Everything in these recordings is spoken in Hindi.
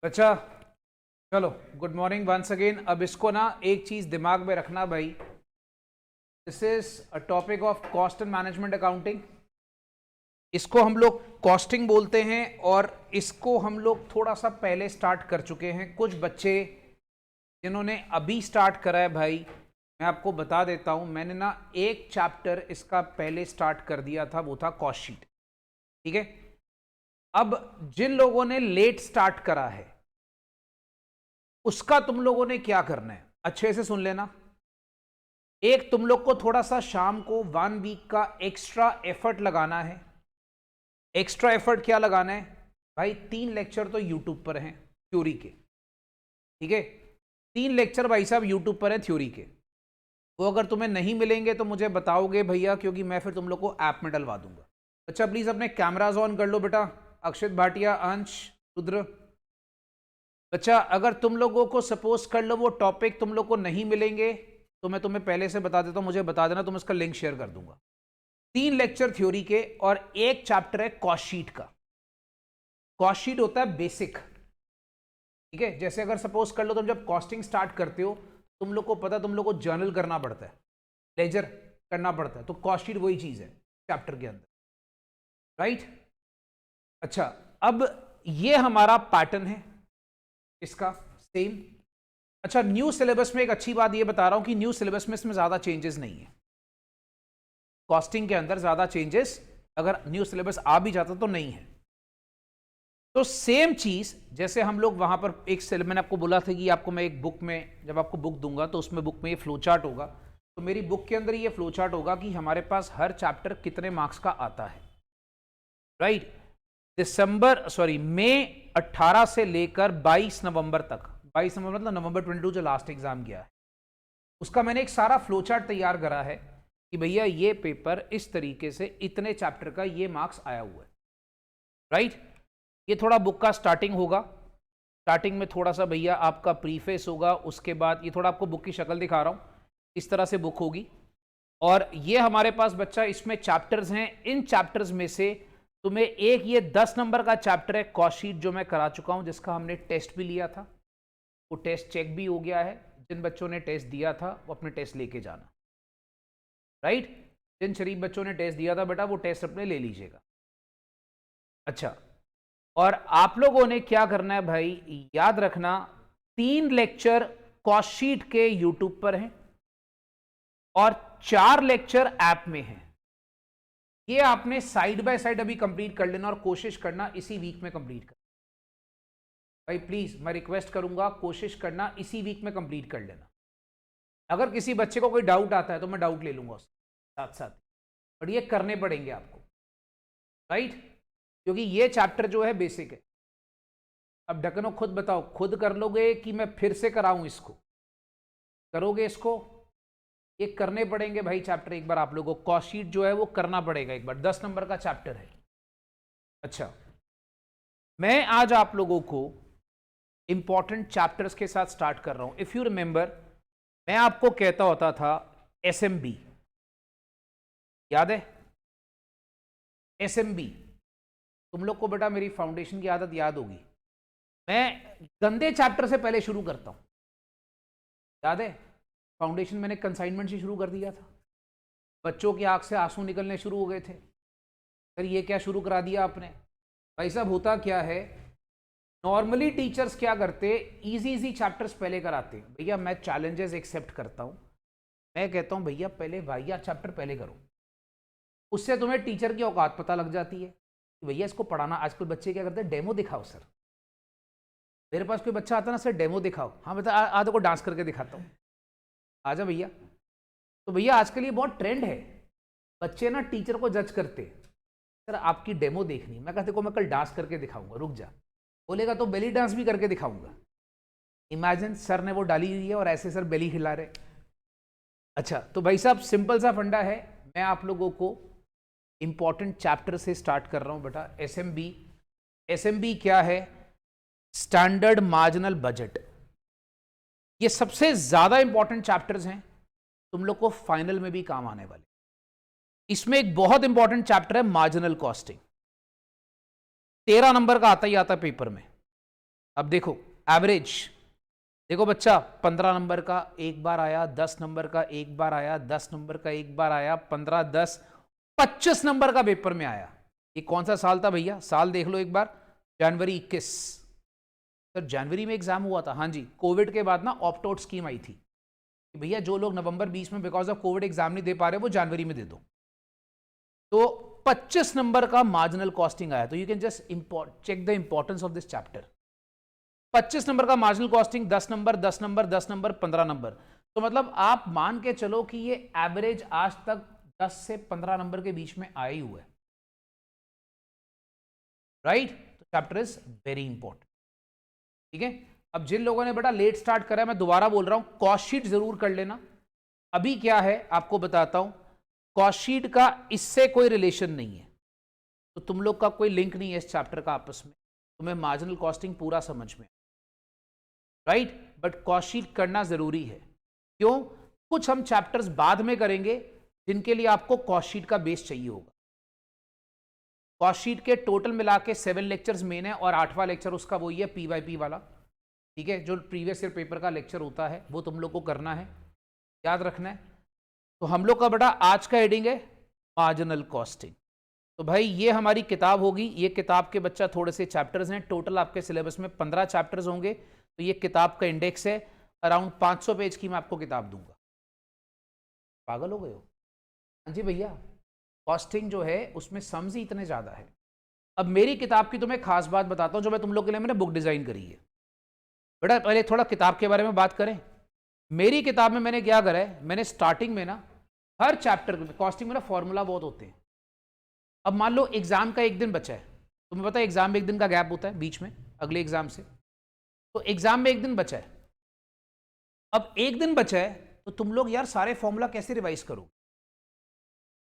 अच्छा, चलो गुड मॉर्निंग वंस अगेन। अब इसको ना एक चीज दिमाग में रखना भाई, this is a topic of cost and management accounting. इसको हम लोग कॉस्टिंग बोलते हैं और इसको हम लोग थोड़ा सा पहले स्टार्ट कर चुके हैं। कुछ बच्चे जिन्होंने अभी स्टार्ट करा है भाई, मैं आपको बता देता हूं, मैंने ना एक चैप्टर इसका पहले स्टार्ट कर दिया था, वो था कॉस्ट शीट। ठीक है, अब जिन लोगों ने लेट स्टार्ट करा है उसका तुम लोगों ने क्या करना है, अच्छे से सुन लेना। एक, तुम लोग को थोड़ा सा शाम को 1 वीक का एक्स्ट्रा एफर्ट लगाना है। एक्स्ट्रा एफर्ट क्या लगाना है भाई? 3 लेक्चर तो यूट्यूब पर हैं थ्योरी के। ठीक है, 3 लेक्चर भाई साहब यूट्यूब पर हैं थ्योरी के। वो अगर तुम्हें नहीं मिलेंगे तो मुझे बताओगे भैया, क्योंकि मैं फिर तुम लोग को ऐप में डलवा दूंगा। अच्छा प्लीज अपने कैमराज ऑन कर लो बेटा, अक्षित भाटिया, अंश, रुद्र। अच्छा, अगर तुम लोगों को सपोज कर लो वो टॉपिक तुम लोग को नहीं मिलेंगे तो मैं तुम्हें पहले से बता देता हूं, मुझे बता देना, तुम इसका लिंक शेयर कर दूंगा। 3 लेक्चर थ्योरी के और एक चैप्टर है कॉस्ट शीट का। कॉस्ट शीट होता है बेसिक। ठीक है, जैसे अगर सपोज कर लो तुम जब कॉस्टिंग स्टार्ट करते हो तुम लोग को पता, तुम लोग को जर्नल करना पड़ता है, लेजर करना पड़ता है, तो कॉस्ट शीट वही चीज है चैप्टर के अंदर, राइट। अच्छा, अब ये हमारा पैटर्न है इसका सेम। अच्छा, न्यू सिलेबस में एक अच्छी बात ये बता रहा हूं कि न्यू सिलेबस में इसमें ज्यादा चेंजेस नहीं है। कॉस्टिंग के अंदर ज्यादा चेंजेस अगर न्यू सिलेबस आ भी जाता तो नहीं है। तो सेम चीज जैसे हम लोग वहां पर एक मैंने आपको बोला था कि आपको मैं एक बुक में, जब आपको बुक दूंगा तो उसमें बुक में ये फ्लो चार्ट होगा, तो मेरी बुक के अंदर ये फ्लो चार्ट होगा कि हमारे पास हर चैप्टर कितने मार्क्स का आता है, राइट। मई 18 से लेकर 22 नवंबर तक, 22 नवंबर मतलब नवंबर 22 जो लास्ट एग्जाम गया है, उसका मैंने एक सारा फ्लो चार्ट तैयार करा है कि भैया ये पेपर इस तरीके से इतने चैप्टर का ये मार्क्स आया हुआ है, राइट। ये थोड़ा बुक का स्टार्टिंग होगा, स्टार्टिंग में थोड़ा सा भैया आपका प्रीफेस होगा, उसके बाद ये थोड़ा आपको बुक की शक्ल दिखा रहा हूं, इस तरह से बुक होगी। और ये हमारे पास बच्चा इसमें चैप्टर्स हैं, इन चैप्टर्स में से तुम्हें एक ये 10 नंबर का चैप्टर है कॉस्ट शीट, जो मैं करा चुका हूं, जिसका हमने टेस्ट भी लिया था, वो टेस्ट चेक भी हो गया है। जिन बच्चों ने टेस्ट दिया था वो अपने टेस्ट लेके जाना, राइट। जिन शरीफ बच्चों ने टेस्ट दिया था बेटा वो टेस्ट अपने ले लीजिएगा। अच्छा, और आप लोगों ने क्या करना है भाई, याद रखना, 3 लेक्चर कॉस्ट शीट के यूट्यूब पर हैं और 4 लेक्चर ऐप में हैं। ये आपने साइड बाय साइड अभी कंप्लीट कर लेना और कोशिश करना इसी वीक में कंप्लीट कर। भाई प्लीज मैं रिक्वेस्ट करूंगा, कोशिश करना इसी वीक में कंप्लीट कर लेना। अगर किसी बच्चे को कोई डाउट आता है तो मैं डाउट ले लूंगा उससे साथ साथ, बट ये करने पड़ेंगे आपको, राइट, क्योंकि ये चैप्टर जो है बेसिक है। अब ढक्कनों खुद बताओ, खुद कर लोगे कि मैं फिर से कराऊं इसको? करोगे इसको? ये करने पड़ेंगे भाई चैप्टर, एक बार आप लोगों को कॉस्ट शीट जो है वो करना पड़ेगा एक बार, 10 नंबर का चैप्टर है। अच्छा, मैं आज आप लोगों को इंपॉर्टेंट चैप्टर्स के साथ स्टार्ट कर रहा हूं। इफ यू रिमेंबर, मैं आपको कहता होता था एसएमबी, याद है एसएमबी? तुम लोग को बेटा मेरी फाउंडेशन की आदत याद होगी, मैं गंदे चैप्टर से पहले शुरू करता हूं, याद है? फाउंडेशन मैंने कंसाइनमेंट से शुरू कर दिया था, बच्चों की आंख से आंसू निकलने शुरू हो गए थे, फिर ये क्या शुरू करा दिया आपने? भाई साहब होता क्या है, नॉर्मली टीचर्स क्या करते, इजी इजी चैप्टर्स पहले कराते। भैया मैं चैलेंजेस एक्सेप्ट करता हूं, मैं कहता हूं भैया पहले वाहियात चैप्टर पहले करो, उससे तुम्हें टीचर की औकात पता लग जाती है कि भैया इसको पढ़ाना। आजकल बच्चे क्या करते हैं, डेमो दिखाओ सर। मेरे पास कोई बच्चा आता ना, सर डेमो दिखाओ, हाँ बता आधे को डांस करके दिखाता हूँ, आजा भैया। तो भैया आजकल ये बहुत ट्रेंड है, बच्चे ना टीचर को जज करते, सर आपकी डेमो देखनी। मैं कहते को मैं कल डांस करके दिखाऊंगा, रुक जा। बोलेगा तो बेली डांस भी करके दिखाऊंगा। इमेजिन सर ने वो डाली हुई है और ऐसे सर बेली हिला रहे। अच्छा, तो भाई साहब सिंपल सा फंडा है, मैं आप लोगों को इंपॉर्टेंट चैप्टर से स्टार्ट कर रहा हूं बेटा। एसएमबी, एसएमबी क्या है? Standard marginal budget. ये सबसे ज्यादा इंपॉर्टेंट चैप्टर्स हैं, तुम लोग को फाइनल में भी काम आने वाले। इसमें एक बहुत इंपॉर्टेंट चैप्टर है मार्जिनल कॉस्टिंग, 13 नंबर का आता ही आता है पेपर में। अब देखो एवरेज, देखो बच्चा 15 नंबर का एक बार आया, 10 नंबर का एक बार आया, 10 नंबर का एक बार आया, 15, 10, 25 नंबर का पेपर में आया। ये कौन सा साल था भैया? साल देख लो एक बार, जनवरी 21। सर जनवरी में एग्जाम हुआ था? हाँ जी, कोविड के बाद ना ऑप्ट आउट स्कीम आई थी कि भैया जो लोग नवंबर 20 में बिकॉज ऑफ कोविड एग्जाम नहीं दे पा रहे वो जनवरी में दे दो। तो 25 नंबर का मार्जिनल कॉस्टिंग आया। तो you can just check the importance of this chapter. 25 number का marginal costing, 10 number, 10 number, 10 number, 15 number. तो मतलब आप मान के चलो कि ये एवरेज आज तक 10 से 15 नंबर के बीच में आया ही हुआ है, राइट? तो चैप्टर इज वेरी इंपॉर्टेंट, ठीक है। अब जिन लोगों ने बेटा लेट स्टार्ट करा है, मैं दोबारा बोल रहा हूं, कॉस्ट शीट जरूर कर लेना। अभी क्या है आपको बताता हूं, कॉस्ट शीट का इससे कोई रिलेशन नहीं है, तो तुम लोग का कोई लिंक नहीं है इस चैप्टर का आपस में, तुम्हें मार्जिनल कॉस्टिंग पूरा समझ में, राइट? बट कॉस्ट शीट करना जरूरी है। क्यों? कुछ हम चैप्टर्स बाद में करेंगे जिनके लिए आपको कॉस्ट शीट का बेस चाहिए होगा। कॉस्ट शीट के टोटल मिला के 7 लेक्चर्स मेन है और 8वां लेक्चर उसका वही है PYP वाला, ठीक है, जो प्रीवियस ईयर पेपर का लेक्चर होता है वो तुम लोग को करना है, याद रखना है। तो हम लोग का बेटा आज का हेडिंग है मार्जिनल कॉस्टिंग। तो भाई ये हमारी किताब होगी, ये किताब के बच्चा थोड़े से चैप्टर्स हैं, टोटल आपके सिलेबस में 15 चैप्टर्स होंगे। तो ये किताब का इंडेक्स है, अराउंड 500 पेज की मैं आपको किताब दूंगा। पागल हो गए हो? हाँ जी भैया, कॉस्टिंग जो है उसमें सम्स ही इतने ज़्यादा है। अब मेरी किताब की तुम्हें खास बात बताता हूँ जो मैं तुम लोग के लिए मैंने बुक डिज़ाइन करी है। बेटा पहले थोड़ा किताब के बारे में बात करें। मेरी किताब में मैंने क्या करा है, मैंने स्टार्टिंग में ना हर चैप्टर में कॉस्टिंग में ना फॉर्मूला बहुत होते हैं। अब मान लो एग्जाम का एक दिन बचा है, तुम्हें पता है एग्जाम में एक दिन का गैप होता है बीच में अगले एग्जाम से, तो एग्जाम में एक दिन बचा है। अब एक दिन बचा है तो तुम लोग यार सारे फॉर्मूला कैसे रिवाइज करो?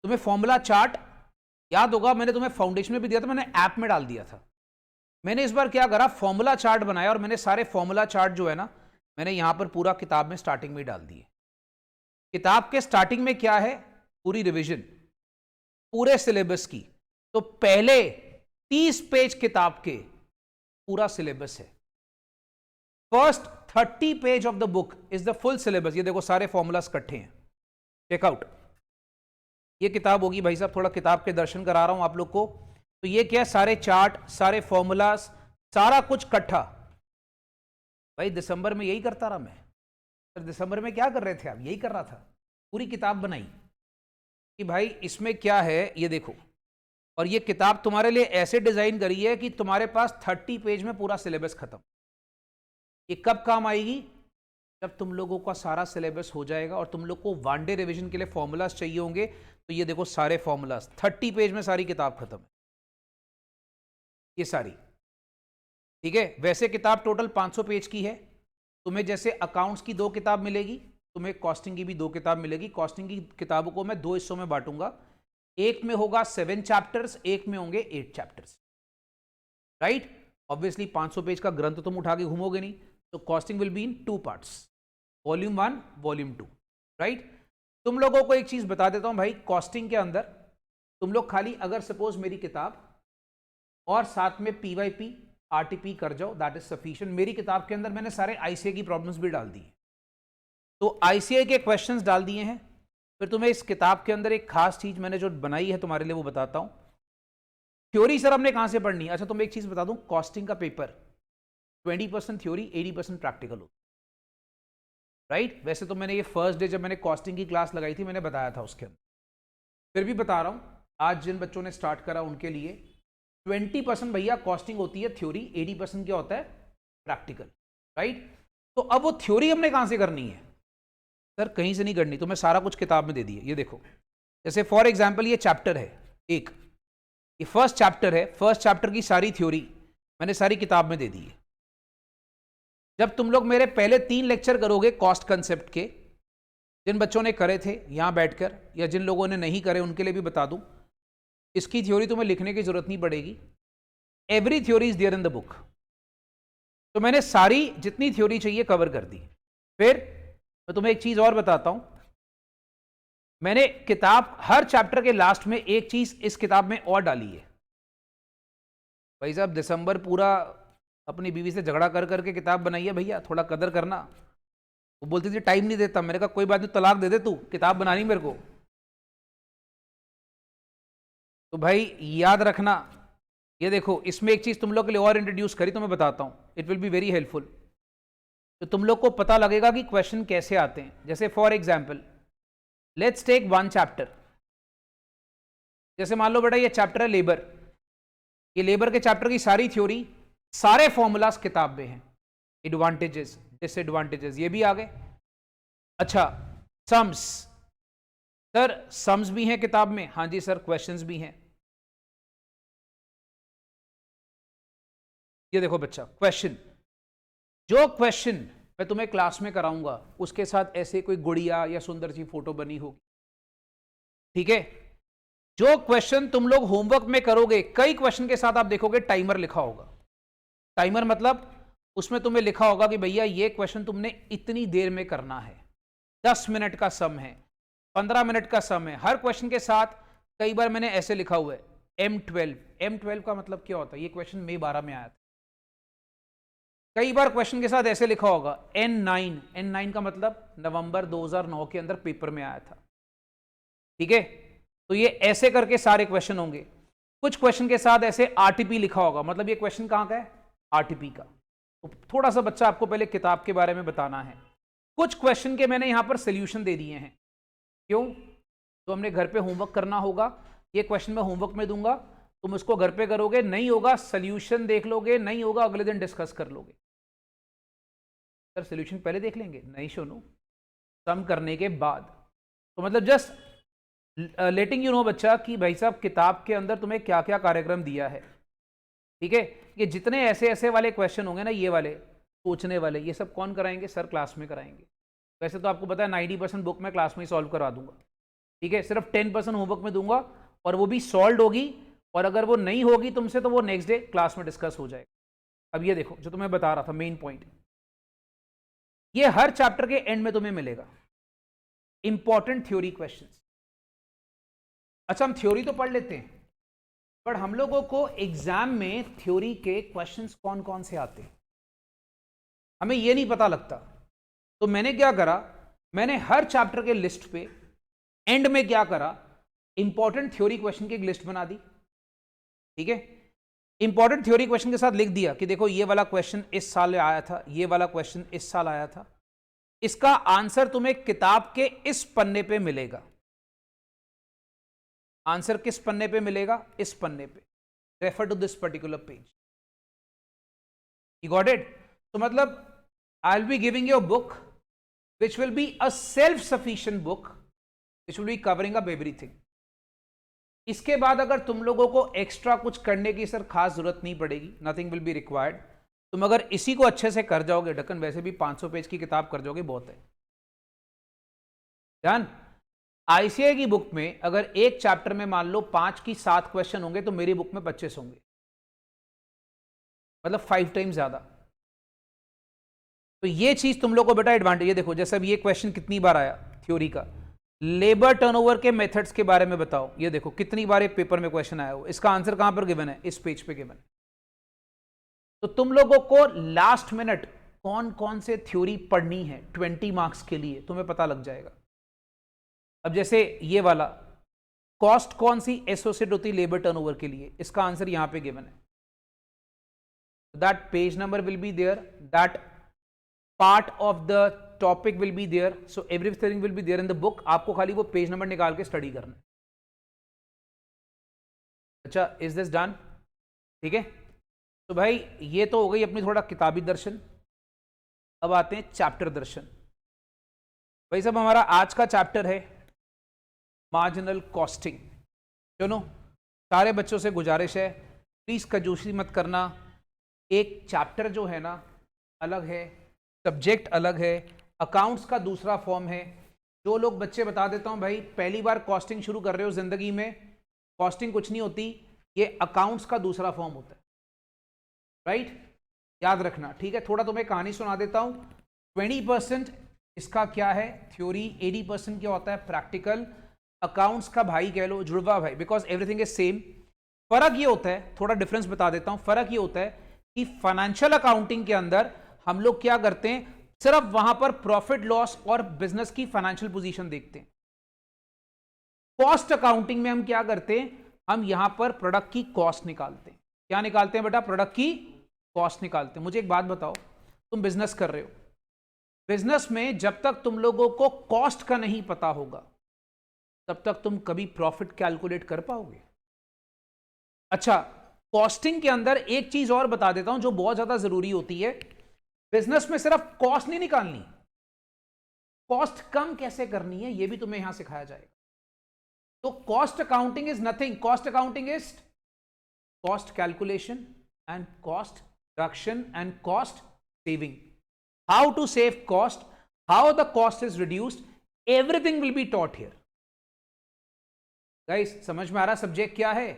तुम्हें फॉर्मूला चार्ट याद होगा, मैंने तुम्हें फाउंडेशन में भी दिया था, मैंने ऐप में डाल दिया था। मैंने इस बार क्या करा, फॉर्मूला चार्ट बनाया और मैंने सारे फॉर्मूला चार्ट जो है ना मैंने यहां पर पूरा किताब में स्टार्टिंग में डाल दिए। किताब के स्टार्टिंग में क्या है, पूरी रिवीजन पूरे सिलेबस की। तो पहले 30 पेज किताब के पूरा सिलेबस है। First 30 page of the book is the full syllabus. ये देखो सारे फॉर्मूलाज इकट्ठे हैं, चेकआउट। ये किताब होगी भाई साहब, थोड़ा किताब के दर्शन करा रहा हूं आप लोग को। तो ये क्या है, सारे चार्ट, सारे फॉर्मूलाज, सारा कुछ इकट्ठा। भाई दिसंबर में यही करता रहा मैं। सर दिसंबर में क्या कर रहे थे आप? यही कर रहा था, पूरी किताब बनाई कि भाई इसमें क्या है ये देखो। और ये किताब तुम्हारे लिए ऐसे डिजाइन करी है कि तुम्हारे पास 30 पेज में पूरा सिलेबस खत्म। ये कब काम आएगी? जब तुम लोगों का सारा सिलेबस हो जाएगा और तुम लोग को वन डे रिवीजन के लिए फॉर्मूलाज चाहिए होंगे। तो ये देखो सारे फॉर्मूलाज 30 पेज में सारी किताब खत्म है, ये सारी, ठीक है। वैसे किताब टोटल 500 पेज की है। तुम्हें जैसे अकाउंट्स की 2 किताब मिलेगी, तुम्हें कॉस्टिंग की भी 2 किताब मिलेगी। कॉस्टिंग की किताबों को मैं 2 हिस्सों में बांटूंगा, एक में होगा 7 चैप्टर्स, एक में होंगे 8 चैप्टर्स, राइट। ऑब्वियसली 500 पेज का ग्रंथ तुम उठा के घूमोगे नहीं, तो costing will be in 2 parts, volume 1 volume 2, right. तुम लोगों को एक चीज बता देता हूं भाई, कॉस्टिंग के अंदर तुम लोग खाली अगर सपोज मेरी किताब और साथ में PYP RTP कर जाओ, दैट इज सफिशिएंट। मेरी किताब के अंदर मैंने सारे ICA की प्रॉब्लम्स भी डाल दी, तो ICA के क्वेश्चंस डाल दिए हैं। फिर तुम्हें इस किताब के अंदर एक खास चीज मैंने जो बनाई है तुम्हारे लिए वो बताता हूं। थ्योरी सर हमने कहां से पढ़नी? अच्छा तुम्हें एक चीज बता दूं, कॉस्टिंग का पेपर 20% थ्योरी 80% प्रैक्टिकल होता, राइट। वैसे तो मैंने ये फर्स्ट डे जब मैंने कॉस्टिंग की क्लास लगाई थी मैंने बताया था उसके अंदर, फिर भी बता रहा हूं आज जिन बच्चों ने स्टार्ट करा उनके लिए 20% भैया कॉस्टिंग होती है थ्योरी, 80% क्या होता है प्रैक्टिकल, राइट। तो अब वो थ्योरी हमने कहां से करनी है? सर कहीं से नहीं करनी, तो मैं सारा कुछ किताब में दे दिए। ये देखो जैसे फॉर एग्जाम्पल ये चैप्टर है एक, ये फर्स्ट चैप्टर है, फर्स्ट चैप्टर की सारी थ्योरी मैंने सारी किताब में दे दी है। जब तुम लोग मेरे पहले 3 लेक्चर करोगे कॉस्ट कंसेप्ट के, जिन बच्चों ने करे थे यहां बैठकर या जिन लोगों ने नहीं करे उनके लिए भी बता दूं, इसकी थ्योरी तुम्हें लिखने की जरूरत नहीं पड़ेगी, every theory is there in the book. तो मैंने सारी जितनी थ्योरी चाहिए कवर कर दी। फिर मैं तुम्हें एक चीज और बताता हूं, मैंने किताब हर चैप्टर के लास्ट में एक चीज इस किताब में और डाली है। भाई साहब दिसंबर पूरा अपनी बीवी से झगड़ा कर करके किताब बनाई है भैया, थोड़ा कदर करना। वो बोलती थी टाइम नहीं देता, मैंने कहा कोई बात नहीं, तलाक दे दे, तू किताब बनानी मेरे को। तो भाई याद रखना, ये देखो इसमें एक चीज तुम लोग के लिए और इंट्रोड्यूस करी तो मैं बताता हूं, it will be very helpful. तो तुम लोग को पता लगेगा कि क्वेश्चन कैसे आते हैं। जैसे for example let's take one chapter, जैसे मान लो बेटा ये चैप्टर है लेबर, ये लेबर के चैप्टर की सारी थ्योरी, सारे फॉर्मूलाज किताब में हैं, एडवांटेजेस डिसएडवांटेजेस ये भी आ गए। अच्छा सम्स, सर सम्स भी हैं किताब में, हाँ जी सर, क्वेश्चंस भी हैं। ये देखो बच्चा क्वेश्चन, जो क्वेश्चन मैं तुम्हें क्लास में कराऊंगा उसके साथ ऐसे कोई गुड़िया या सुंदर सी फोटो बनी होगी, ठीक है। जो क्वेश्चन तुम लोग होमवर्क में करोगे, कई क्वेश्चन के साथ आप देखोगे टाइमर लिखा होगा। टाइमर मतलब उसमें तुम्हें लिखा होगा कि भैया ये क्वेश्चन तुमने इतनी देर में करना है, 10 मिनट का सम है, 15 मिनट का सम है। हर क्वेश्चन के साथ कई बार मैंने ऐसे लिखा हुआ है M12, M12 का मतलब क्या होता है, ये क्वेश्चन मई 12 में आया था। कई बार क्वेश्चन के साथ ऐसे लिखा होगा N9, N9 का मतलब नवंबर 2009 के अंदर पेपर में आया था, ठीक है। तो ये ऐसे करके सारे क्वेश्चन होंगे। कुछ क्वेश्चन के साथ ऐसे RTP लिखा होगा, मतलब ये क्वेश्चन कहां का है, RTP का। तो थोड़ा सा बच्चा आपको पहले किताब के बारे में बताना है। कुछ क्वेश्चन के मैंने यहां पर सोल्यूशन दे दिए हैं, क्यों, तो हमने घर पे होमवर्क करना होगा। ये क्वेश्चन मैं होमवर्क में दूंगा, तुम उसको घर पे करोगे, नहीं होगा सोल्यूशन देख लोगे, नहीं होगा अगले दिन डिस्कस कर लोगे। सर सोल्यूशन पहले देख लेंगे, नहीं सोनू, सम करने के बाद। तो मतलब जस्ट लेटिंग यू नो बच्चा कि भाई साहब किताब के अंदर तुम्हें क्या क्या कार्यक्रम दिया है, ठीक है। ये जितने ऐसे ऐसे वाले क्वेश्चन होंगे ना, ये वाले सोचने वाले, ये सब कौन कराएंगे, सर क्लास में कराएंगे। वैसे तो आपको पता है 90% बुक मैं क्लास में ही सॉल्व करा दूंगा, ठीक है। सिर्फ 10% होमवर्क में दूंगा और वो भी सॉल्व होगी, और अगर वो नहीं होगी तुमसे तो वो नेक्स्ट डे क्लास में डिस्कस हो जाएगा। अब ये देखो जो तुम्हें बता रहा था मेन पॉइंट, ये हर चैप्टर के एंड में तुम्हें मिलेगा इंपॉर्टेंट थ्योरी क्वेश्चंस। अच्छा हम थ्योरी तो पढ़ लेते हैं, पर हम लोगों को एग्जाम में थ्योरी के क्वेश्चंस कौन कौन से आते हैं हमें ये नहीं पता लगता। तो मैंने क्या करा, मैंने हर चैप्टर के लिस्ट पे एंड में क्या करा, इंपॉर्टेंट थ्योरी क्वेश्चन की एक लिस्ट बना दी, ठीक है। इंपॉर्टेंट थ्योरी क्वेश्चन के साथ लिख दिया कि देखो ये वाला क्वेश्चन इस साल आया था, ये वाला क्वेश्चन इस साल आया था, इसका आंसर तुम्हें किताब के इस पन्ने पे मिलेगा। आंसर किस पन्ने पे मिलेगा, इस पन्ने पे, refer to this particular page, you got it. तो मतलब I will be giving you a book which will be a self-sufficient book which will be covering up everything। इसके बाद अगर तुम लोगों को एक्स्ट्रा कुछ करने की सर खास जरूरत नहीं पड़ेगी, नथिंग विल बी रिक्वायर्ड। तुम अगर इसी को अच्छे से कर जाओगे, ढक्कन वैसे भी 500 पेज की किताब कर जाओगे, बहुत है। ध्यान, आईसीआई की बुक में अगर एक चैप्टर में मान लो 5 की 7 क्वेश्चन होंगे तो मेरी बुक में 25 होंगे, मतलब 5 टाइम्स ज्यादा। तो ये चीज तुम लोग को बेटा एडवांटेज। ये देखो जैसे अब ये क्वेश्चन कितनी बार आया थ्योरी का, लेबर टर्नओवर के मेथड्स के बारे में बताओ। ये देखो कितनी बार एक पेपर में क्वेश्चन आया हो, इसका आंसर कहां पर गिवन है, इस पेज पे गिवन है। तो तुम लोगों को लास्ट मिनट कौन कौन से थ्योरी पढ़नी है 20 मार्क्स के लिए तुम्हें पता लग जाएगा। अब जैसे ये वाला कॉस्ट कौन सी एसोसिएट होती लेबर टर्नओवर के लिए, इसका आंसर यहां पे गिवन है। That page number will be there, that part of the topic will be there, so everything will be there in the book. आपको खाली वो पेज नंबर निकाल के स्टडी करना है। अच्छा इज दिस डन, ठीक है। तो भाई ये तो हो गई अपनी थोड़ा किताबी दर्शन। अब आते हैं चैप्टर दर्शन। भाई साहब हमारा आज का चैप्टर है मार्जिनल कॉस्टिंग। सुनो सारे बच्चों से गुजारिश है प्लीज कंजूसी मत करना। एक चैप्टर जो है ना अलग है, सब्जेक्ट अलग है, अकाउंट्स का दूसरा फॉर्म है। जो लोग बच्चे बता देता हूं भाई पहली बार कॉस्टिंग शुरू कर रहे हो जिंदगी में, कॉस्टिंग कुछ नहीं होती, ये अकाउंट्स का दूसरा फॉर्म होता है, राइट, याद रखना, ठीक है। थोड़ा तुम्हें कहानी सुना देता हूं। 20% इसका क्या है थ्योरी, 80% क्या होता है प्रैक्टिकल। अकाउंट्स का भाई कह लो, जुड़वा भाई, बिकॉज एवरीथिंग इज सेम। फर्क ये होता है, थोड़ा डिफरेंस बता देता हूं, फर्क ये होता है कि फाइनेंशियल अकाउंटिंग के अंदर हम लोग क्या करते हैं, सिर्फ वहां पर प्रॉफिट लॉस और बिजनेस की फाइनेंशियल पोजीशन देखते हैं। कॉस्ट अकाउंटिंग में हम क्या करते हैं, हम यहां पर प्रोडक्ट की कॉस्ट निकालते हैं। क्या निकालते हैं बेटा, प्रोडक्ट की कॉस्ट निकालते हैं। मुझे एक बात बताओ, तुम बिजनेस कर रहे हो, बिजनेस में जब तक तुम लोगों को कॉस्ट का नहीं पता होगा तब तक तुम कभी प्रॉफिट कैलकुलेट कर पाओगे? अच्छा, कॉस्टिंग के अंदर एक चीज और बता देता हूं जो बहुत ज्यादा जरूरी होती है। बिजनेस में सिर्फ कॉस्ट नहीं निकालनी, कॉस्ट कम कैसे करनी है यह भी तुम्हें यहां सिखाया जाएगा। तो cost accounting is nothing, cost accounting is cost calculation and cost reduction and cost saving. How to save cost, how the cost is reduced, everything will be taught here. Guys समझ में आ रहा सब्जेक्ट क्या है?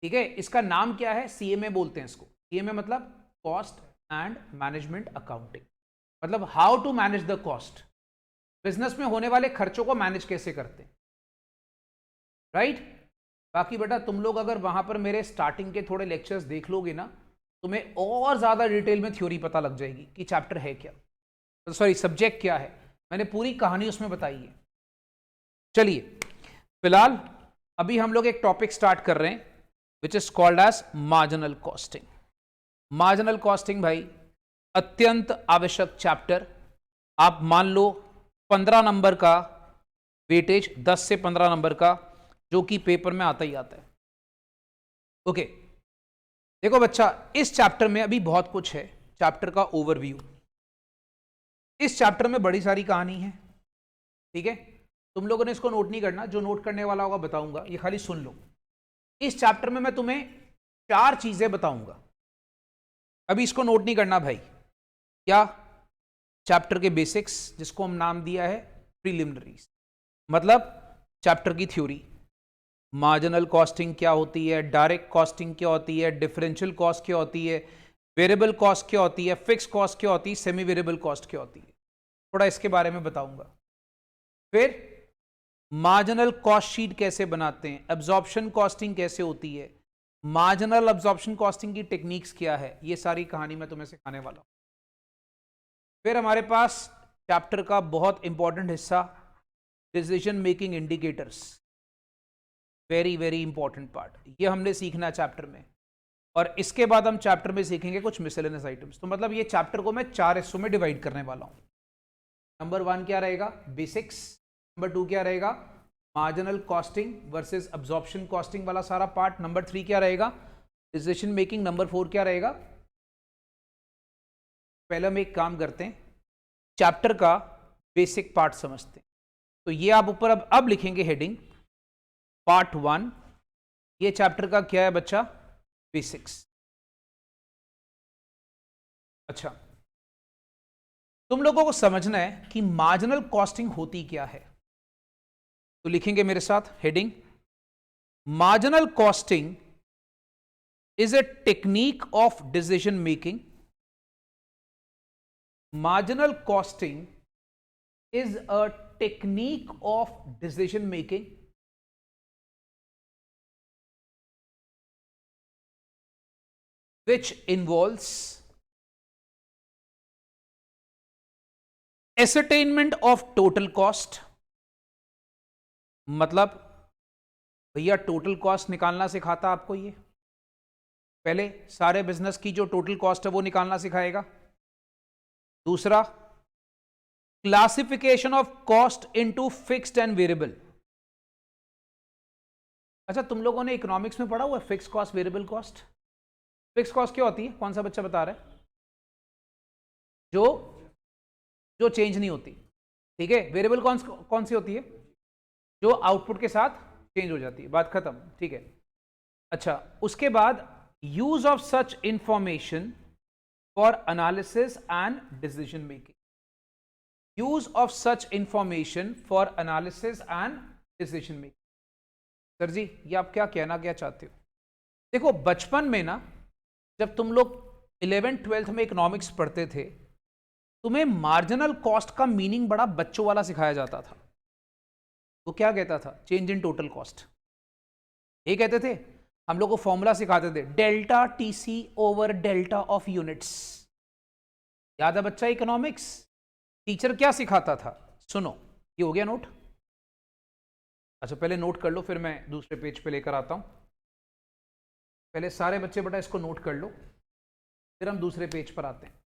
ठीक है, इसका नाम क्या है, सीएमए बोलते हैं इसको। सीएमए मतलब कॉस्ट एंड मैनेजमेंट अकाउंटिंग, मतलब how to manage the cost, business में होने वाले खर्चों को मैनेज कैसे करते हैं, राइट? बाकी बेटा तुम लोग अगर वहां पर मेरे स्टार्टिंग के थोड़े लेक्चर्स देख लोगे ना, तुम्हें और ज्यादा डिटेल में थ्योरी पता लग जाएगी कि चैप्टर है क्या, सॉरी सब्जेक्ट क्या है। मैंने पूरी कहानी उसमें बताई है। चलिए फिलहाल अभी हम लोग एक टॉपिक स्टार्ट कर रहे हैं which is called as marginal costing. Marginal costing भाई अत्यंत आवश्यक चैप्टर। आप मान लो 15 नंबर का वेटेज, 10 से 15 नंबर का, जो कि पेपर में आता ही आता है। ओके देखो बच्चा, इस चैप्टर में अभी बहुत कुछ है। चैप्टर का ओवरव्यू, इस चैप्टर में बड़ी सारी कहानी है, ठीक है? तुम लोगों ने इसको नोट नहीं करना, जो नोट करने वाला होगा बताऊंगा, ये खाली सुन लो। इस चैप्टर में मैं तुम्हें 4 चीजें बताऊंगा, अभी इसको नोट नहीं करना भाई। क्या? चैप्टर के बेसिक्स, जिसको हम नाम दिया है प्रीलिमिनरीज, मतलब चैप्टर की थ्योरी। मार्जिनल कॉस्टिंग क्या होती है, डायरेक्ट कॉस्टिंग क्या होती है, डिफरेंशियल कॉस्ट क्या होती है, वेरिएबल कॉस्ट क्या होती है, फिक्स कॉस्ट क्या होती है, सेमी वेरिएबल कॉस्ट क्या होती है, थोड़ा इसके बारे में बताऊंगा। फिर मार्जिनल कॉस्ट शीट कैसे बनाते हैं, एब्जॉर्प्शन कॉस्टिंग कैसे होती है, मार्जिनल एब्जॉर्प्शन कॉस्टिंग की टेक्निक्स क्या है, ये सारी कहानी मैं तुम्हें सिखाने वाला हूं। फिर हमारे पास चैप्टर का बहुत इंपॉर्टेंट हिस्सा decision making indicators, very very important part, ये हमने सीखना है चैप्टर में। और इसके बाद हम चैप्टर में सीखेंगे कुछ मिसलेनियस आइटम्स। तो मतलब ये चैप्टर को मैं 4 हिस्सों में डिवाइड करने वाला हूं। नंबर 1 क्या रहेगा, बेसिक्स। नंबर 2 क्या रहेगा, marginal costing versus absorption costing वाला सारा पार्ट। नंबर 3 क्या रहेगा, डिसीजन मेकिंग। नंबर 4 क्या रहेगा, पहले हम एक काम करते हैं, चैप्टर का बेसिक पार्ट समझते हैं। तो ये आप ऊपर अब लिखेंगे हेडिंग पार्ट 1। ये चैप्टर का क्या है बच्चा, बेसिक्स। अच्छा, तुम लोगों को समझना है कि मार्जिनल कॉस्टिंग होती क्या है। तो लिखेंगे मेरे साथ heading, marginal costing is a technique of decision making. Marginal costing is a technique of decision making which involves ascertainment of total cost। मतलब भैया टोटल कॉस्ट निकालना सिखाता आपको ये, पहले सारे बिजनेस की जो टोटल कॉस्ट है वो निकालना सिखाएगा। दूसरा, classification of cost into fixed and variable. अच्छा, तुम लोगों ने इकोनॉमिक्स में पढ़ा हुआ है fix cost, variable cost. Fix cost क्या होती है, कौन सा बच्चा बता रहा है? जो चेंज नहीं होती, ठीक है। वेरिएबल कौन सी होती है, जो आउटपुट के साथ चेंज हो जाती है, बात खत्म, ठीक है। अच्छा, उसके बाद use of such information for analysis and decision making. Use of such information for analysis and decision making. Sir जी ये आप क्या कहना क्या चाहते हो? देखो बचपन में ना, जब तुम लोग 11th 12th में इकोनॉमिक्स पढ़ते थे, तुम्हें मार्जिनल कॉस्ट का मीनिंग बड़ा बच्चों वाला सिखाया जाता था। वो क्या कहता था, चेंज इन टोटल कॉस्ट, ये कहते थे। हम लोग को फॉर्मूला सिखाते थे, delta TC over delta of units. याद है बच्चा इकोनॉमिक्स? टीचर क्या सिखाता था? सुनो, ये हो गया नोट? अच्छा पहले नोट कर लो, फिर मैं दूसरे पेज पे लेकर आता हूं। पहले सारे बच्चे बेटा इसको नोट कर लो, फिर हम दूसरे पेज पर आते हैं।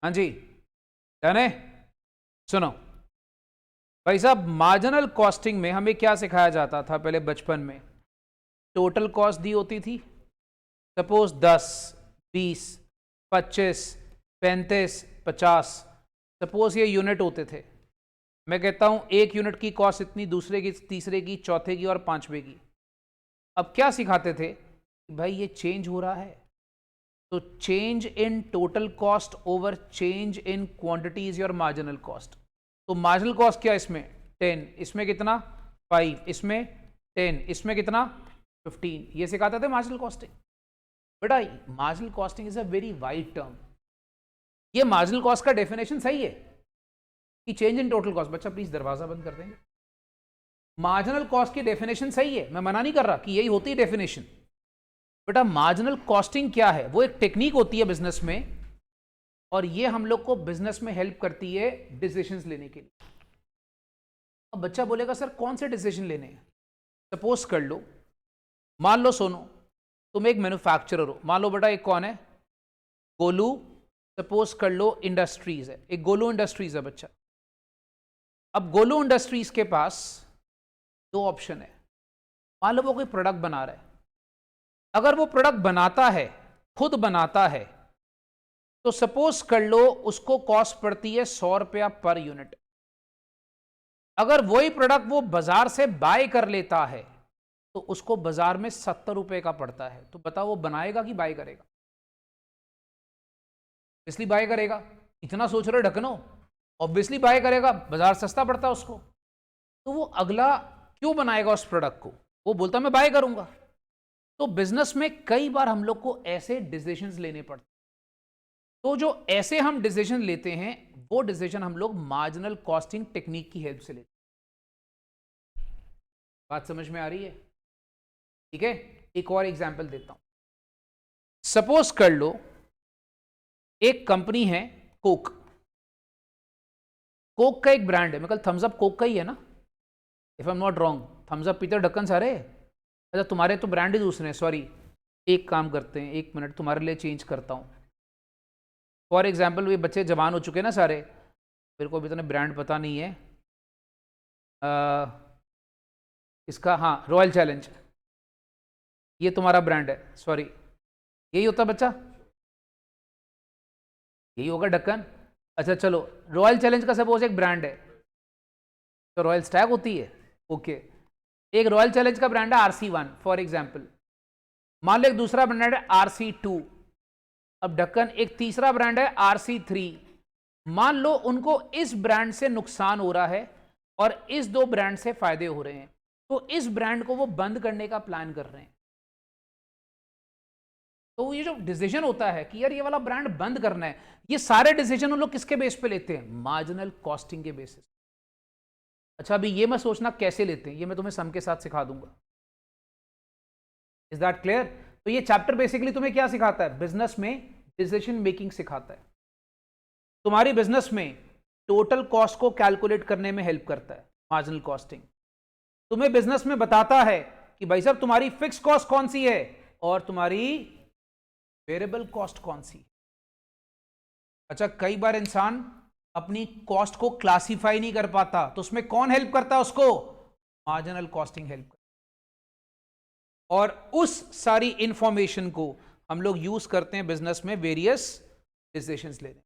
हाँ जी, जाने सुनो भाई साहब, मार्जिनल कॉस्टिंग में हमें क्या सिखाया जाता था पहले बचपन में? टोटल कॉस्ट दी होती थी, सपोज 10, 20, 25, 35, 50, सपोज ये यूनिट होते थे। मैं कहता हूं एक यूनिट की कॉस्ट इतनी, दूसरे की, तीसरे की, चौथे की और पांचवे की। अब क्या सिखाते थे भाई, ये चेंज हो रहा है तो change in total cost over change in quantity is your marginal cost. तो मार्जिनल कॉस्ट क्या इसमें 10, इसमें कितना 5, इसमें 10, इसमें कितना 15। ये सिखाते थे मार्जिनल कॉस्टिंग। बेटा marginal costing is a very wide term. ये मार्जिनल कॉस्ट का डेफिनेशन सही है कि चेंज इन टोटल कॉस्ट। बच्चा प्लीज दरवाजा बंद कर देंगे। मार्जिनल कॉस्ट की डेफिनेशन सही है, मैं मना नहीं कर रहा कि यही होती है डेफिनेशन। बेटा मार्जिनल कॉस्टिंग क्या है? वो एक टेक्निक होती है बिजनेस में, और ये हम लोग को बिजनेस में हेल्प करती है डिसीजंस लेने के लिए। अब बच्चा बोलेगा सर कौन से डिसीजन लेने हैं? सपोज कर लो, मान लो सोनो तुम एक मैन्युफैक्चरर हो। मान लो बेटा एक कौन है, गोलू, सपोज कर लो इंडस्ट्रीज है, एक गोलू इंडस्ट्रीज है बच्चा। अब गोलू इंडस्ट्रीज के पास दो ऑप्शन है। मान लो वो कोई प्रोडक्ट बना रहा है। अगर वो प्रोडक्ट बनाता है, खुद बनाता है, तो सपोज कर लो उसको कॉस्ट पड़ती है 100 रुपया पर यूनिट। अगर वही प्रोडक्ट वो बाजार से बाय कर लेता है तो उसको बाजार में 70 रुपए का पड़ता है। तो बताओ वो बनाएगा कि बाय करेगा? इसलिए बाय करेगा। इतना सोच रहे ढकनो, ऑब्वियसली बाय करेगा, बाजार सस्ता पड़ता है उसको। तो वो अगला क्यों बनाएगा उस प्रोडक्ट को? वो बोलता मैं बाय करूंगा। तो बिजनेस में कई बार हम लोग को ऐसे डिसीजंस लेने पड़ते हैं। तो जो ऐसे हम डिसीजन लेते हैं वो डिसीजन हम लोग मार्जिनल कॉस्टिंग टेक्निक की हेल्प से लेते हैं। बात समझ में आ रही है? ठीक है, एक और एग्जांपल देता हूं। सपोज कर लो एक कंपनी है कोक। कोक का एक ब्रांड है, मैं कल थम्स अप कोक का ही है ना, if I am not wrong. Thumbs up Peter ढक्कन सारे। अच्छा तुम्हारे तो ब्रांड ही दूसरे हैं, सॉरी। एक काम करते हैं, एक मिनट तुम्हारे लिए चेंज करता हूं। फॉर एग्जाम्पल ये बच्चे जवान हो चुके हैं ना सारे, मेरे को अभी इतना ब्रांड पता नहीं है इसका। हाँ रॉयल चैलेंज, ये तुम्हारा ब्रांड है, सॉरी। यही होता बच्चा, यही होगा ढक्कन। अच्छा चलो, रॉयल चैलेंज का सपोज एक ब्रांड है तो रॉयल स्टैग होती है। ओके, एक रॉयल चैलेंज का ब्रांड है RC1 फॉर एग्जाम्पल। मान लो एक दूसरा ब्रांड है RC2। अब ढक्कन एक तीसरा ब्रांड है RC3। मान लो उनको इस ब्रांड से नुकसान हो रहा है और इस दो ब्रांड से फायदे हो रहे हैं, तो इस ब्रांड को वो बंद करने का प्लान कर रहे हैं। तो ये जो डिसीजन होता है कि यार ये वाला ब्रांड बंद करना है, ये सारे डिसीजन उन लोग किसके बेस पे लेते हैं? मार्जिनल कॉस्टिंग के बेसिस। अच्छा अभी ये मैं सोचना कैसे लेते हैं, ये मैं तुम्हें सम के साथ सिखा दूंगा। Is that clear? तो ये चैप्टर बेसिकली तुम्हें क्या सिखाता है? बिजनेस में डिसीजन मेकिंग सिखाता है। तुम्हारी बिजनेस में टोटल कॉस्ट को कैलकुलेट करने में हेल्प करता है मार्जिनल कॉस्टिंग। तुम्हें बिजनेस में बताता है कि भाई साहब तुम्हारी फिक्स कॉस्ट कौन सी है और तुम्हारी वेरिएबल कॉस्ट कौन सी। अच्छा कई बार इंसान अपनी कॉस्ट को क्लासिफाई नहीं कर पाता, तो उसमें कौन हेल्प करता है उसको? मार्जिनल कॉस्टिंग हेल्प करता है। और उस सारी इंफॉर्मेशन को हम लोग यूज करते हैं बिजनेस में वेरियस डिसीजंस लेने।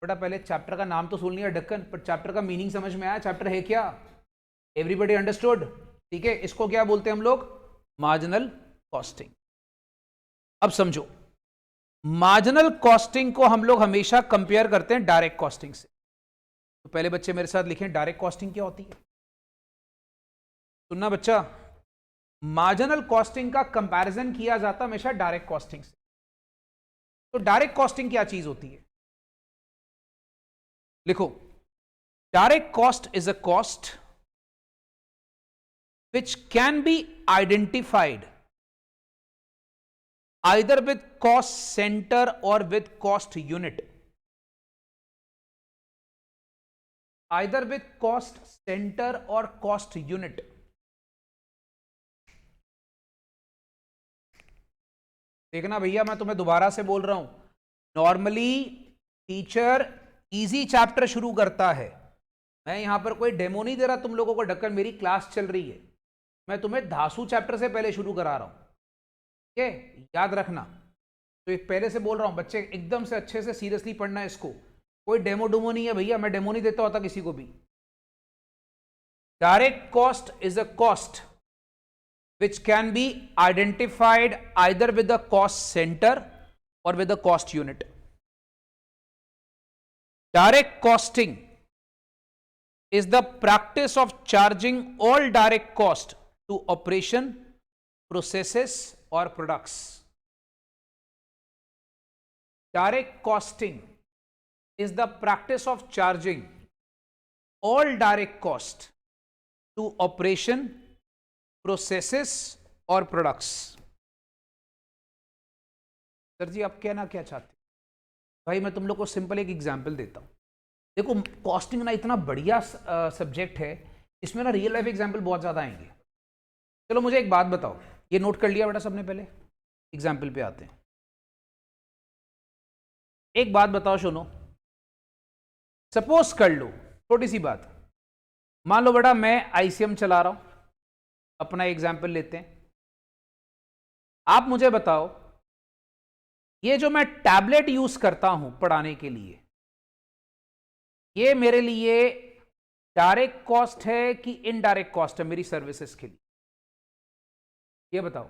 बेटा पहले चैप्टर का नाम तो सुन लिया ढक्कन, पर चैप्टर का मीनिंग समझ में आया? चैप्टर है क्या? Everybody understood? ठीक है, इसको क्या बोलते हैं हम लोग? Marginal costing. अब समझो, मार्जिनल कॉस्टिंग को हम लोग हमेशा कंपेयर करते हैं डायरेक्ट कॉस्टिंग से। तो पहले बच्चे मेरे साथ लिखें, डायरेक्ट कॉस्टिंग क्या होती है? सुनना बच्चा, मार्जिनल कॉस्टिंग का कंपैरिजन किया जाता हमेशा डायरेक्ट कॉस्टिंग से। तो डायरेक्ट कॉस्टिंग क्या चीज होती है? लिखो, direct cost is a cost which can be identified either with cost center or with cost unit. Either with cost center or cost unit. देखना भैया, मैं तुम्हें दोबारा से बोल रहा हूं, नॉर्मली टीचर इजी चैप्टर शुरू करता है। मैं यहां पर कोई डेमो नहीं दे रहा तुम लोगों को, ढक्कन मेरी क्लास चल रही है, मैं तुम्हें धासु चैप्टर से पहले शुरू करा रहा हूं, ठीक है? याद रखना। तो एक पहले से बोल रहा हूं, बच्चे एकदम से अच्छे से सीरियसली पढ़ना है इसको, कोई डेमो डुमो नहीं है भैया, मैं डेमो नहीं देता होता किसी को भी। Direct cost is a cost which can be identified either with the cost center or with the cost unit. Direct costing is the practice of charging all direct cost to operation, processes or products. Direct costing is the practice of charging all direct cost to operation, processes और प्रोडक्ट्स। सर जी आप कहना क्या चाहते हैं? भाई मैं तुम लोग को सिंपल एक एग्जांपल देता हूं। देखो कॉस्टिंग ना इतना बढ़िया सब्जेक्ट है, इसमें ना रियल लाइफ एग्जांपल बहुत ज्यादा आएंगे। चलो मुझे एक बात बताओ, ये नोट कर लिया बेटा सबने? पहले एग्जांपल पे आते हैं। एक बात बताओ, सुनो, सपोज कर लो, छोटी सी बात, मान लो बेटा मैं आईसीएम चला रहा हूं, अपना एग्जाम्पल लेते हैं। आप मुझे बताओ, ये जो मैं टैबलेट यूज करता हूं पढ़ाने के लिए, ये मेरे लिए डायरेक्ट कॉस्ट है कि इनडायरेक्ट कॉस्ट है मेरी सर्विसेज के लिए? ये बताओ।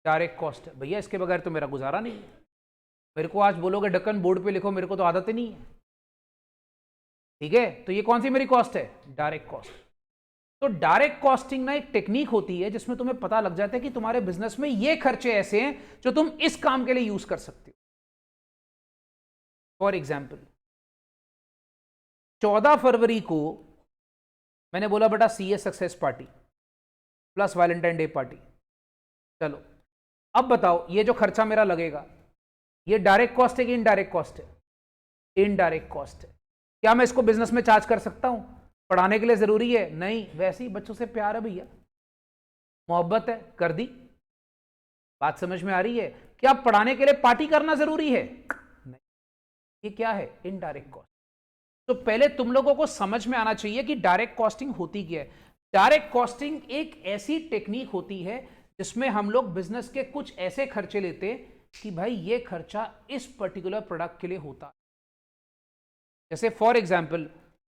डायरेक्ट कॉस्ट है भैया, इसके बगैर तो मेरा गुजारा नहीं है। मेरे को आज बोलोगे ढक्कन बोर्ड पे लिखो, मेरे को तो आदत ही नहीं है, ठीक है? तो ये कौन सी मेरी कॉस्ट है? Direct cost. तो डायरेक्ट कॉस्टिंग ना एक टेक्निक होती है जिसमें तुम्हें पता लग जाता है कि तुम्हारे बिजनेस में ये खर्चे ऐसे हैं जो तुम इस काम के लिए यूज कर सकते हो। फॉर एग्जाम्पल 14 फरवरी को मैंने बोला बेटा CA success party plus Valentine day party. चलो अब बताओ, ये जो खर्चा मेरा लगेगा ये डायरेक्ट कॉस्ट है कि इनडायरेक्ट कॉस्ट है? इनडायरेक्ट कॉस्ट है। क्या मैं इसको बिजनेस में चार्ज कर सकता हूं? पढ़ाने के लिए जरूरी है? नहीं, वैसे ही बच्चों से प्यार है भैया, मोहब्बत है, कर दी। बात समझ में आ रही है? क्या पढ़ाने के लिए पार्टी करना जरूरी है? नहीं। ये क्या है? Indirect cost. तो पहले तुम लोगों को समझ में आना चाहिए कि डायरेक्ट कॉस्टिंग होती क्या है। डायरेक्ट कॉस्टिंग एक ऐसी टेक्निक होती है जिसमें हम लोग बिजनेस के कुछ ऐसे खर्चे लेते हैं कि भाई ये खर्चा इस पर्टिकुलर प्रोडक्ट के लिए होता है। जैसे फॉर एग्जाम्पल,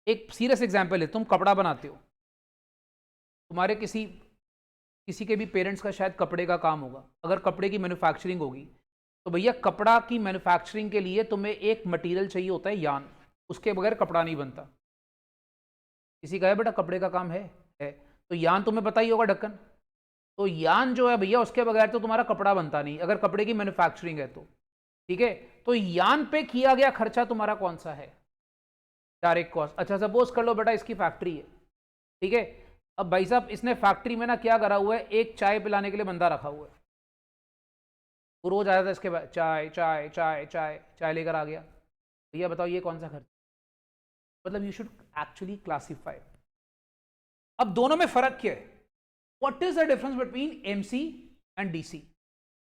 एक सीरियस एग्जाम्पल है, तुम कपड़ा बनाते हो, तुम्हारे किसी के भी पेरेंट्स का शायद कपड़े का काम होगा। अगर कपड़े की मैन्युफैक्चरिंग होगी तो भैया कपड़ा की मैन्युफैक्चरिंग के लिए तुम्हें एक मटेरियल चाहिए होता है, यान। उसके बगैर कपड़ा नहीं बनता। किसी का है बेटा कपड़े का काम है तो यान तुम्हें पता ही होगा ढक्कन। तो यान जो है भैया उसके बगैर तो तुम्हारा कपड़ा बनता नहीं, अगर कपड़े की मैन्युफैक्चरिंग है तो, ठीक है? तो यान पे किया गया खर्चा तुम्हारा कौन सा है? Direct cost. अच्छा सपोज कर लो बेटा इसकी फैक्ट्री है, ठीक है? अब भाई साहब इसने फैक्ट्री में ना क्या करा हुआ है, एक चाय पिलाने के लिए बंदा रखा हुआ है। वो रोज आया था इसके बाद चाय चाय चाय चाय चाय लेकर आ गया। भैया बताओ ये कौन सा खर्च? मतलब यू शुड एक्चुअली क्लासीफाई। अब दोनों में फर्क क्या है? What is the difference between MC and DC?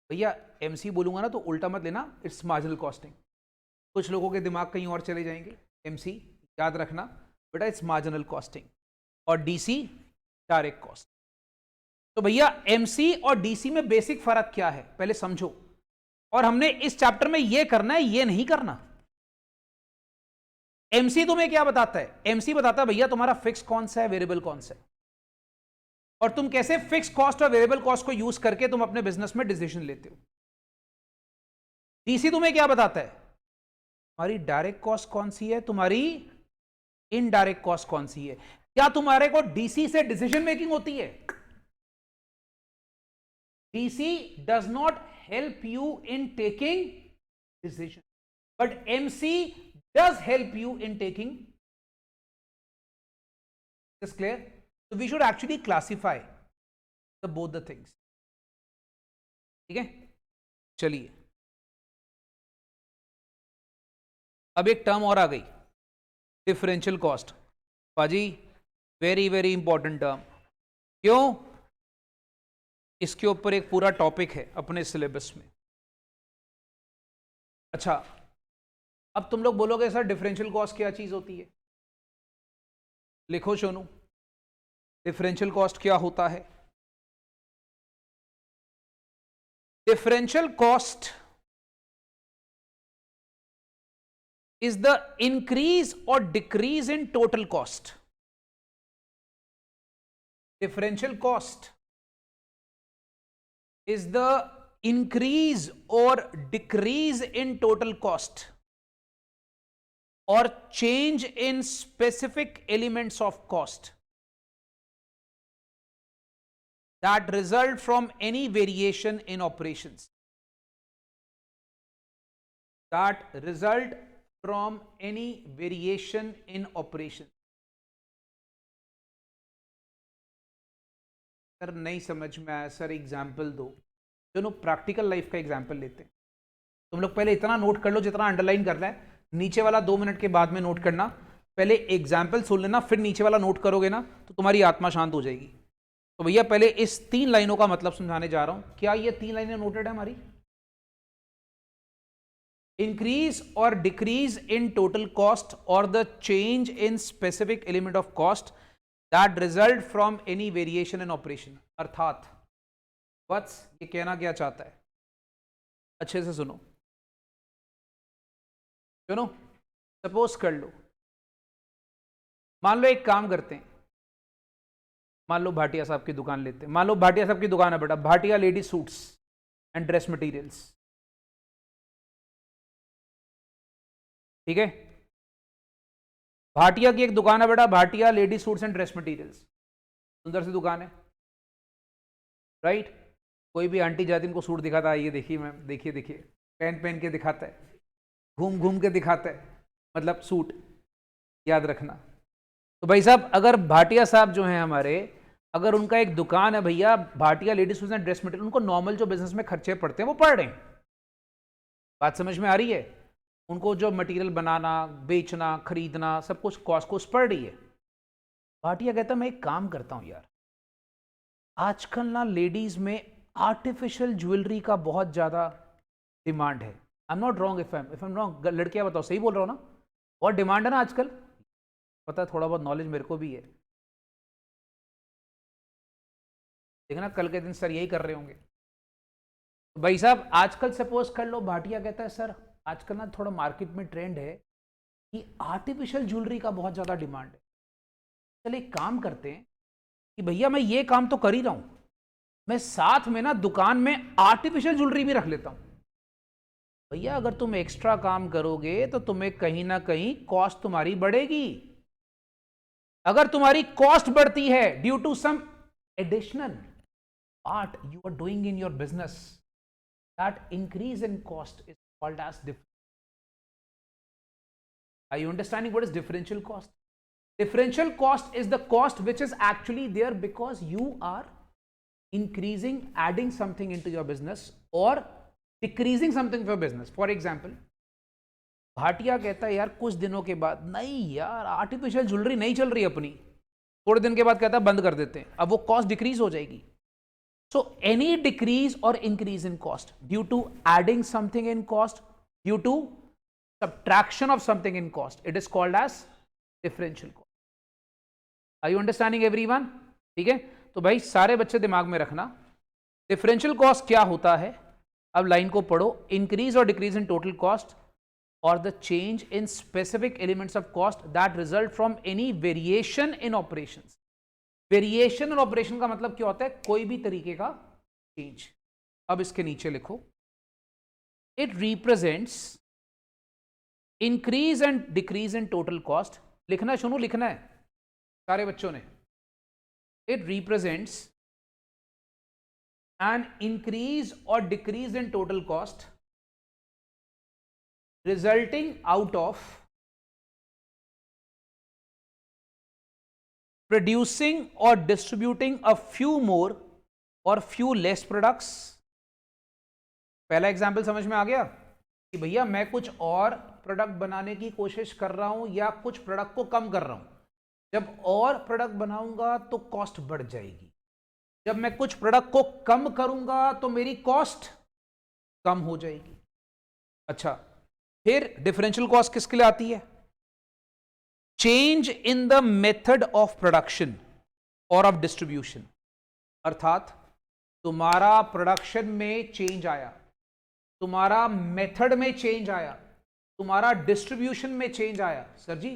भैया एमसी बोलूंगा ना तो उल्टा मत लेना, इट्स मार्जिनल कॉस्टिंग। कुछ लोगों के दिमाग कहीं और चले जाएंगे। एमसी याद रखना बेटा इट्स मार्जिनल कॉस्टिंग, और डीसी डायरेक्ट कॉस्ट। तो भैया एमसी और डीसी में बेसिक फर्क क्या है पहले समझो, और हमने इस चैप्टर में ये करना है, ये नहीं करना। एमसी तुम्हें क्या बताता है? एमसी बताता है भैया तुम्हारा फिक्स कौन सा है, वेरिएबल कौन सा है, और तुम कैसे फिक्स कॉस्ट और वेरिएबल कॉस्ट को यूज करके तुम अपने बिजनेस में डिसीजन लेते हो। डीसी तुम्हें क्या बताता है? तुम्हारी डायरेक्ट कॉस्ट कौन सी है, तुम्हारी इनडायरेक्ट कॉस्ट कौन सी है। क्या तुम्हारे को डीसी से डिसीजन मेकिंग होती है? DC does not help you in taking decision. But MC does help you in taking. Is clear? So we should actually classify both the things. ठीक है, चलिए अब एक टर्म और आ गई, डिफरेंशियल कॉस्ट। पाजी वेरी वेरी इंपॉर्टेंट टर्म। क्यों? इसके ऊपर एक पूरा टॉपिक है अपने सिलेबस में। अच्छा, अब तुम लोग बोलोगे सर डिफरेंशियल कॉस्ट क्या चीज होती है? लिखो सोनू, डिफरेंशियल कॉस्ट क्या होता है? Differential cost is the increase or decrease in total cost. Differential cost is the increase or decrease in total cost or change in specific elements of cost that result from any variation in operations. That result from any variation in operation. Sir नहीं समझ में आया सर, एग्जाम्पल दो। दोनों प्रैक्टिकल लाइफ का एग्जाम्पल लेते हैं। तुम लोग पहले इतना नोट कर लो जितना अंडरलाइन करना है, नीचे वाला 2 मिनट के बाद में नोट करना। पहले एग्जाम्पल सुन लेना, फिर नीचे वाला नोट करोगे ना तो तुम्हारी आत्मा शांत हो जाएगी। तो भैया पहले इस 3 लाइनों का मतलब समझाने जा रहा हूं। क्या ये 3 लाइनें नोटेड है हमारी? Increase or decrease in total cost or the change in specific element of cost that result from any variation in operation. अर्थात वत्स ये कहना क्या चाहता है? अच्छे से सुनो, सुनो। सपोज कर लो, मान लो एक काम करते हैं, मान लो भाटिया साहब की दुकान लेते हैं। मान लो भाटिया साहब की दुकान है बेटा, Bhatia lady suits and dress materials. ठीक है, भाटिया की एक दुकान है बेटा, Bhatia lady suits and dress materials. सुंदर सी दुकान है, राइट? कोई भी आंटी जाती इनको सूट दिखाता है, ये देखिए मैम, देखिए देखिए, पहन पहन के दिखाता है, घूम घूम के दिखाता है, मतलब सूट, याद रखना। तो भाई साहब अगर भाटिया साहब जो हैं हमारे, अगर उनका एक दुकान है भैया Bhatia lady suits and dress material, उनको नॉर्मल जो बिजनेस में खर्चे पड़ते हैं वो पड़ रहे हैं। बात समझ में आ रही है? उनको जो मटेरियल बनाना, बेचना, खरीदना, सब कुछ कॉस्ट पड़ रही है। भाटिया कहता मैं एक काम करता हूं यार, आजकल ना लेडीज में आर्टिफिशियल ज्वेलरी का बहुत ज्यादा डिमांड है। आई am not wrong if I am wrong, लड़कियां बताओ सही बोल रहा हूं ना? बहुत डिमांड है ना आजकल, पता है, थोड़ा बहुत नॉलेज मेरे को भी है। देखना कल के दिन सर यही कर रहे होंगे। तो भाई साहब आजकल सपोज कर लो, भाटिया कहता है सर आजकल ना थोड़ा मार्केट में ट्रेंड है कि आर्टिफिशियल ज्वेलरी का बहुत ज़्यादा डिमांड है। चलिए एक काम करते हैं कि भैया मैं ये काम तो कर ही रहा हूं, मैं साथ में ना दुकान में आर्टिफिशियल ज्वेलरी भी रख लेता हूं। भैया अगर तुम एक्स्ट्रा काम करोगे तो तुम्हें कहीं ना कहीं कॉस्ट तुम्हारी बढ़ेगी। अगर तुम्हारी कॉस्ट बढ़ती है due to some additional part you are doing in your business, that increase in cost is called as differential. Are you understanding what is differential cost? Differential cost is the cost which is actually there because you are increasing, adding something into your business or decreasing something for business. For example, Bhatia कहता है यार कुछ दिनों के बाद, नहीं यार आर्टिफिशियल ज्वेलरी नहीं चल रही अपनी, थोड़े दिन के बाद कहता है बंद कर देते हैं, अब वो कॉस्ट डिक्रीज हो जाएगी। So any decrease or increase in cost due to adding something in cost, due to subtraction of something in cost, it is called as differential cost. Are you understanding everyone? ठीक है, तो भाई सारे बच्चे दिमाग में रखना डिफरेंशियल कॉस्ट क्या होता है। अब लाइन को पढ़ो, इंक्रीज और डिक्रीज इन टोटल कॉस्ट और the change in specific elements of cost that result from any variation in operations. Variation और ऑपरेशन का मतलब क्या होता है? कोई भी तरीके का चेंज। अब इसके नीचे लिखो, it represents increase and decrease in total cost. लिखना है सुनो, लिखना है सारे बच्चों ने। इट रिप्रेजेंट्स एन इंक्रीज और decrease in total cost resulting out of producing और डिस्ट्रीब्यूटिंग अ फ्यू मोर और फ्यू लेस प्रोडक्ट्स। पहला एग्जाम्पल समझ में आ गया कि भैया मैं कुछ और प्रोडक्ट बनाने की कोशिश कर रहा हूं या कुछ प्रोडक्ट को कम कर रहा हूं। जब और प्रोडक्ट बनाऊंगा तो कॉस्ट बढ़ जाएगी, जब मैं कुछ प्रोडक्ट को कम करूंगा तो मेरी कॉस्ट कम हो जाएगी। अच्छा, फिर डिफरेंशियल कॉस्ट किसके लिए आती है? Change in the method of production और ऑफ डिस्ट्रीब्यूशन। अर्थात तुम्हारा प्रोडक्शन में चेंज आया, तुम्हारा मेथड में चेंज आया, तुम्हारा डिस्ट्रीब्यूशन में चेंज आया। सर जी,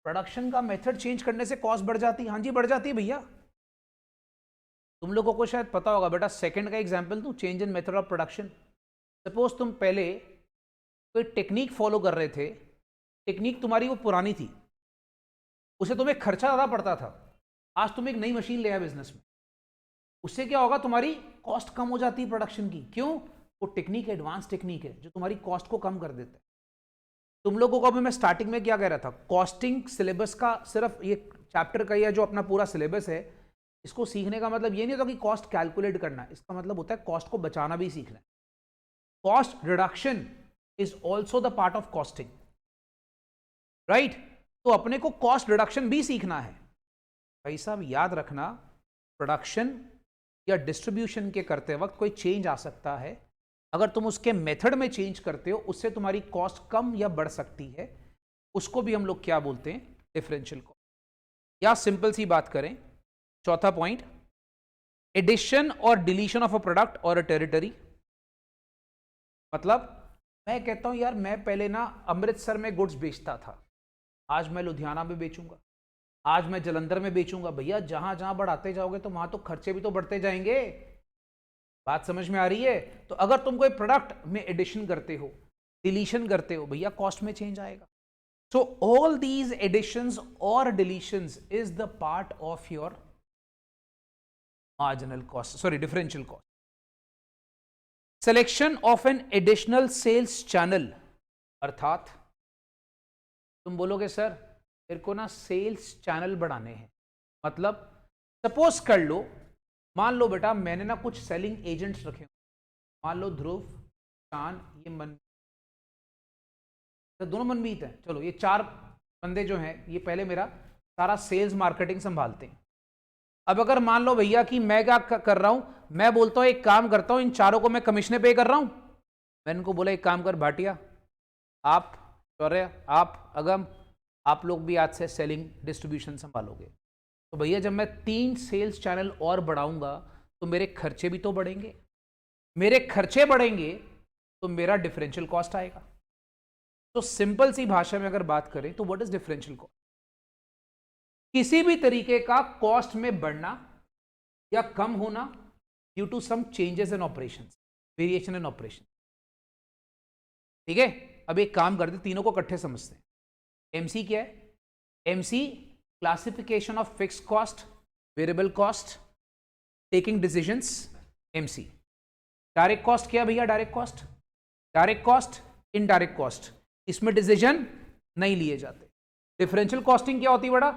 प्रोडक्शन का मेथड चेंज करने से कॉस्ट बढ़ जाती है? हाँ जी, बढ़ जाती है भैया। तुम लोगों को शायद पता होगा बेटा, सेकंड का एग्जांपल दूं, change in method of production. Suppose तुम पहले कोई टेक्निक फॉलो कर रहे थे, टेक्निक तुम्हारी वो पुरानी थी, उसे तुम्हें खर्चा ज़्यादा पड़ता था। आज तुम एक नई मशीन ले आए बिजनेस में, उससे क्या होगा? तुम्हारी कॉस्ट कम हो जाती है प्रोडक्शन की। क्यों? वो टेक्निक एडवांस टेक्निक है जो तुम्हारी कॉस्ट को कम कर देता है। तुम लोगों को अभी मैं स्टार्टिंग में क्या कह रहा था, कॉस्टिंग सिलेबस का सिर्फ ये चैप्टर का या जो अपना पूरा सिलेबस है, इसको सीखने का मतलब ये नहीं होता कि कॉस्ट कैलकुलेट करना है। इसका मतलब होता है कॉस्ट को बचाना भी सीखना है। Cost reduction is also the part of costing, right? तो अपने को कॉस्ट रिडक्शन भी सीखना है। भाई साहब याद रखना, प्रोडक्शन या डिस्ट्रीब्यूशन के करते वक्त कोई चेंज आ सकता है। अगर तुम उसके मेथड में चेंज करते हो, उससे तुम्हारी कॉस्ट कम या बढ़ सकती है। उसको भी हम लोग क्या बोलते हैं? Differential cost. या सिंपल सी बात करें, चौथा पॉइंट, एडिशन और डिलीशन ऑफ अ प्रोडक्ट और अ टेरिटरी। मतलब मैं कहता हूं यार, मैं पहले ना अमृतसर में गुड्स बेचता था, आज मैं लुधियाना में बेचूंगा, आज मैं जलंधर में बेचूंगा। भैया जहां जहां बढ़ाते जाओगे तो वहां तो खर्चे भी तो बढ़ते जाएंगे। बात समझ में आ रही है? तो अगर तुम कोई प्रोडक्ट में एडिशन करते हो, डिलीशन करते हो, भैया कॉस्ट में चेंज आएगा। सो ऑल दीज एडिशंस और deletions is the part of your marginal cost, sorry differential cost. Selection of an additional sales channel. अर्थात तुम बोलोगे सर मेरे को ना सेल्स चैनल बढ़ाने हैं, मतलब सपोज कर लो, मान लो बेटा मैंने ना कुछ सेलिंग एजेंट्स रखे, मान लो ध्रुव, शान, ये मन, तो दोनों मनमीत हैं। चलो ये चार बंदे जो हैं ये पहले मेरा सारा सेल्स मार्केटिंग संभालते हैं। अब अगर मान लो भैया कि मैं क्या कर रहा हूं, मैं बोलता हूं एक काम करता हूं, इन चारों को मैं कमीशन पे कर रहा हूं। मैंने इनको बोला एक काम कर भाटिया, आप, शौर्य, आप, अगम, आप लोग भी आज से सेलिंग डिस्ट्रीब्यूशन संभालोगे। तो भैया जब मैं 3 सेल्स चैनल और बढ़ाऊंगा तो मेरे खर्चे भी तो बढ़ेंगे, मेरे खर्चे बढ़ेंगे तो मेरा डिफरेंशियल कॉस्ट आएगा। तो सिंपल सी भाषा में अगर बात करें तो व्हाट इज डिफरेंशियल कॉस्ट? किसी भी तरीके का कॉस्ट में बढ़ना या कम होना due to some changes in operation, variation in operation. ठीक है, अब एक काम करते, तीनों को इकट्ठे समझते हैं। एमसी क्या है? MC classification of fix cost, variable cost, taking decisions, MC. Direct cost क्या है भैया? Direct cost, direct cost, indirect cost, इसमें डिसीजन नहीं लिए जाते। डिफरेंशियल कॉस्टिंग क्या होती है बड़ा?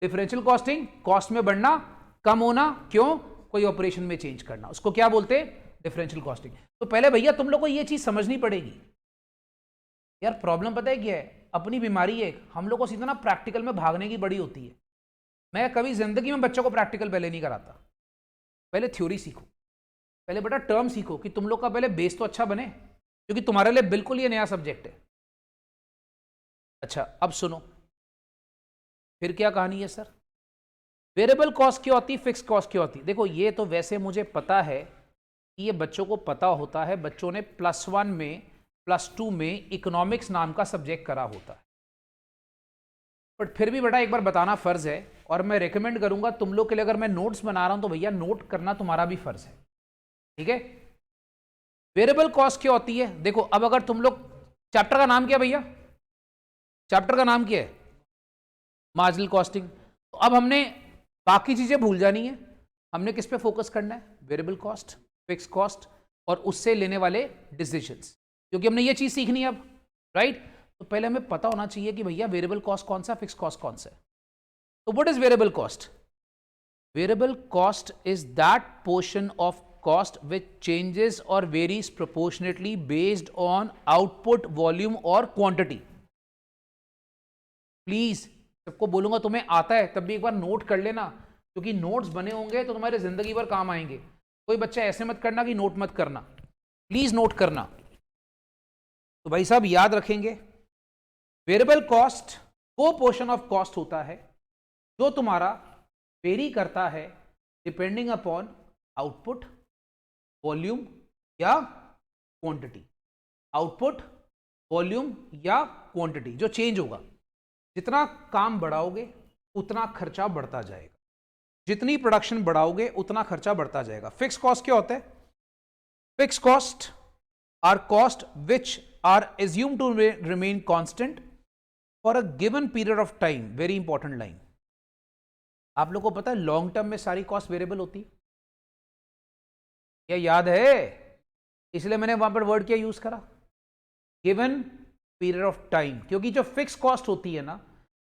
डिफरेंशियल कॉस्टिंग कॉस्ट में बढ़ना, कम होना, क्यों? कोई ऑपरेशन में चेंज करना, उसको क्या बोलते हैं? Differential costing. तो पहले भैया तुम लोग को ये चीज समझनी पड़ेगी। यार प्रॉब्लम पता है क्या है? अपनी बीमारी है, हम लोग को सीधा ना प्रैक्टिकल में भागने की बड़ी होती है। मैं कभी जिंदगी में बच्चों को प्रैक्टिकल पहले नहीं कराता, पहले थ्योरी सीखो, पहले बेटा टर्म सीखो कि तुम लोग का पहले बेस तो अच्छा बने, क्योंकि तुम्हारे लिए बिल्कुल ये नया सब्जेक्ट है। अच्छा अब सुनो, फिर क्या कहानी है सर? वेरिएबल कॉस्ट क्या होती है, फिक्स कॉस्ट क्या होती है? देखो ये तो वैसे मुझे पता है कि ये बच्चों को पता होता है, बच्चों ने +1 में +2 में इकोनॉमिक्स नाम का सब्जेक्ट करा होता है, बट फिर भी बेटा एक बार बताना फर्ज है, और मैं रेकमेंड करूंगा तुम लोग के लिए, अगर मैं नोट्स बना रहा हूं तो भैया नोट करना तुम्हारा भी फर्ज है। ठीक है, वेरिएबल कॉस्ट क्या होती है? देखो अब अगर तुम लोग, चैप्टर का नाम क्या भैया? चैप्टर का नाम क्या है? Marginal costing. तो अब हमने बाकी चीजें भूल जानी है, हमने किस पे फोकस करना है? वेरिएबल कॉस्ट, फिक्स कॉस्ट और उससे लेने वाले डिसीजंस, क्योंकि हमने ये चीज सीखनी है। अब राइट? तो पहले हमें पता होना चाहिए कि भैया वेरिएबल कॉस्ट कौन सा, फिक्स कॉस्ट कौन सा है। तो what is variable cost? Variable cost is that portion of cost which changes or varies proportionately based on output, volume और quantity. प्लीज सबको बोलूंगा तुम्हें आता है तब भी एक बार नोट कर लेना, क्योंकि नोट्स बने होंगे तो तुम्हारे जिंदगी भर काम आएंगे। कोई बच्चा ऐसे मत करना कि नोट मत करना, प्लीज नोट करना। तो भाई साहब याद रखेंगे, वेरिएबल कॉस्ट वो पोर्शन ऑफ कॉस्ट होता है जो तुम्हारा वेरी करता है डिपेंडिंग अपॉन आउटपुट, वॉल्यूम या क्वांटिटी। आउटपुट, वॉल्यूम या क्वांटिटी जो चेंज होगा। जितना काम बढ़ाओगे उतना खर्चा बढ़ता जाएगा, जितनी प्रोडक्शन बढ़ाओगे उतना खर्चा बढ़ता जाएगा। फिक्स कॉस्ट क्या होता है? Fix cost are cost which are assume to remain constant for a given period of time. Very important line. आप लोगों को पता है लॉन्ग टर्म में सारी कॉस्ट वेरिएबल होती है, क्या याद है? इसलिए मैंने वहां पर वर्ड क्या यूज करा, गिवन पीरियड ऑफ टाइम, क्योंकि जो फिक्स कॉस्ट होती है ना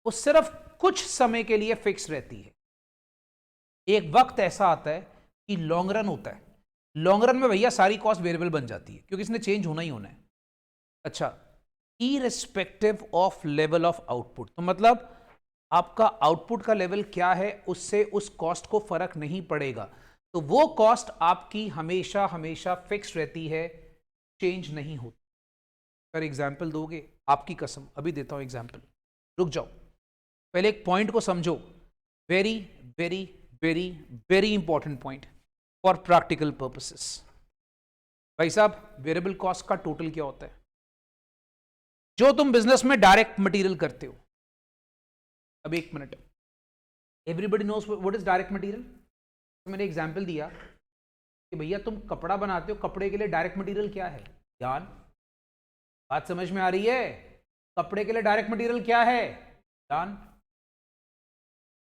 वो सिर्फ कुछ समय के लिए फिक्स रहती है। एक वक्त ऐसा आता है कि लॉन्ग रन होता है, लॉन्ग रन में भैया सारी कॉस्ट वेरिएबल बन जाती है क्योंकि इसने चेंज होना ही होना है। अच्छा, irrespective of level of output, तो मतलब आपका आउटपुट का लेवल क्या है उससे उस कॉस्ट को फर्क नहीं पड़ेगा। तो वो कॉस्ट आपकी हमेशा हमेशा फिक्स रहती है, चेंज नहीं होती। अगर एग्जाम्पल दोगे, आपकी कसम अभी देता हूं एग्जाम्पल, रुक जाओ पहले एक पॉइंट को समझो। Very very very very important point for practical purposes. भाई साहब वेरिएबल कॉस्ट का टोटल क्या होता है? जो तुम बिजनेस में डायरेक्ट मटेरियल करते हो। अब एक minute, everybody knows what is direct material. तो मैंने एग्जाम्पल दिया कि भैया तुम कपड़ा बनाते हो, कपड़े के लिए डायरेक्ट मटेरियल क्या है? यान। बात समझ में आ रही है? कपड़े के लिए डायरेक्ट मटेरियल क्या है? यान।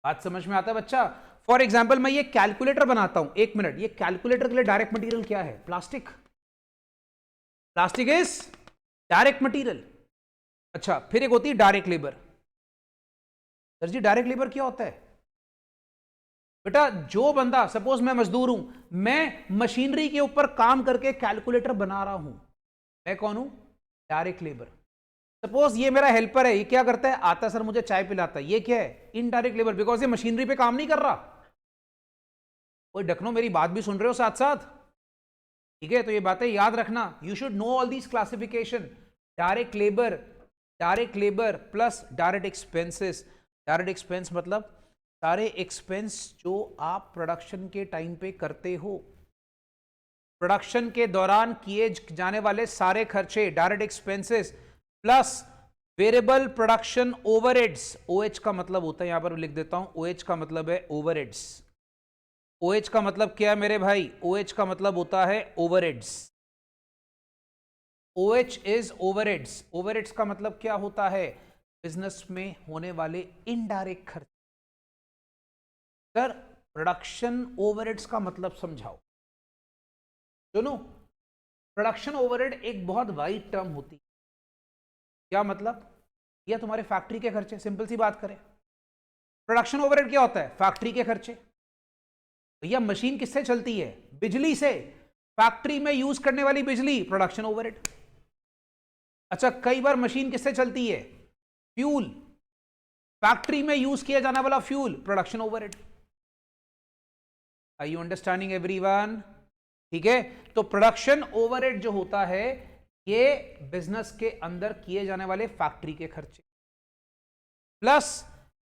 बात समझ में आता है बच्चा? फॉर एग्जाम्पल मैं ये कैलकुलेटर बनाता हूं, एक मिनट, ये कैलकुलेटर के लिए डायरेक्ट मटेरियल क्या है? Plastic. Plastic is direct material. अच्छा, फिर एक होती है डायरेक्ट लेबर। सर जी डायरेक्ट लेबर क्या होता है? बेटा जो बंदा, सपोज मैं मजदूर हूं, मैं मशीनरी के ऊपर काम करके कैलकुलेटर बना रहा हूं, मैं कौन हूं? Direct labour. सपोज ये मेरा हेल्पर है, ये क्या करता है? आता सर मुझे चाय पिलाता है, ये क्या है? इनडायरेक्ट लेबर, बिकॉज ये मशीनरी पे काम नहीं कर रहा। कोई डकनो मेरी बात भी सुन रहे हो साथ साथ? ठीक है, तो ये बातें याद रखना। You should know all these classification. Direct labour plus direct expenses. Direct expense मतलब सारे एक्सपेंस जो आप प्रोडक्शन के टाइम पे करते हो, प्रोडक्शन के दौरान किए जाने वाले सारे खर्चे, direct expenses plus variable production overheads. OH का मतलब होता है, यहां पर लिख देता हूं, ओएच का मतलब है ओवरहेड्स। ओएच का मतलब क्या है मेरे भाई? ओएच का मतलब होता है overheads. OH is overheads. Overheads का मतलब क्या होता है? बिजनेस में होने वाले इनडायरेक्ट खर्च। सर प्रोडक्शन ओवरहेड्स का मतलब समझाओ। सुनो, प्रोडक्शन ओवरहेड एक बहुत वाइड टर्म होती है। क्या मतलब? यह तुम्हारे फैक्ट्री के खर्चे, सिंपल सी बात करें। प्रोडक्शन ओवरहेड क्या होता है? फैक्ट्री के खर्चे। भैया मशीन किससे चलती है? बिजली से। फैक्ट्री में यूज करने वाली बिजली प्रोडक्शन ओवरहेड। अच्छा, कई बार मशीन किससे चलती है? फ्यूल। फैक्ट्री में यूज किया जाने वाला fuel production overhead. Are you understanding everyone? ठीक है, तो प्रोडक्शन ओवरहेड जो होता है ये बिजनेस के अंदर किए जाने वाले फैक्ट्री के खर्चे plus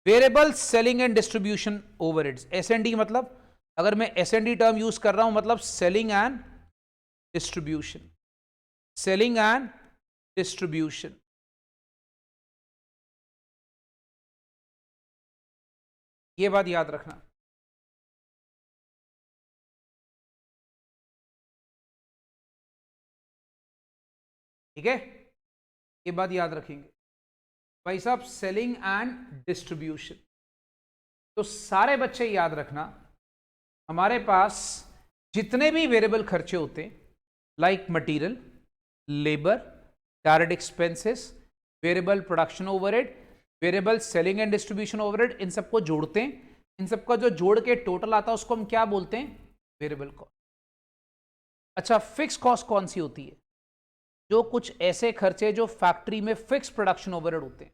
variable selling and distribution overheads. S and D मतलब, अगर मैं एसएनडी टर्म यूज कर रहा हूं मतलब selling and distribution. Selling and distribution. ये बात याद रखना। ठीक है, ये बात याद रखेंगे भाई साहब। सेलिंग एंड डिस्ट्रीब्यूशन, तो सारे बच्चे याद रखना, हमारे पास जितने भी वेरिएबल खर्चे होते हैं like material, labour, direct expenses, variable production overhead, variable selling and distribution overhead, इन सबको जोड़ते हैं। इन सबका जो जोड़ के टोटल आता है उसको हम क्या बोलते हैं? Variable cost. अच्छा, फिक्स कॉस्ट कौन सी होती है? जो कुछ ऐसे खर्चे जो फैक्ट्री में फिक्स प्रोडक्शन ओवरहेड होते हैं।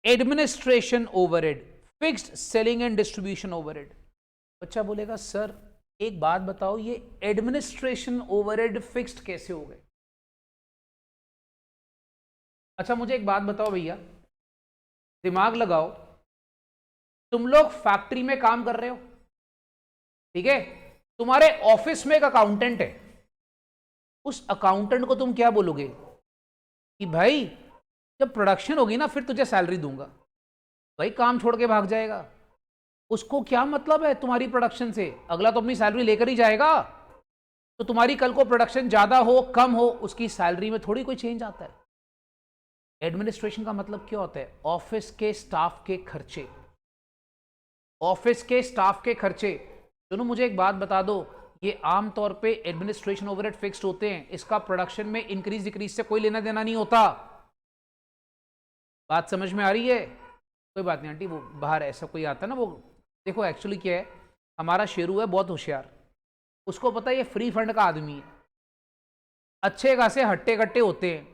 Administration overhead, fixed selling and distribution overhead. बच्चा बोलेगा सर एक बात बताओ, ये एडमिनिस्ट्रेशन ओवरहेड फिक्स्ड कैसे हो गए? अच्छा मुझे एक बात बताओ भैया, दिमाग लगाओ, तुम लोग फैक्ट्री में काम कर रहे हो, ठीक है? तुम्हारे ऑफिस में एक अकाउंटेंट है, उस अकाउंटेंट को तुम क्या बोलोगे कि भाई जब प्रोडक्शन होगी ना फिर तुझे सैलरी दूंगा? भाई काम छोड़ के भाग जाएगा। उसको क्या मतलब है तुम्हारी प्रोडक्शन से? अगला तो अपनी सैलरी लेकर ही जाएगा। तो तुम्हारी कल को प्रोडक्शन ज्यादा हो कम हो, उसकी सैलरी में थोड़ी कोई चेंज आता है। एडमिनिस्ट्रेशन का मतलब क्या होता है? ऑफिस के स्टाफ के खर्चे। ऑफिस के स्टाफ के खर्चे। सुनो मुझे एक बात बता दो, ये आमतौर पे एडमिनिस्ट्रेशन ओवरहेड फिक्स्ड होते हैं, इसका प्रोडक्शन में इंक्रीज डिक्रीज से कोई लेना देना नहीं होता। बात समझ में आ रही है? कोई बात नहीं आंटी, वो बाहर ऐसा कोई आता है ना, वो देखो एक्चुअली क्या है, हमारा शेरू है बहुत होशियार, उसको पता है ये फ्री फंड का आदमी है, अच्छे खासे हट्टे कट्टे होते हैं,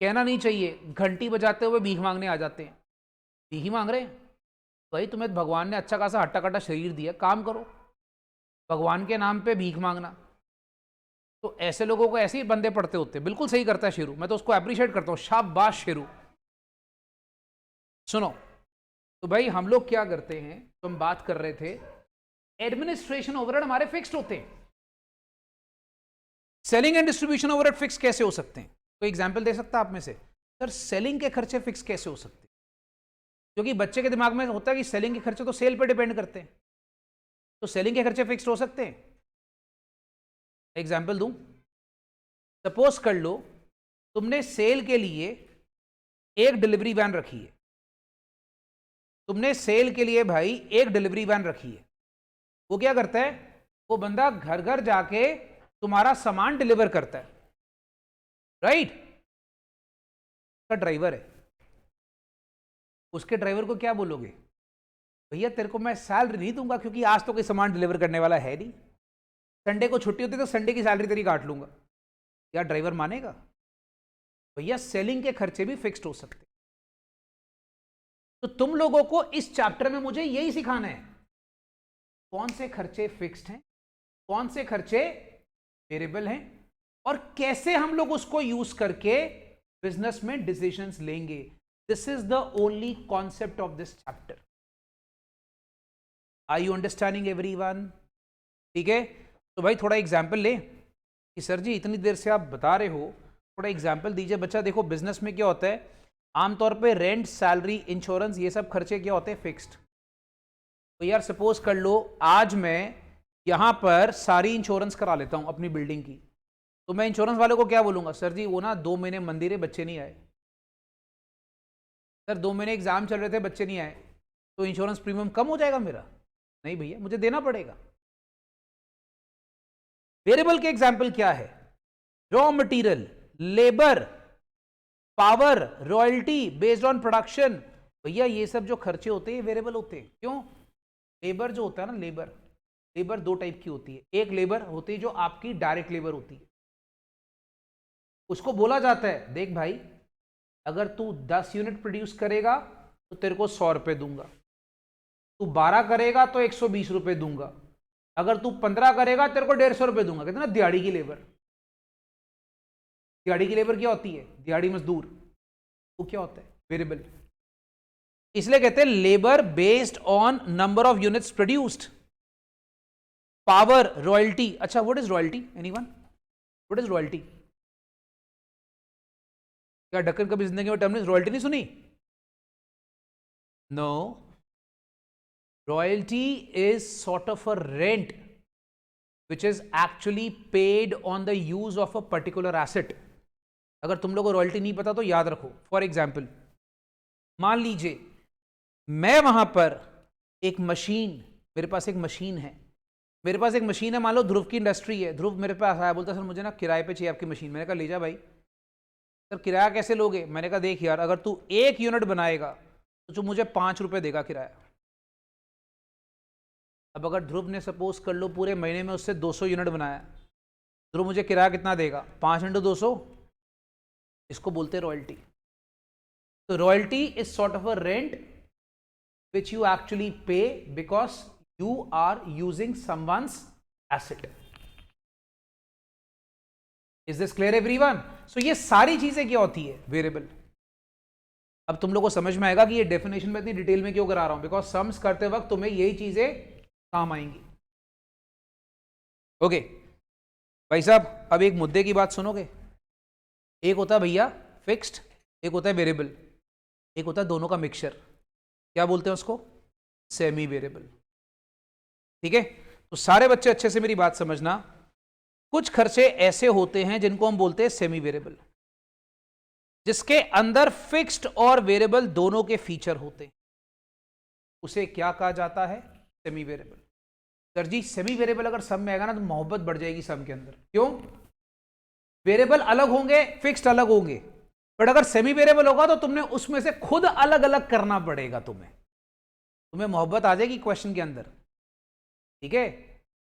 कहना नहीं चाहिए, घंटी बजाते हुए भीख मांगने आ जाते हैं। भीख ही मांग रहे हैं? भाई तुम्हें भगवान ने अच्छा खासा हट्टा कट्टा शरीर दिया, काम करो। भगवान के नाम पे भीख मांगना, तो ऐसे लोगों को ऐसे ही बंदे पड़ते होते हैं। बिल्कुल सही करता है शेरू, मैं तो उसको अप्रिशिएट करता हूँ, शाबाश शेरू। सुनो, तो भाई हम लोग क्या करते हैं, तो हम बात कर रहे थे एडमिनिस्ट्रेशन ओवरहेड हमारे फिक्स्ड होते हैं। Selling and distribution overhead fix कैसे हो सकते हैं? कोई एग्जांपल दे सकता है आप में से? सर सेलिंग के खर्चे फिक्स कैसे हो सकते हैं? क्योंकि बच्चे के दिमाग में होता है कि सेलिंग के खर्चे तो सेल पे डिपेंड करते हैं, तो सेलिंग के खर्चे फिक्स्ड हो सकते हैं। एग्जांपल दूं, सपोज कर लो तुमने सेल के लिए एक डिलीवरी वैन रखी है, तुमने सेल के लिए भाई एक डिलीवरी वैन रखी है। वो क्या करता है? वो बंदा घर घर जाके तुम्हारा सामान डिलीवर करता है, राइट? का ड्राइवर है, उसके ड्राइवर को क्या बोलोगे? भैया तेरे को मैं सैलरी नहीं दूंगा क्योंकि आज तो कोई सामान डिलीवर करने वाला है नहीं, संडे को छुट्टी होती तो संडे की सैलरी तेरी काट लूंगा। क्या ड्राइवर मानेगा? भैया सेलिंग के खर्चे भी फिक्स्ड हो सकते। तो तुम लोगों को इस चैप्टर में मुझे यही सिखाना है, कौन से खर्चे फिक्स्ड हैं, कौन से खर्चे वेरिएबल हैं, और कैसे हम लोग उसको यूज करके बिजनेस में डिसीजंस लेंगे। This is the only concept of this chapter. Are you understanding everyone? ठीक है, तो भाई थोड़ा एग्जाम्पल ले कि सर जी इतनी देर से आप बता रहे हो, थोड़ा एग्जाम्पल दीजिए। बच्चा देखो बिजनेस में क्या होता है, आमतौर पे रेंट, सैलरी, इंश्योरेंस, ये सब खर्चे क्या होते हैं? फिक्स्ड। तो यार सपोज कर लो आज मैं यहां पर सारी इंश्योरेंस करा लेता हूं अपनी बिल्डिंग की, तो मैं इंश्योरेंस वाले को क्या बोलूंगा? सर जी वो ना 2 महीने मंदिर है, बच्चे नहीं आए। सर 2 महीने एग्जाम चल रहे थे, बच्चे नहीं आए, तो इंश्योरेंस प्रीमियम कम हो जाएगा मेरा? नहीं भैया, मुझे देना पड़ेगा। वेरिएबल के एग्जाम्पल क्या है? Raw material, labour, power, royalty based on production. भैया ये सब जो खर्चे होते हैं वेरिएबल होते हैं। क्यों? लेबर जो होता है ना, लेबर 2 टाइप की होती है। एक लेबर होती है जो आपकी डायरेक्ट लेबर होती है, उसको बोला जाता है देख भाई अगर तू 10 यूनिट प्रोड्यूस करेगा तो तेरे को 100 रुपए दूंगा, तू 12 करेगा तो 120 रुपए दूंगा, अगर तू 15 करेगा तेरे को 150 रुपए दूंगा। कहते ना दिहाड़ी की लेबर। दिहाड़ी की लेबर क्या होती है? दिहाड़ी मजदूर। वो क्या होता है? वेरिएबल। इसलिए कहते हैं labour based on number of units produced. Power, royalty. अच्छा what is royalty? Anyone? What is royalty? क्या ढक्कन कभी जिंदगी में टर्म रॉयल्टी नहीं सुनी? No, royalty is sort of a rent which is actually paid on the use of a particular asset. अगर तुम लोगों को रॉयल्टी नहीं पता तो याद रखो। फॉर एग्जाम्पल मान लीजिए मैं वहां पर एक मशीन, मेरे पास एक मशीन है, मेरे पास एक मशीन है, मान लो ध्रुव की इंडस्ट्री है, ध्रुव मेरे पास आया, बोलता सर मुझे ना किराए पे चाहिए आपकी मशीन। मैंने कहा ले जा भाई। सर किराया कैसे लोगे? मैंने कहा देख यार, अगर तू 1 यूनिट बनाएगा तो तू मुझे 5 रुपए देगा किराया। अब अगर ध्रुव ने सपोज कर लो पूरे महीने में उससे 200 यूनिट बनाया, ध्रुव मुझे किराया कितना देगा? 5 × 200, इसको बोलते हैं रॉयल्टी। तो royalty is sort of a rent which you actually pay because you are using someone's asset. Is this clear everyone? So ये सारी चीजें क्या होती है? वेरिएबल। अब तुम लोगों को समझ में आएगा कि ये डेफिनेशन में इतनी डिटेल में क्यों करा रहा हूं, बिकॉज सम्स करते वक्त तुम्हें यही चीजें काम आएंगी। ओके भाई साहब, अब एक मुद्दे की बात सुनोगे। एक होता है भैया फिक्स्ड, एक होता है वेरिएबल, एक होता है दोनों का मिक्सचर। क्या बोलते हैं उसको? Semi variable. ठीक है, तो सारे बच्चे अच्छे से मेरी बात समझना। कुछ खर्चे ऐसे होते हैं जिनको हम बोलते हैं सेमी वेरिएबल, जिसके अंदर फिक्स्ड और वेरिएबल दोनों के फीचर होते हैं, उसे क्या कहा जाता है? Semi variable. Sir G semi variable अगर सम में आएगा ना तो मोहब्बत बढ़ जाएगी सम के अंदर। क्यों? वेरिएबल अलग होंगे, फिक्स्ड अलग होंगे, बट अगर सेमी वेरिएबल होगा तो तुमने उसमें से खुद अलग अलग करना पड़ेगा। तुम्हें मोहब्बत आ जाएगी क्वेश्चन के अंदर। ठीक है,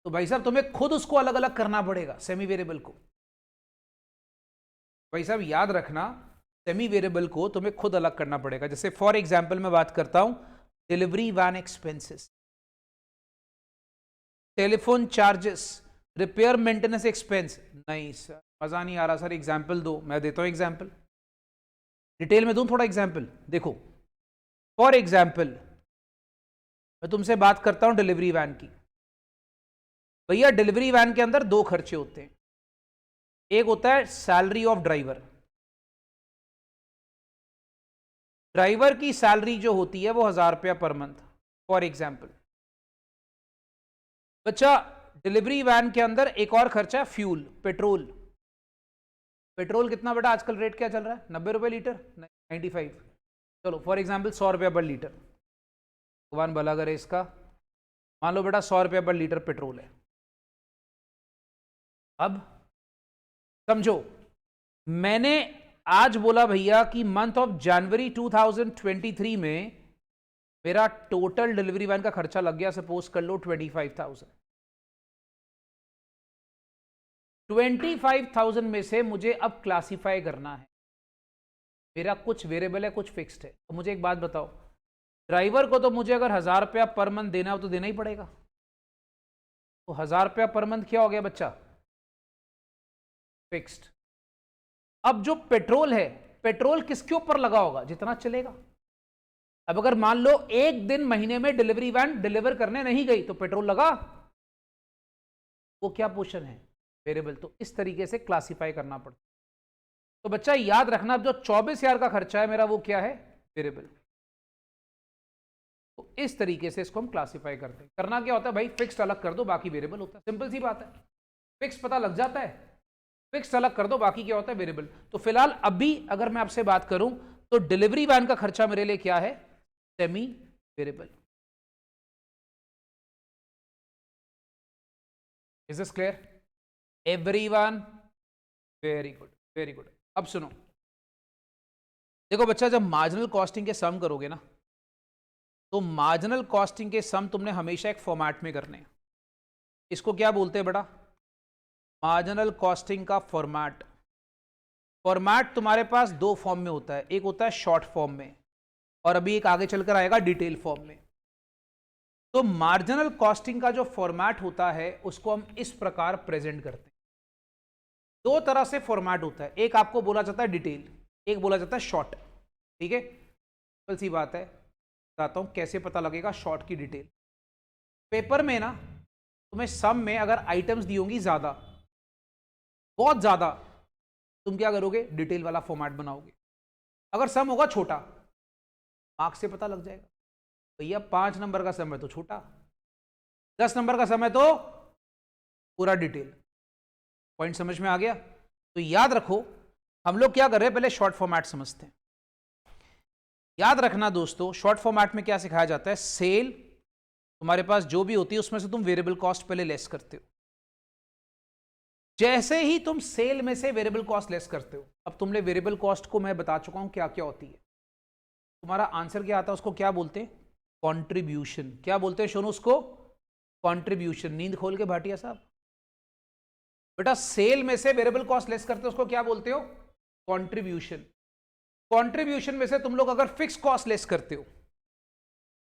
तो भाई साहब तुम्हें खुद उसको अलग अलग करना पड़ेगा सेमी वेरिएबल को। भाई साहब याद रखना, सेमी वेरिएबल को तुम्हें खुद अलग करना पड़ेगा। जैसे फॉर एग्जांपल मैं बात करता हूं delivery van expenses, telephone charges, repair maintenance expense. नहीं सर मजा नहीं आ रहा सर, एग्जाम्पल दो। मैं देता हूं एग्जाम्पल, डिटेल में दूं थोड़ा एग्जाम्पल। देखो फॉर एग्जाम्पल मैं तुमसे बात करता हूं डिलीवरी वैन की। भैया डिलीवरी वैन के अंदर 2 खर्चे होते हैं। एक होता है सैलरी ऑफ ड्राइवर। ड्राइवर की सैलरी जो होती है वो 1000 रुपया पर मंथ, फॉर एग्जाम्पल। बच्चा डिलीवरी वैन के अंदर एक और खर्चा है फ्यूल, पेट्रोल। पेट्रोल कितना बेटा आजकल रेट क्या चल रहा है? 90 रुपए लीटर, 95। चलो फॉर एग्जांपल 100 रुपया पर लीटर, भगवान भला करे इसका। मान लो बेटा 100 रुपया पर लीटर पेट्रोल है। अब समझो मैंने आज बोला भैया कि मंथ ऑफ जनवरी 2023 में मेरा टोटल डिलीवरी वैन का खर्चा लग गया, सपोज कर लो 25,000। 25,000 में से मुझे अब क्लासिफाई करना है। मेरा कुछ वेरिएबल है, कुछ फिक्स्ड है। तो मुझे एक बात बताओ, ड्राइवर को तो मुझे अगर 1000 रुपया पर मंथ देना हो तो देना ही पड़ेगा। तो 1000 रुपया पर मंथ क्या हो गया बच्चा? फिक्स्ड। अब जो पेट्रोल है, पेट्रोल किसके ऊपर लगा होगा? जितना चलेगा। अब अगर मान लो एक दिन महीने में डिलीवरी वैन डिलीवर करने नहीं गई तो पेट्रोल लगा, वो क्या पोर्शन है? वेरिएबल। तो इस तरीके से क्लासिफाई करना पड़ता है। तो बच्चा याद रखना, अब जो 24,000 का खर्चा है मेरा वो क्या है? वेरिएबल। तो इस तरीके से इसको हम क्लासिफाई करते हैं। करना क्या होता है भाई, फिक्स्ड अलग कर दो, बाकी वेरिएबल होता है। सिंपल सी बात है, फिक्स पता लग जाता है, फिक्स्ड अलग कर दो, बाकी क्या होता है? वेरिएबल। तो फिलहाल अभी अगर मैं आपसे बात करूं तो डिलीवरी वैन का खर्चा मेरे लिए क्या है? Semi variable. Is this clear everyone? Very good, very good. अब सुनो, देखो बच्चा, जब मार्जिनल कॉस्टिंग के सम करोगे ना, तो मार्जिनल कॉस्टिंग के सम तुमने हमेशा एक फॉर्मेट में करने हैं। इसको क्या बोलते हैं बेटा? मार्जिनल कॉस्टिंग का फॉर्मेट। फॉर्मेट तुम्हारे पास 2 फॉर्म में होता है, एक होता है शॉर्ट फॉर्म में और अभी एक आगे चलकर आएगा डिटेल फॉर्म में। तो मार्जिनल कॉस्टिंग का जो फॉर्मेट होता है उसको हम इस प्रकार प्रेजेंट करते हैं। 2 तरह से फॉर्मेट होता है, एक आपको बोला जाता है डिटेल, एक बोला जाता है शॉर्ट। ठीक है, सिंपल सी बात है, बताता हूं कैसे पता लगेगा शॉर्ट की डिटेल। पेपर में ना तुम्हें सम में अगर आइटम्स दी होंगी ज्यादा, बहुत ज्यादा, तुम क्या करोगे? डिटेल वाला फॉर्मेट बनाओगे। अगर सम होगा छोटा, मार्क्स से पता लग जाएगा भैया 5 नंबर का सम है तो छोटा, 10 नंबर का सम है तो पूरा डिटेल। पॉइंट समझ में आ गया? तो याद रखो, हम लोग क्या कर रहे हैं, पहले शॉर्ट फॉर्मेट समझते हैं। याद रखना दोस्तों, शॉर्ट फॉर्मेट में क्या सिखाया जाता है? सेल, तुम्हारे पास जो भी होती है उसमें से तुम वेरिएबल कॉस्ट पहले लेस करते हो। जैसे ही तुम सेल में से वेरिएबल कॉस्ट लेस करते हो, अब तुमने वेरिएबल कॉस्ट को मैं बता चुका हूं क्या क्या होती है, तुम्हारा आंसर क्या आता है, उसको क्या बोलते हैं, कंट्रीब्यूशन। क्या बोलते हैं सोनू उसको, कंट्रीब्यूशन। नींद खोल के भाटिया साहब, बेटा सेल में से वेरिएबल कॉस्ट लेस करते हो उसको क्या बोलते हो, कंट्रीब्यूशन। कंट्रीब्यूशन में से तुम लोग अगर फिक्स कॉस्ट लेस करते हो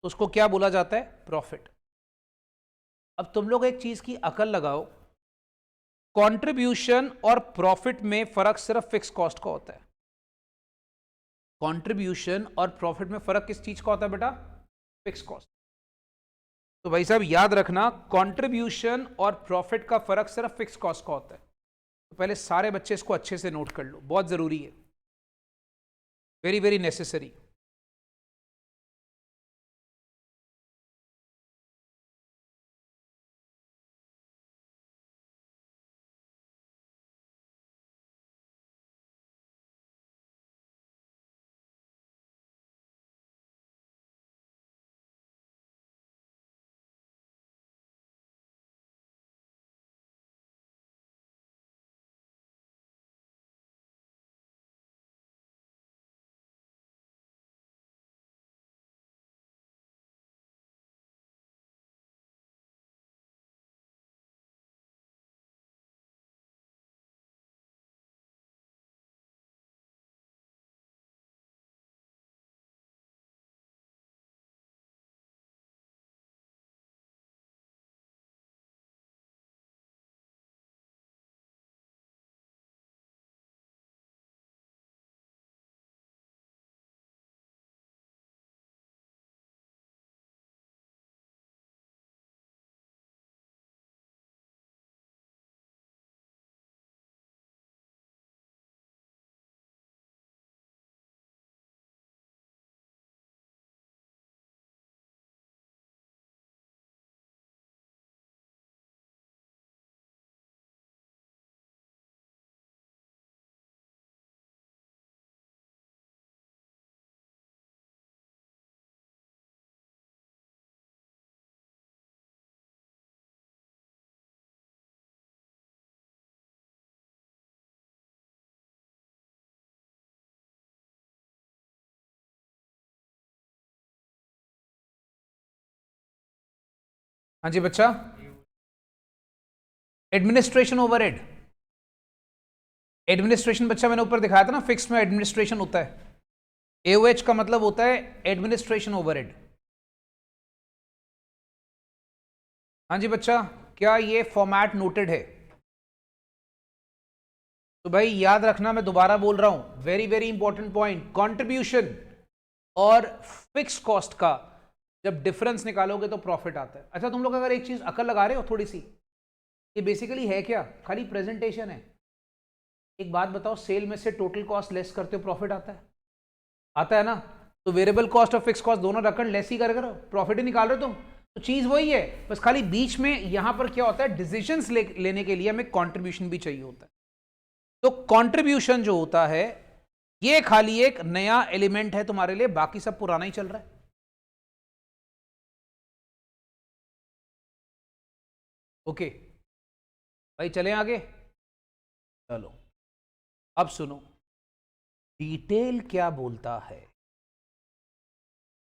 तो उसको क्या बोला जाता है, प्रॉफिट। अब तुम लोग एक चीज की अकल लगाओ, कंट्रीब्यूशन और प्रॉफिट में फर्क सिर्फ फिक्स कॉस्ट का होता है। कंट्रीब्यूशन और प्रॉफिट में फर्क किस चीज का होता है बेटा, फिक्स कॉस्ट। तो भाई साहब याद रखना, कंट्रीब्यूशन और प्रॉफिट का फर्क सिर्फ फिक्स कॉस्ट का होता है। तो पहले सारे बच्चे इसको अच्छे से नोट कर लो, बहुत जरूरी है, वेरी वेरी नेसेसरी। हाँ जी बच्चा, एडमिनिस्ट्रेशन ओवरहेड। एडमिनिस्ट्रेशन बच्चा मैंने ऊपर दिखाया था ना, फिक्स में एडमिनिस्ट्रेशन होता है। एओएच का मतलब होता है एडमिनिस्ट्रेशन ओवरहेड। हाँ जी बच्चा, क्या ये फॉर्मेट नोटेड है? तो भाई याद रखना, मैं दोबारा बोल रहा हूं, very very important point, contribution और फिक्स कॉस्ट का जब डिफरेंस निकालोगे तो प्रॉफिट आता है। अच्छा तुम लोग अगर एक चीज अकल लगा रहे हो थोड़ी सी, ये बेसिकली है क्या, खाली प्रेजेंटेशन है। एक बात बताओ, सेल में से टोटल कॉस्ट लेस करते हो प्रॉफिट आता है, आता है ना? तो वेरिएबल कॉस्ट और फिक्स कॉस्ट दोनों रकम लेस ही कर प्रॉफिट ही निकाल रहे हो तुम। तो चीज वही है, बस खाली बीच में यहां पर क्या होता है, डिसीजंस लेने के लिए हमें कंट्रीब्यूशन भी चाहिए होता है। तो कंट्रीब्यूशन जो होता है ये खाली एक नया एलिमेंट है तुम्हारे लिए, बाकी सब पुराना ही चल रहा है। ओके भाई चलें आगे, चलो अब सुनो, डिटेल क्या बोलता है।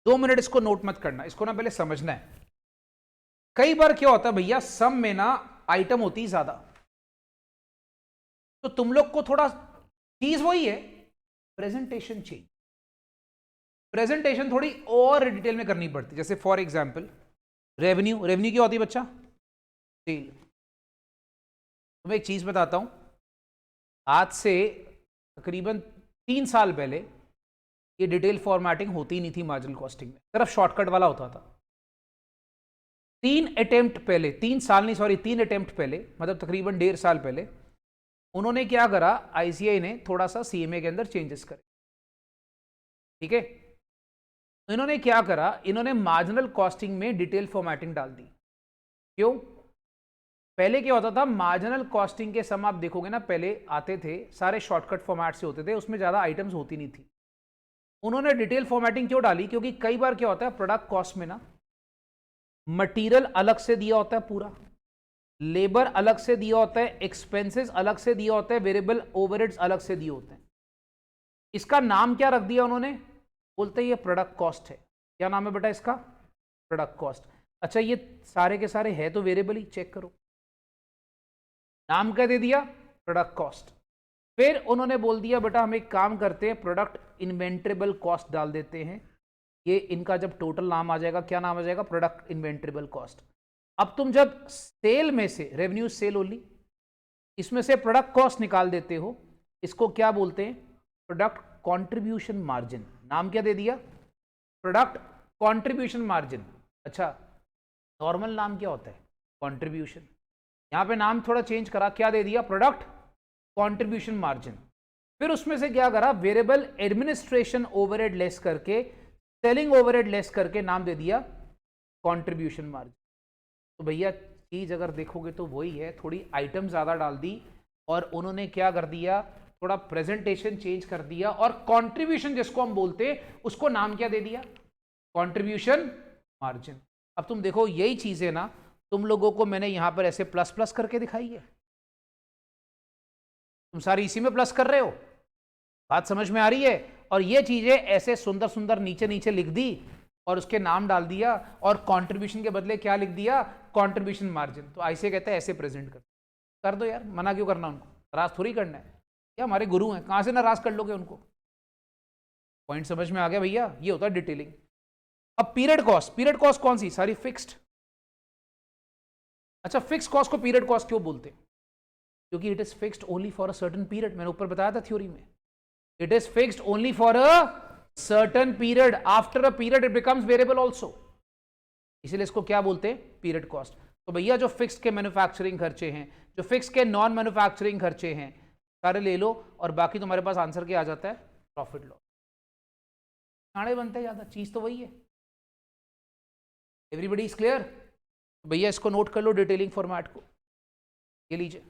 2 मिनट इसको नोट मत करना, इसको ना पहले समझना है। कई बार क्या होता है भैया, सम में ना आइटम होती है ज्यादा, तो तुम लोग को थोड़ा, चीज वही है, प्रेजेंटेशन चाहिए। प्रेजेंटेशन थोड़ी और डिटेल में करनी पड़ती है। जैसे फॉर एग्जांपल रेवेन्यू, रेवेन्यू क्या होती है बच्चा, सेल। तुम्हें एक चीज बताता हूं, आज से तकरीबन 3 साल पहले ये डिटेल फॉर्मेटिंग होती नहीं थी मार्जिनल कॉस्टिंग में, सिर्फ शॉर्टकट वाला होता था। 3 अटेम्प्ट पहले, 3 साल नहीं सॉरी 3 अटेम्प्ट पहले, मतलब तकरीबन 1.5 साल पहले, उन्होंने क्या करा, आईसीआई ने थोड़ा सा सीएमए के अंदर चेंजेस करे। ठीक है, तो इन्होंने क्या करा, इन्होंने मार्जिनल कॉस्टिंग में डिटेल फॉर्मेटिंग डाल दी। क्यों? पहले क्या होता था, मार्जिनल कॉस्टिंग के सम आप देखोगे ना, पहले आते थे सारे शॉर्टकट फॉर्मेट से होते थे, उसमें ज्यादा आइटम्स होती नहीं थी। उन्होंने डिटेल फॉर्मेटिंग क्यों डाली, क्योंकि कई बार क्या होता है प्रोडक्ट कॉस्ट में ना मटेरियल अलग से दिया होता है पूरा, लेबर अलग से दिया होता है, एक्सपेंसेस अलग से दिया होता है, वेरिएबल ओवरहेड्स अलग से दिए होते हैं। इसका नाम क्या रख दिया उन्होंने, बोलते हैं ये प्रोडक्ट कॉस्ट है। क्या नाम है बेटा इसका, प्रोडक्ट कॉस्ट। अच्छा ये सारे के सारे है तो वेरिएबल ही, चेक करो, नाम क्या दे दिया, प्रोडक्ट कॉस्ट। फिर उन्होंने बोल दिया बेटा हम एक काम करते हैं, प्रोडक्ट इन्वेंट्रेबल कॉस्ट डाल देते हैं। ये इनका जब टोटल नाम आ जाएगा, क्या नाम आ जाएगा, प्रोडक्ट इन्वेंट्रेबल कॉस्ट। अब तुम जब सेल में से, रेवेन्यू सेल ओनली, इसमें से प्रोडक्ट कॉस्ट निकाल देते हो, इसको क्या बोलते हैं, प्रोडक्ट कंट्रीब्यूशन मार्जिन। नाम क्या दे दिया, प्रोडक्ट कंट्रीब्यूशन मार्जिन। अच्छा नॉर्मल नाम क्या होता है, कंट्रीब्यूशन, यहां पे नाम थोड़ा चेंज करा, क्या दे दिया, प्रोडक्ट कंट्रीब्यूशन मार्जिन। फिर उसमें से क्या करा, वेरिएबल एडमिनिस्ट्रेशन ओवरहेड लेस करके, सेलिंग ओवरहेड लेस करके नाम दे दिया कंट्रीब्यूशन मार्जिन। तो भैया चीज अगर देखोगे तो वही है, थोड़ी आइटम ज्यादा डाल दी और उन्होंने क्या कर दिया, थोड़ा प्रेजेंटेशन चेंज कर दिया, और कंट्रीब्यूशन जिसको हम बोलते हैं उसको नाम क्या दे दिया, कंट्रीब्यूशन मार्जिन। अब तुम देखो यही चीजें ना तुम लोगों को मैंने यहां पर ऐसे प्लस प्लस करके दिखाई है, तुम सारी इसी में प्लस कर रहे हो, बात समझ में आ रही है। और ये चीजें ऐसे सुंदर सुंदर नीचे नीचे लिख दी और उसके नाम डाल दिया, और कंट्रीब्यूशन के बदले क्या लिख दिया, कंट्रीब्यूशन मार्जिन। तो ऐसे कहते हैं, ऐसे प्रेजेंट कर दो यार, मना क्यों करना उनको, नाराज थोड़ी करना है, या हमारे गुरु हैं, कहां से नाराज कर लोगे उनको। पॉइंट समझ में आ गया भैया, ये होता है डिटेलिंग। अब पीरियड कॉस्ट, पीरियड कॉस्ट कौन सी, सारी फिक्स्ड। अच्छा फिक्स कॉस्ट को पीरियड कॉस्ट क्यों बोलते हैं, क्योंकि it is fixed only for a certain period, मैंने ऊपर बताया था थ्योरी में, it is fixed only for a certain period, after a period it becomes variable also, इसीलिए इसको क्या बोलते हैं, पीरियड कॉस्ट। तो भैया जो फिक्स के मैन्युफैक्चरिंग खर्चे हैं, जो फिक्स के नॉन मैन्युफैक्चरिंग खर्चे हैं, सारे ले लो, और बाकी तुम्हारे पास आंसर क्या आ जाता है, प्रॉफिट लॉस। खाने बनते हैं ज्यादा, चीज तो वही है। Everybody is clear. भैया इसको नोट कर लो डिटेलिंग फॉर्मेट को, ये लीजिए।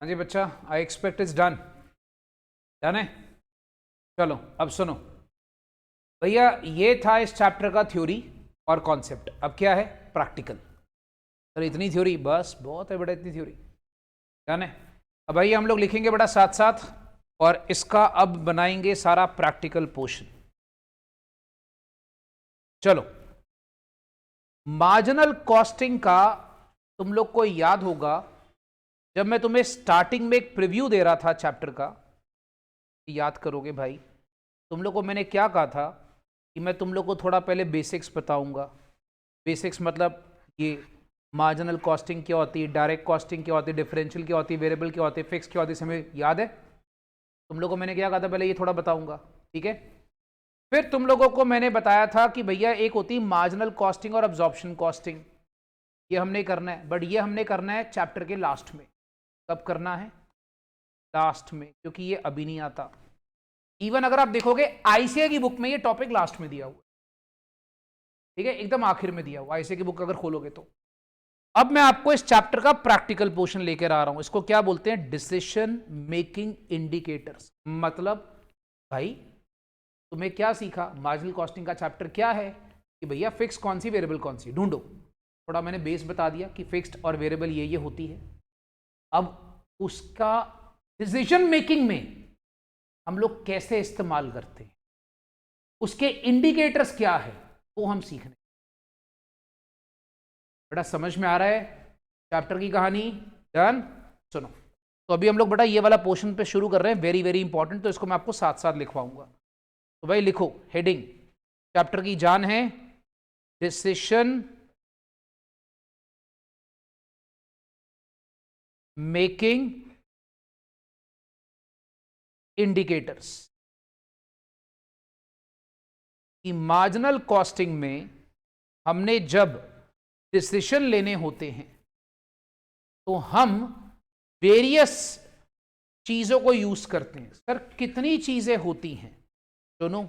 हाँ जी बच्चा, I expect is done. Done है? चलो अब सुनो भैया, ये था इस चैप्टर का थ्योरी और कॉन्सेप्ट। अब क्या है? प्रैक्टिकल। सर इतनी थ्योरी बस बहुत है बेटा, इतनी थ्योरी। डन है? अब भाई हम लोग लिखेंगे बेटा साथ साथ, और इसका अब बनाएंगे सारा प्रैक्टिकल पोर्शन। चलो, मार्जिनल कॉस्टिंग का तुम लोग को याद होगा, जब मैं तुम्हें स्टार्टिंग में एक प्रीव्यू दे रहा था चैप्टर का, याद करोगे भाई, तुम लोग को मैंने क्या कहा था कि मैं तुम लोग को थोड़ा पहले बेसिक्स बताऊंगा। बेसिक्स मतलब ये मार्जिनल कॉस्टिंग क्या होती है, डायरेक्ट कॉस्टिंग क्या होती है, डिफरेंशियल क्या होती है, वेरिएबल क्या होती है, फिक्स क्या होती है, हमें याद है? तुम लोग को मैंने क्या कहा था पहले, ये थोड़ा बताऊंगा, ठीक है? फिर तुम लोगों को मैंने बताया था कि भैया एक होती है मार्जिनल कॉस्टिंग और अब्जॉर्प्शन कॉस्टिंग, ये हमने करना है, बट ये हमने करना है चैप्टर के लास्ट में। कब करना है? लास्ट में, क्योंकि ये अभी नहीं आता। इवन अगर आप देखोगे आईसीए की बुक में ये टॉपिक लास्ट में दिया हुआ, ठीक है, एकदम आखिर में दिया हुआ आईसीए की बुक अगर खोलोगे तो। अब मैं आपको इस चैप्टर का प्रैक्टिकल पोर्शन लेकर आ रहा हूं। इसको क्या बोलते हैं? Decision making indicators. मतलब भाई तुम्हें क्या सीखा? मार्जिनल कॉस्टिंग का चैप्टर क्या है कि भैया फिक्स कौन सी, वेरिएबल कौन सी, ढूंढो। थोड़ा मैंने बेस बता दिया कि फिक्स्ड और वेरिएबल ये होती है। अब उसका डिसीजन मेकिंग में हम लोग कैसे इस्तेमाल करते हैं, उसके इंडिकेटर्स क्या है, वो हम सीखने। बेटा समझ में आ रहा है चैप्टर की कहानी? डन? सुनो, तो अभी हम लोग बेटा ये वाला पोर्शन पे शुरू कर रहे हैं, वेरी वेरी इंपॉर्टेंट, तो इसको मैं आपको साथ साथ लिखवाऊंगा। तो भाई लिखो, हेडिंग चैप्टर की जान है डिसीजन मेकिंग इंडिकेटर्स। कि मार्जिनल कॉस्टिंग में हमने जब डिसीजन लेने होते हैं तो हम वेरियस चीजों को यूज करते हैं। सर कितनी चीजें होती हैं? सुनो,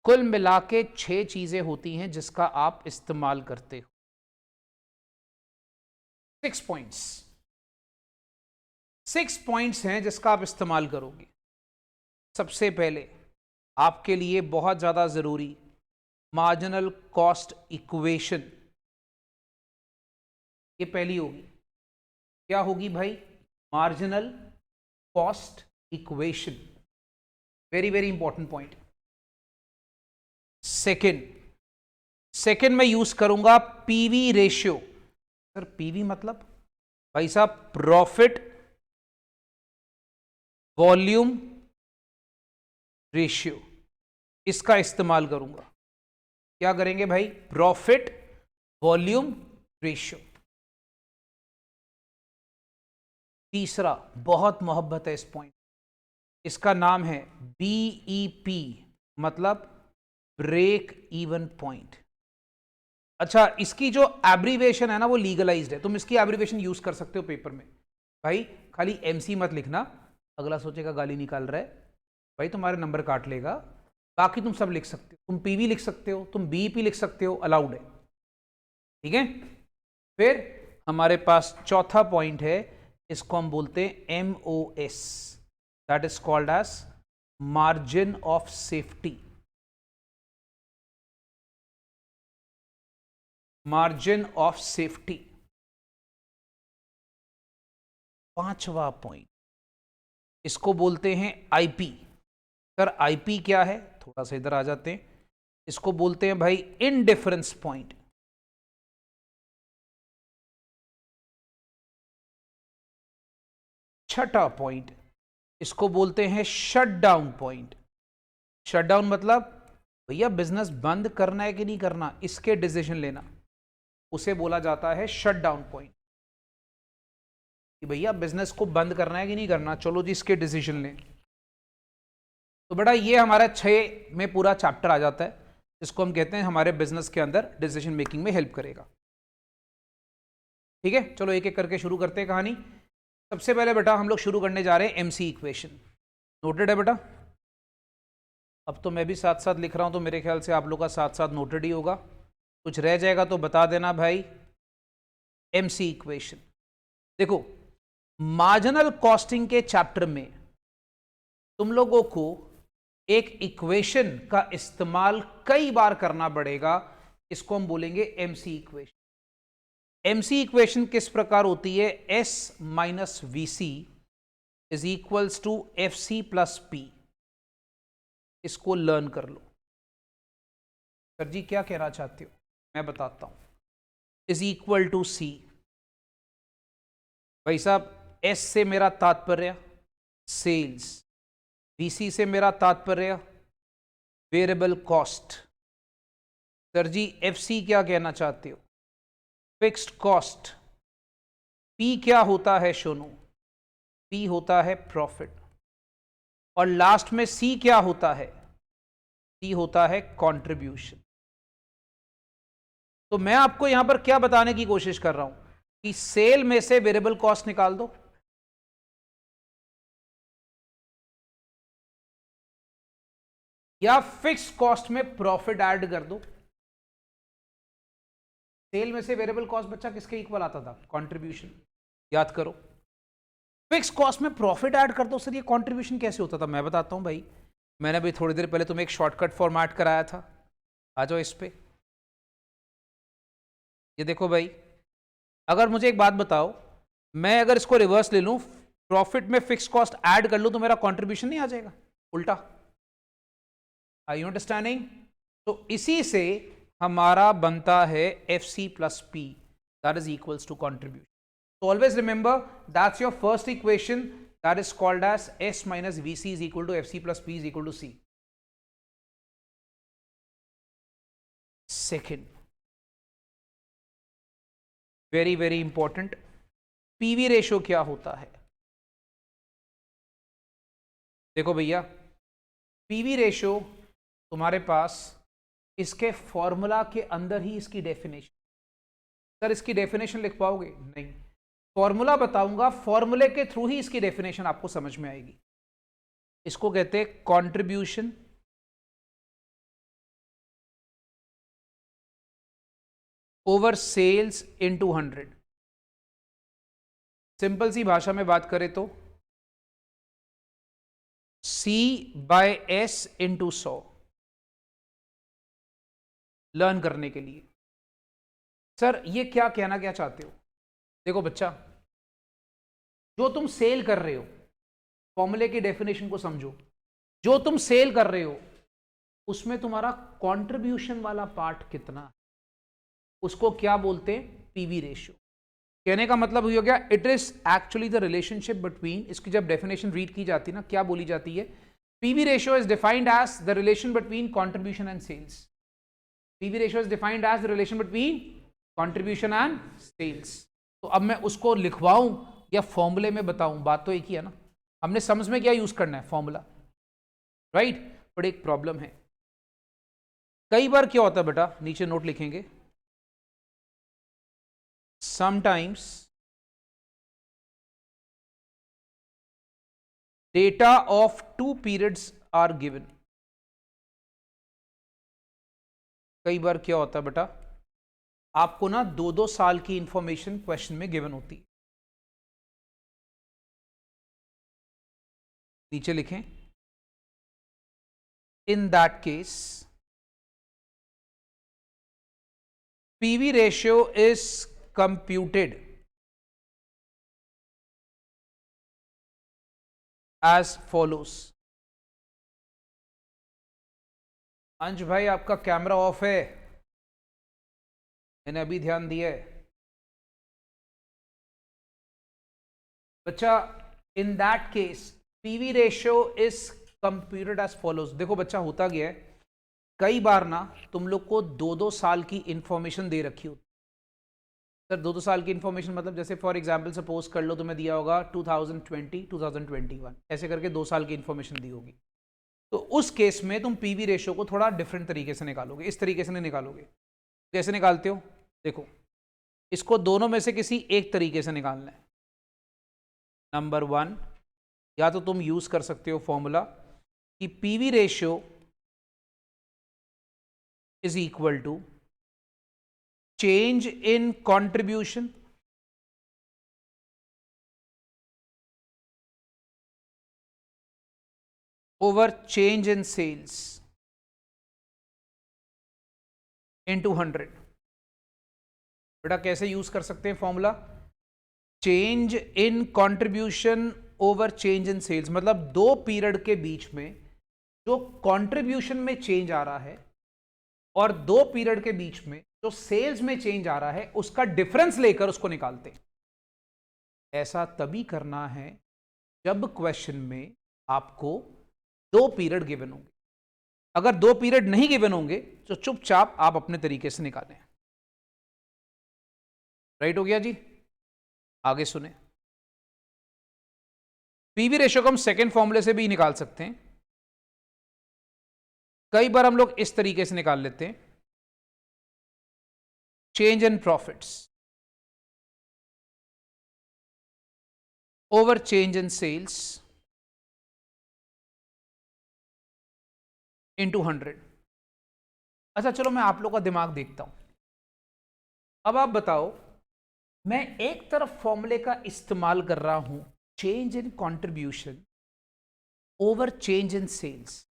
कुल मिला के 6 चीजें होती हैं जिसका आप इस्तेमाल करते हो। 6 पॉइंट्स, 6 पॉइंट्स हैं जिसका आप इस्तेमाल करोगे। सबसे पहले आपके लिए बहुत ज्यादा जरूरी मार्जिनल कॉस्ट इक्वेशन, ये पहली होगी। क्या होगी भाई? Marginal cost equation, very very important point. Second मैं यूज करूंगा पीवी रेशियो। सर पीवी मतलब भाई साहब प्रॉफिट वॉल्यूम रेशियो, इसका इस्तेमाल करूंगा। क्या करेंगे भाई? Profit volume ratio. तीसरा, बहुत मोहब्बत है इस पॉइंट, इसका नाम है बीईपी, मतलब ब्रेक इवन पॉइंट। अच्छा, इसकी जो एब्रीवेशन है ना वो लीगलाइज्ड है, तुम इसकी एब्रीवेशन यूज कर सकते हो पेपर में। भाई खाली एमसी मत लिखना, अगला सोचेगा गाली निकाल रहा है, भाई तुम्हारे नंबर काट लेगा। बाकी तुम सब लिख सकते हो, तुम पीवी लिख सकते हो, तुम बीईपी लिख सकते हो, अलाउड है, ठीक है। फिर हमारे पास चौथा पॉइंट है, इसको हम बोलते हैं MOS, that is called as margin of safety. Margin of safety. पांचवा पॉइंट, इसको बोलते हैं आईपी। सर आईपी क्या है? थोड़ा सा इधर आ जाते हैं, इसको बोलते हैं भाई इनडिफरेंस पॉइंट। छठा पॉइंट, इसको बोलते हैं शटडाउन पॉइंट। शटडाउन मतलब भैया बिजनेस बंद करना है कि नहीं करना, इसके डिसीजन लेना, उसे बोला जाता है शटडाउन पॉइंट। कि भैया बिजनेस को बंद करना है कि नहीं करना, चलो जी इसके डिसीजन लें। तो बेटा ये हमारा 6 में पूरा चैप्टर आ जाता है, इसको हम कहते हैं हमारे बिजनेस के अंदर डिसीजन मेकिंग में हेल्प करेगा। ठीक है, चलो एक एक करके शुरू करते हैं कहानी। सबसे पहले बेटा हम लोग शुरू करने जा रहे हैं एमसी इक्वेशन। नोटेड है बेटा? अब तो मैं भी साथ साथ लिख रहा हूं, तो मेरे ख्याल से आप लोग का साथ साथ नोटेड ही होगा। कुछ रह जाएगा तो बता देना भाई। एमसी इक्वेशन देखो, मार्जिनल कॉस्टिंग के चैप्टर में तुम लोगों को एक इक्वेशन का इस्तेमाल कई बार करना पड़ेगा, इसको हम बोलेंगे एमसी इक्वेशन। एमसी इक्वेशन किस प्रकार होती है? S minus V C is equals to F C plus P. इसको लर्न कर लो। सर जी क्या कहना चाहते हो? मैं बताता हूं। इज इक्वल टू सी, भाई साहब एस से मेरा तात्पर्य सेल्स, वीसी से मेरा तात्पर्य वेरिएबल कॉस्ट। सर जी एफसी क्या कहना चाहते हो? Fixed cost. पी क्या होता है सोनू? पी होता है प्रॉफिट। और लास्ट में सी क्या होता है? सी होता है कंट्रीब्यूशन। तो मैं आपको यहां पर क्या बताने की कोशिश कर रहा हूं कि सेल में से वेरिएबल कॉस्ट निकाल दो, या फिक्स कॉस्ट में प्रॉफिट ऐड कर दो। सेल में से वेरिएबल कॉस्ट बच्चा किसके इक्वल आता था? कंट्रीब्यूशन। याद करो। फिक्स कॉस्ट में प्रॉफिट ऐड कर दो। सर ये कंट्रीब्यूशन कैसे होता था? मैं बताता हूं भाई। मैंने अभी थोड़ी देर पहले तुम्हें एक शॉर्टकट फॉर्मेट कराया था, आ जाओ इस पे। ये देखो भाई, अगर मुझे एक बात बताओ, मैं अगर इसको रिवर्स ले लूं, प्रॉफिट में फिक्स कॉस्ट ऐड कर लूं, तो मेरा कंट्रीब्यूशन नहीं आ जाएगा? उल्टा। Are you understanding? तो इसी से हमारा बनता है F C plus P, that is equals to contribution. So always remember, that's your first equation, that is called as S minus VC is equal to FC plus P is equal to C. Second, very very important, PV ratio क्या होता है? देखो भैया, PV रेशियो तुम्हारे पास इसके फॉर्मूला के अंदर ही इसकी डेफिनेशन। सर इसकी डेफिनेशन लिख पाओगे? नहीं, फॉर्मूला बताऊंगा, फॉर्मूले के थ्रू ही इसकी डेफिनेशन आपको समझ में आएगी। इसको कहते हैं contribution over sales into 100। Simple सी भाषा में बात करें तो C by S into 100 learn करने के लिए। सर ये क्या कहना क्या चाहते हो? देखो बच्चा, जो तुम सेल कर रहे हो, फॉर्मूले की डेफिनेशन को समझो, जो तुम सेल कर रहे हो उसमें तुम्हारा कंट्रीब्यूशन वाला पार्ट कितना है, उसको क्या बोलते हैं? PV ratio. कहने का मतलब हो गया, it is actually the relationship between, इसकी जब डेफिनेशन रीड की जाती है ना, क्या बोली जाती है? PV ratio is defined as the relation between contribution and sales. PV ratio is defined as the relation between contribution and sales. तो अब मैं उसको लिखवाऊं या फॉर्मूले में बताऊं, बात तो एक ही है ना। हमने सम्स में क्या यूज करना है? Formula, right. बट एक प्रॉब्लम है, कई बार क्या होता है बेटा, नीचे नोट लिखेंगे, sometimes data of 2 periods are given। कई बार क्या होता है बेटा, आपको ना 2-2 साल की इंफॉर्मेशन क्वेश्चन में गिवन होती है। नीचे लिखें, in that case PV ratio is computed as follows. Ansh भाई आपका कैमरा ऑफ है, मैंने अभी ध्यान दिया है। बच्चा in that case PV ratio is computed as follows. देखो बच्चा, होता गया है, कई बार ना तुम लोग को 2-2 साल की इंफॉर्मेशन दे रखी होती। सर 2-2 साल की इंफॉर्मेशन मतलब जैसे फॉर एग्जांपल सपोज कर लो तुम्हें दिया होगा 2020 2021, ऐसे करके 2 साल की इंफॉर्मेशन दी होगी। तो उस केस में तुम पीवी रेशियो को थोड़ा डिफरेंट तरीके से निकालोगे, इस तरीके से नहीं निकालोगे। कैसे निकालते हो? देखो, इसको दोनों में से किसी एक तरीके से निकालना है। नंबर 1, या तो तुम यूज कर सकते हो फॉर्मूला कि PV ratio is equal to change in contribution over change in sales into 100। बेटा कैसे यूज कर सकते हैं formula? Change in contribution over change in sales, मतलब दो पीरियड के बीच में जो कंट्रीब्यूशन में चेंज आ रहा है और दो पीरियड के बीच में जो सेल्स में चेंज आ रहा है उसका डिफरेंस लेकर उसको निकालते हैं। ऐसा तभी करना है जब क्वेश्चन में आपको दो पीरियड गिवन होंगे। अगर दो पीरियड नहीं गिवन होंगे तो चुपचाप आप अपने तरीके से निकालें। राइट हो गया जी? आगे सुने। पीवी रेशियो को हम सेकेंड फॉर्मूले से भी निकाल सकते हैं। कई बार हम लोग इस तरीके से निकाल लेते हैं, change in profits over change in sales into 100। अच्छा चलो मैं आप लोग का दिमाग देखता हूं। अब आप बताओ, मैं एक तरफ फॉर्मूले का इस्तेमाल कर रहा हूं change in contribution over change in sales,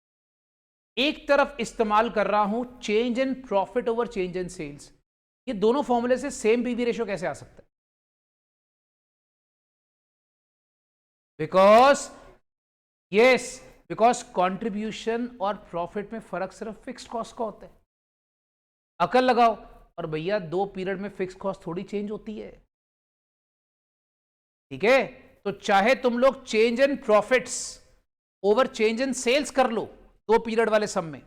एक तरफ इस्तेमाल कर रहा हूं change in profit over change in sales. ये दोनों फॉर्मूले से सेम पीवी रेशियो कैसे आ सकता है? बिकॉज कंट्रीब्यूशन और प्रॉफिट में फर्क सिर्फ फिक्स्ड कॉस्ट का होता है। अकल लगाओ। और भैया दो पीरियड में फिक्स्ड कॉस्ट थोड़ी चेंज होती है, ठीक है? तो चाहे तुम लोग change in profits over change in sales कर लो दो पीरियड वाले सम में,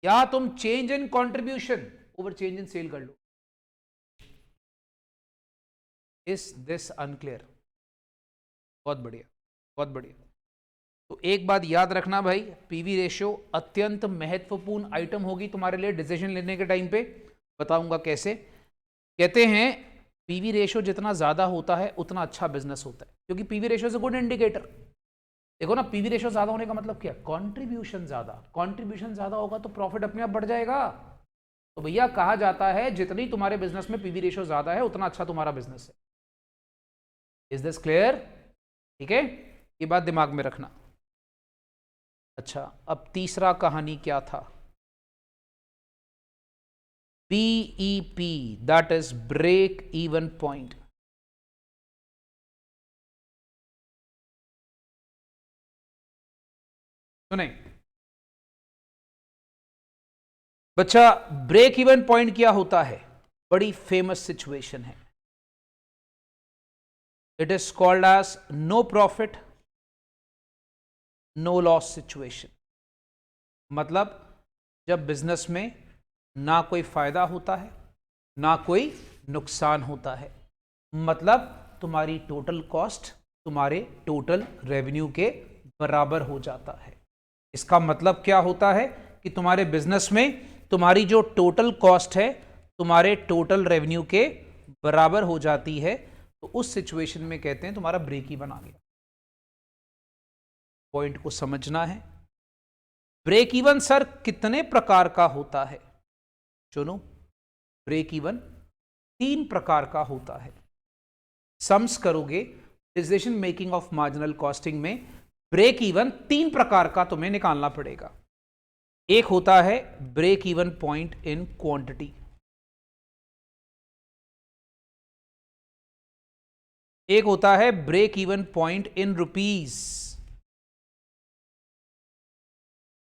या तुम change in contribution over change in sale कर लो। Is this unclear? बहुत बढ़िया, बहुत बढ़िया। तो एक बात याद रखना भाई, पीवी रेशियो अत्यंत महत्वपूर्ण आइटम होगी तुम्हारे लिए डिसीजन लेने के टाइम पे। बताऊंगा कैसे। कहते हैं पीवी रेशियो जितना ज्यादा होता है उतना अच्छा बिजनेस होता है, क्योंकि PV ratio is a good indicator. देखो ना, पीवी रेशियो ज्यादा होने का मतलब क्या? कंट्रीब्यूशन ज्यादा, कंट्रीब्यूशन ज्यादा होगा तो प्रॉफिट अपने आप बढ़ जाएगा। तो भैया कहा जाता है जितनी तुम्हारे बिजनेस में पीवी रेशियो ज्यादा है उतना अच्छा तुम्हारा बिजनेस है। Is this clear? ठीक है, ये बात दिमाग में रखना। अच्छा, अब तीसरा कहानी क्या था? BEP, that is break even point. सुने बच्चा, ब्रेक इवन पॉइंट क्या होता है? बड़ी फेमस सिचुएशन है। It is called as no profit no loss situation. मतलब जब बिजनेस में ना कोई फायदा होता है ना कोई नुकसान होता है, मतलब तुम्हारी टोटल कॉस्ट तुम्हारे टोटल रेवेन्यू के बराबर हो जाता है। इसका मतलब क्या होता है कि तुम्हारे बिजनेस में तुम्हारी जो टोटल कॉस्ट है तुम्हारे टोटल रेवेन्यू के बराबर हो जाती है। तो उस सिचुएशन में कहते हैं तुम्हारा ब्रेक इवन आ गया। पॉइंट को समझना है। ब्रेक इवन सर कितने प्रकार का होता है? सुनो, ब्रेक इवन 3 प्रकार का होता है। सम्स करोगे decision making of marginal costing में ब्रेक इवन 3 प्रकार का तुम्हें निकालना पड़ेगा। एक होता है break even point in quantity, एक होता है break even point in rupees,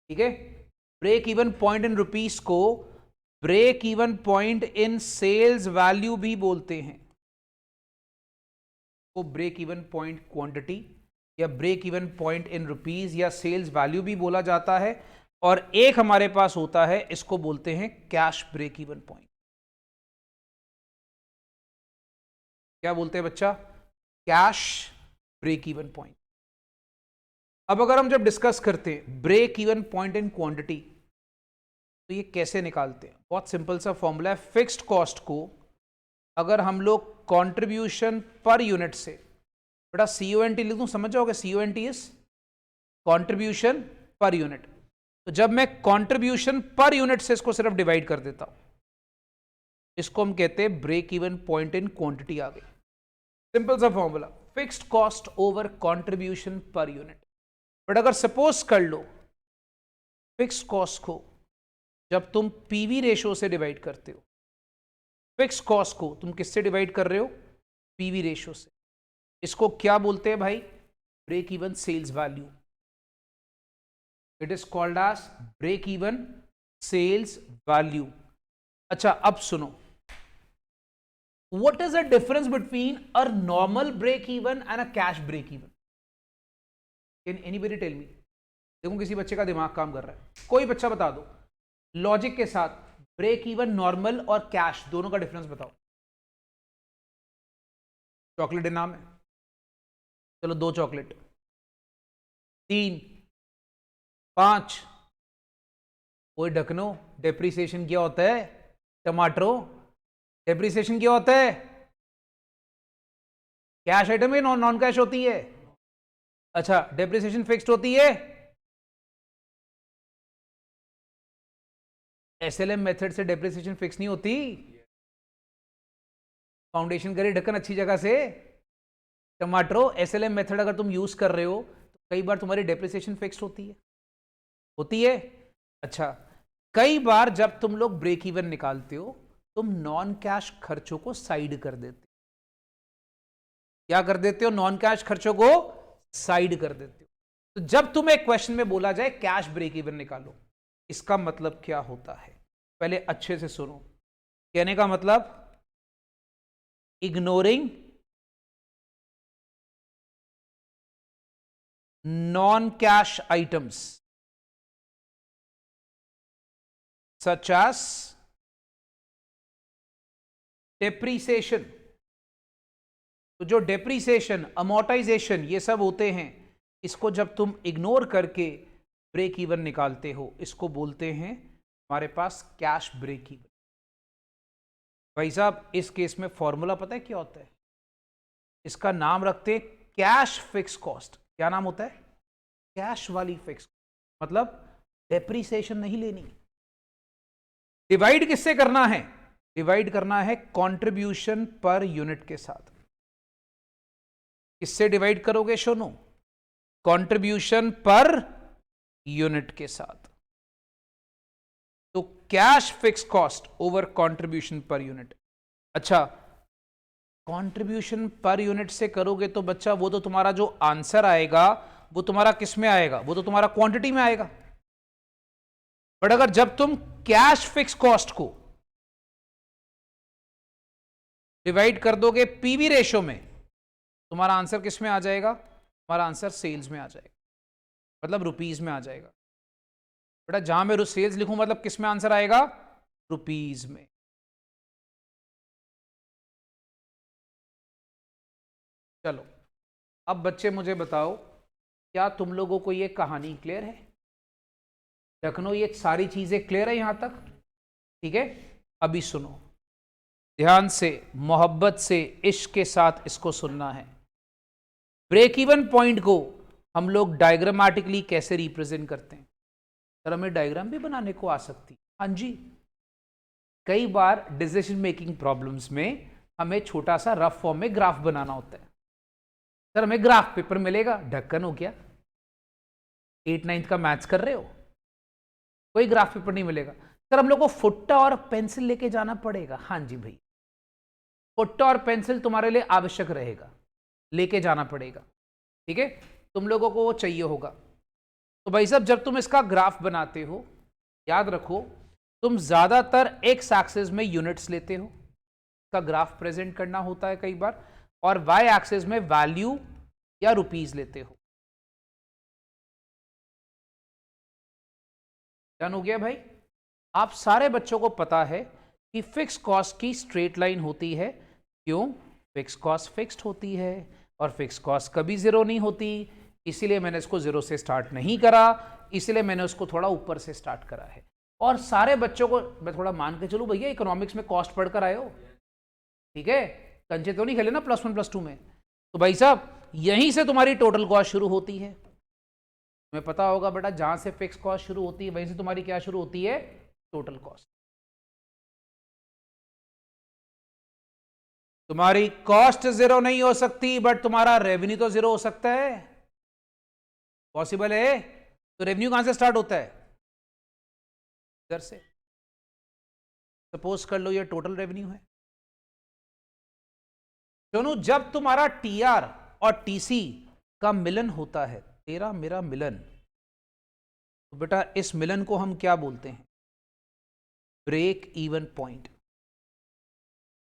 ठीक है? Break even point in rupees को break even point in sales value भी बोलते हैं। को ब्रेक इवन पॉइंट क्वांटिटी या break even point in rupees या सेल्स वैल्यू भी बोला जाता है। और एक हमारे पास होता है, इसको बोलते हैं कैश ब्रेक इवन पॉइंट। क्या बोलते हैं बच्चा? Cash break even point. अब अगर हम जब डिस्कस करते हैं break even point in quantity, तो ये कैसे निकालते हैं? बहुत सिंपल सा फॉर्मूला है। फिक्स्ड कॉस्ट को अगर हम लोग कंट्रीब्यूशन पर यूनिट से, बेटा CONT लिख दूं, समझ जाओगे? CONT is contribution per unit. तो जब मैं कंट्रीब्यूशन पर यूनिट से इसको सिर्फ डिवाइड कर देता हूं, इसको हम कहते हैं break even point in quantity आ गई। सिंपल सा formula, fixed cost over contribution per unit. But अगर सपोज कर लो फिक्स कॉस्ट को जब तुम पीवी रेशो से डिवाइड करते हो, फिक्स कॉस्ट को तुम किससे डिवाइड कर रहे हो? पीवी रेशो से। इसको क्या बोलते हैं भाई? Break even sales value. It is called as break even sales value. अच्छा अब सुनो, what is the difference between a normal break even and a cash break even? Can anybody tell me? देखो किसी बच्चे का दिमाग काम कर रहा है, कोई बच्चा बता दो लॉजिक के साथ, ब्रेक इवन नॉर्मल और कैश दोनों का डिफरेंस बताओ। चॉकलेट इनाम है, चलो 2 चॉकलेट, 3, 5। कोई ढकनो, डेप्रिसिएशन क्या होता है? टमाटरो, डेप्रिसिएशन क्या होता है? कैश आइटम है, नॉन कैश होती है? अच्छा, डेप्रिसिएशन फिक्स्ड होती है? एसएलएम मेथड से डेप्रिसिएशन फिक्स नहीं होती। फाउंडेशन करे ढक्कन अच्छी जगह से। टमाटरो, एसएलएम मेथड अगर तुम यूज कर रहे हो तो कई बार तुम्हारी डेप्रिसिएशन फिक्स होती है। अच्छा, कई बार जब तुम लोग ब्रेक इवन निकालते हो तुम नॉन कैश खर्चों को साइड कर देते हो। क्या कर देते हो? नॉन कैश खर्चों को साइड कर देते हो। तो जब तुम्हें क्वेश्चन में बोला जाए कैश ब्रेक इवन निकालो, इसका मतलब क्या होता है? पहले अच्छे से सुनो। कहने का मतलब ignoring non cash items such as depreciation. तो जो डेप्रीसिएशन, अमोर्टाइजेशन ये सब होते हैं, इसको जब तुम इग्नोर करके ब्रेक इवन निकालते हो, इसको बोलते हैं हमारे पास कैश ब्रेक इवन। भाई साहब इस केस में फॉर्मूला पता है क्या होता है? इसका नाम रखते हैं कैश फिक्स कॉस्ट। क्या नाम होता है? कैश वाली फिक्स, मतलब डेप्रीसिएशन नहीं लेनी। डिवाइड किससे करना है? डिवाइड करना है कंट्रीब्यूशन पर यूनिट के साथ। किससे डिवाइड करोगे सोनू? कंट्रीब्यूशन पर यूनिट के साथ। तो cash fix cost over contribution per unit. अच्छा, कंट्रीब्यूशन पर यूनिट से करोगे तो बच्चा वो तो तुम्हारा जो आंसर आएगा वो तुम्हारा किस में आएगा? वो तो तुम्हारा क्वांटिटी में आएगा। बट अगर जब तुम कैश फिक्स कॉस्ट को डिवाइड कर दोगे पीवी रेशो में, तुम्हारा आंसर किस में आ जाएगा? तुम्हारा आंसर सेल्स में आ जाएगा, मतलब रुपीज में आ जाएगा। बेटा जहां मैं सेल्स लिखूं मतलब किस में आंसर आएगा? रुपीज में। चलो अब बच्चे मुझे बताओ, क्या तुम लोगों को ये कहानी क्लियर है? रखनो, ये सारी चीजें क्लियर है यहां तक? ठीक है, अभी सुनो ध्यान से, मोहब्बत से, इश्क के साथ इसको सुनना है। ब्रेक इवन पॉइंट को हम लोग डायग्रामेटिकली कैसे रिप्रेजेंट करते हैं? सर हमें डायग्राम भी बनाने को आ सकती? हाँ जी, कई बार डिसीजन मेकिंग प्रॉब्लम्स में हमें छोटा सा रफ फॉर्म में ग्राफ बनाना होता है। सर हमें ग्राफ पेपर मिलेगा? ढक्कन हो क्या, 8-9 का मैथ्स कर रहे हो? कोई ग्राफ पेपर नहीं मिलेगा। सर हम लोग को फुट्टा और पेंसिल लेके जाना पड़ेगा? हाँ जी भाई, फुट्टा और पेंसिल तुम्हारे लिए आवश्यक रहेगा, लेके जाना पड़ेगा। ठीक है, तुम लोगों को वो चाहिए होगा। तो भाई साहब जब तुम इसका ग्राफ बनाते हो, याद रखो तुम ज्यादातर एक्स एक्सिस में यूनिट्स लेते हो, का ग्राफ प्रेजेंट करना होता है कई बार, और वाई एक्सिस में वैल्यू या रुपीज लेते हो। डन हो गया भाई? आप सारे बच्चों को पता है कि फिक्स कॉस्ट की स्ट्रेट लाइन होती है। क्यों? फिक्स कॉस्ट फिक्स्ड होती है और फिक्स कॉस्ट कभी जीरो नहीं होती, इसीलिए मैंने इसको जीरो से स्टार्ट नहीं करा, इसीलिए मैंने उसको थोड़ा ऊपर से स्टार्ट करा है। और सारे बच्चों को मैं थोड़ा मान के चलूं, भैया इकोनॉमिक्स में कॉस्ट पढ़कर आए हो, ठीक है, कंचे तो नहीं खेले ना +1 +2 में। तो भाई साहब यहीं से तुम्हारी टोटल कॉस्ट शुरू होती है। तुम्हें पता होगा बेटा, जहां से फिक्स कॉस्ट शुरू होती है वहीं से तुम्हारी क्या शुरू होती है? Total cost. तुम्हारी कॉस्ट जीरो नहीं हो सकती, बट तुम्हारा रेवेन्यू तो जीरो हो सकता है। पॉसिबल है? तो रेवेन्यू कहां से स्टार्ट होता है? इधर से। सपोज कर लो ये टोटल रेवेन्यू है। दोनों जब तुम्हारा टीआर और टीसी का मिलन होता है, तेरा मेरा मिलन, तो बेटा इस मिलन को हम क्या बोलते हैं? Break even point.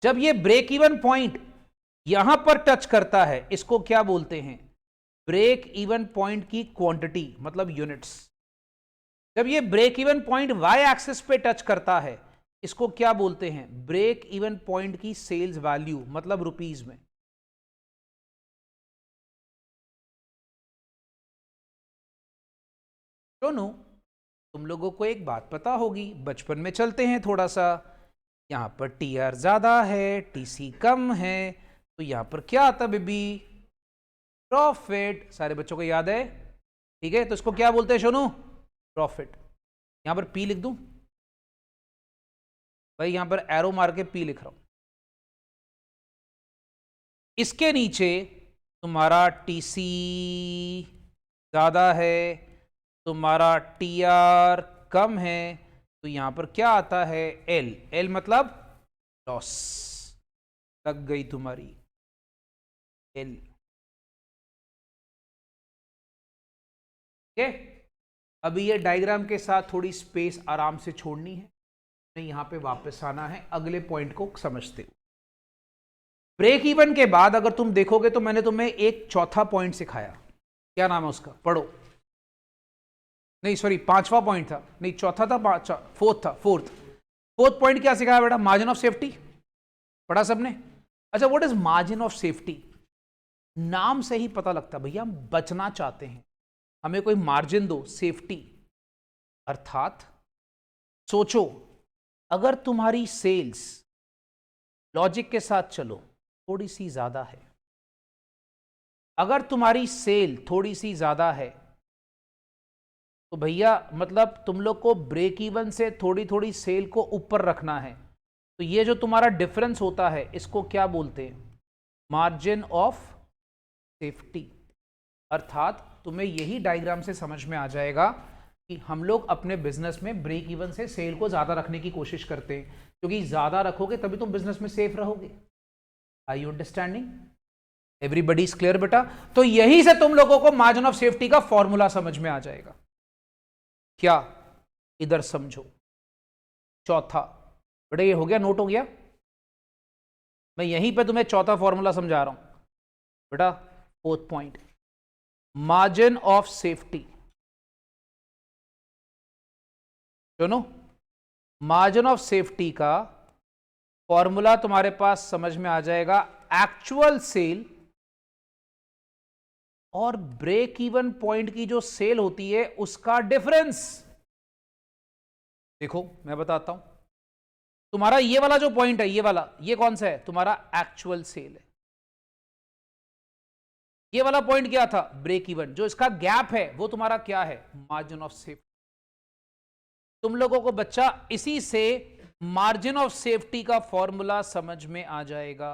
जब ये ब्रेक इवन पॉइंट यहां पर टच करता है, इसको क्या बोलते हैं? ब्रेक इवन पॉइंट की क्वांटिटी, मतलब यूनिट्स। जब ये break even point Y axis पे टच करता है, इसको क्या बोलते हैं? ब्रेक इवन पॉइंट की सेल्स वैल्यू, मतलब रुपीस में। दोनों तुम लोगों को एक बात पता होगी, बचपन में चलते हैं थोड़ा सा, यहां पर टीआर ज्यादा है, टीसी कम है, तो यहां पर क्या आता बेबी? प्रॉफिट। सारे बच्चों को याद है? ठीक है, तो इसको क्या बोलते हैं सोनू? प्रॉफिट। यहां पर पी लिख दूं भाई, यहां पर एरो मार के पी लिख रहा हूं। इसके नीचे तुम्हारा टीसी ज्यादा है, तुम्हारा टीआर कम है, तो यहां पर क्या आता है? एल। एल मतलब लॉस। लग गई तुम्हारी एल। ठीक है, अभी ये डायग्राम के साथ थोड़ी स्पेस आराम से छोड़नी है, यहां पे वापस आना है, अगले पॉइंट को समझते हो। ब्रेक इवन के बाद अगर तुम देखोगे तो मैंने तुम्हें एक चौथा पॉइंट सिखाया, क्या नाम है उसका? पढ़ो। नहीं सॉरी, पांचवा पॉइंट था, नहीं चौथा था, फोर्थ था। फोर्थ पॉइंट क्या सिखाया बेटा? Margin of safety. पढ़ा सबने? अच्छा, what is margin of safety? नाम से ही पता लगता है भैया हम बचना चाहते हैं, हमें कोई मार्जिन दो, सेफ्टी। अर्थात सोचो, अगर तुम्हारी सेल्स, लॉजिक के साथ चलो, थोड़ी सी ज्यादा है, अगर तुम्हारी सेल थोड़ी सी ज्यादा है, तो भैया मतलब तुम लोग को ब्रेक इवन से थोड़ी थोड़ी सेल को ऊपर रखना है, तो ये जो तुम्हारा डिफरेंस होता है, इसको क्या बोलते हैं? Margin of safety. अर्थात तुम्हें यही डायग्राम से समझ में आ जाएगा कि हम लोग अपने बिजनेस में ब्रेक इवन से सेल को ज्यादा रखने की कोशिश करते हैं, क्योंकि ज्यादा रखोगे तभी तुम बिजनेस में सेफ रहोगे। Are you understanding? Everybody is clear बेटा? तो यही से तुम लोगों को मार्जिन ऑफ सेफ्टी का फॉर्मूला समझ में आ जाएगा। क्या? इधर समझो, चौथा बेटा ये हो गया, नोट हो गया? मैं यहीं पे तुम्हें चौथा फॉर्मूला समझा रहा हूं बेटा। Fourth point, margin of safety. सुनो, मार्जिन ऑफ सेफ्टी का फॉर्मूला तुम्हारे पास समझ में आ जाएगा, एक्चुअल सेल और ब्रेक इवन पॉइंट की जो सेल होती है उसका डिफरेंस। देखो मैं बताता हूं, तुम्हारा ये वाला जो पॉइंट है, ये वाला, ये कौन सा है? तुम्हारा एक्चुअल सेल है। ये वाला पॉइंट क्या था? Break even. जो इसका गैप है वो तुम्हारा क्या है? Margin of safety. तुम लोगों को बच्चा इसी से मार्जिन ऑफ सेफ्टी का फॉर्मूला समझ में आ जाएगा।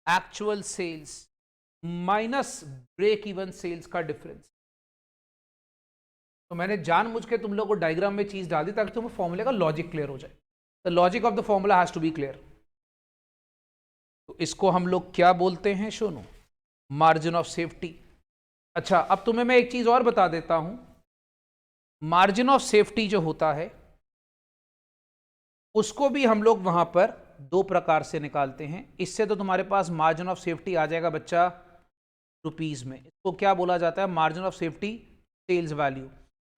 Actual sales minus break even sales का डिफरेंस। तो मैंने जानबूझ के तुम लोग को डायग्राम में चीज डाल दी ताकि तुम्हें फॉर्मूले का लॉजिक क्लियर हो जाए। The logic of the formula has to be clear. तो इसको हम लोग क्या बोलते हैं सुनो? Margin of safety. अच्छा, अब तुम्हें मैं एक चीज और बता देता हूं। मार्जिन ऑफ सेफ्टी जो होता है उसको भी हम लोग वहां पर दो प्रकार से निकालते हैं। इससे तो तुम्हारे पास मार्जिन ऑफ सेफ्टी आ जाएगा बच्चा रुपीस में। इसको क्या बोला जाता है? Margin of safety sales value.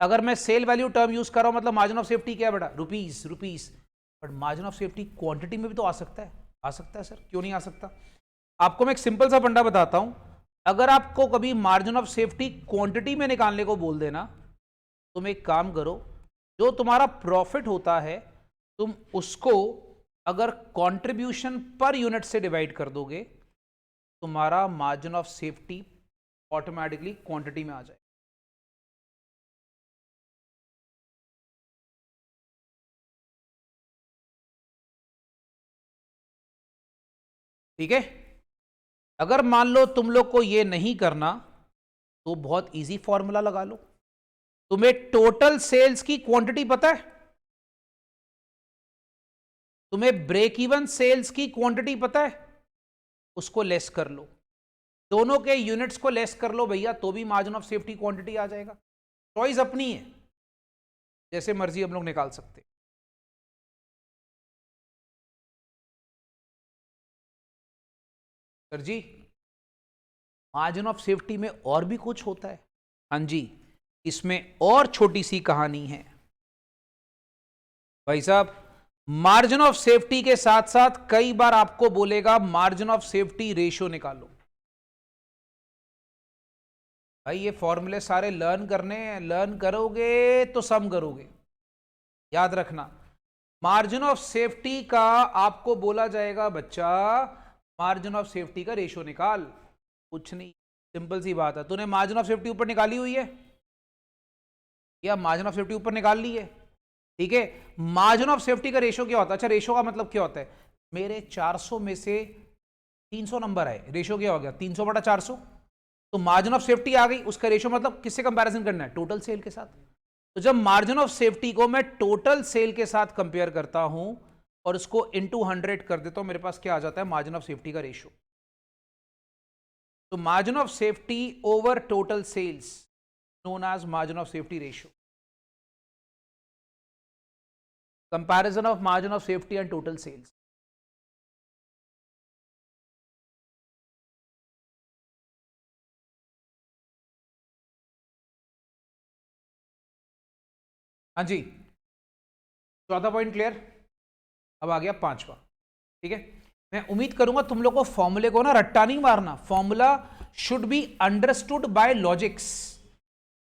अगर मैं सेल वैल्यू टर्म यूज कर रहा हूं मतलब मार्जिन ऑफ सेफ्टी क्या है बेटा? Rupees. Rupees. But margin of safety quantity में भी तो आ सकता है। आ सकता है सर, क्यों नहीं आ सकता? आपको मैं एक सिंपल सा फंडा बताता हूं। अगर आपको कभी मार्जिन ऑफ सेफ्टी क्वांटिटी में निकालने को बोल देना, तुम एक काम करो, जो तुम्हारा प्रॉफिट होता है तुम उसको अगर कंट्रीब्यूशन पर यूनिट से डिवाइड कर दोगे, तुम्हारा margin of safety automatically quantity में आ जाए। ठीक है? अगर मान लो तुम लोग को यह नहीं करना, तो बहुत इजी फॉर्मूला लगा लो। तुम्हें टोटल सेल्स की क्वांटिटी पता है, तुम्हें ब्रेक इवन सेल्स की क्वांटिटी पता है, उसको लेस कर लो, दोनों के यूनिट्स को लेस कर लो भैया, तो भी मार्जिन ऑफ सेफ्टी क्वांटिटी आ जाएगा। चॉइस अपनी है, जैसे मर्जी हम लोग निकाल सकते। Sir ji margin of safety में और भी कुछ होता है? हाँ जी, इसमें और छोटी सी कहानी है भाई साहब। मार्जिन ऑफ सेफ्टी के साथ साथ कई बार आपको बोलेगा मार्जिन ऑफ सेफ्टी रेशियो निकालो। भाई ये फॉर्मूले सारे लर्न करने हैं, लर्न करोगे तो सम करोगे। याद रखना, मार्जिन ऑफ सेफ्टी का आपको बोला जाएगा बच्चा मार्जिन ऑफ सेफ्टी का रेशियो निकाल, कुछ नहीं, सिंपल सी बात है। तूने मार्जिन ऑफ सेफ्टी ऊपर निकाली हुई है या मार्जिन ऑफ सेफ्टी ऊपर निकाल ली है, ठीक है। मार्जिन ऑफ सेफ्टी का रेशियो क्या होता है? अच्छा, रेशियो का मतलब क्या होता है? मेरे 400 में से 300 नंबर है, रेशियो क्या हो गया? 300 बटा 400। तो मार्जिन ऑफ सेफ्टी आ गई, उसका रेशियो मतलब किससे कंपैरिजन करना है? टोटल सेल के साथ। तो जब मार्जिन ऑफ सेफ्टी को मैं टोटल सेल के साथ कंपेयर करता हूं और उसको इनटू 100 कर देता हूं, मेरे पास क्या आ जाता है? मार्जिन ऑफ सेफ्टी का रेशियो। तो margin of safety over total sales known as margin of safety ratio. Comparison of margin of safety and total sales. हाँ जी, चौथा पॉइंट क्लियर। अब आ गया पांचवा, ठीक है। मैं उम्मीद करूंगा तुम लोग को फॉर्मूले को ना रट्टा नहीं मारना, formula should be understood by logics.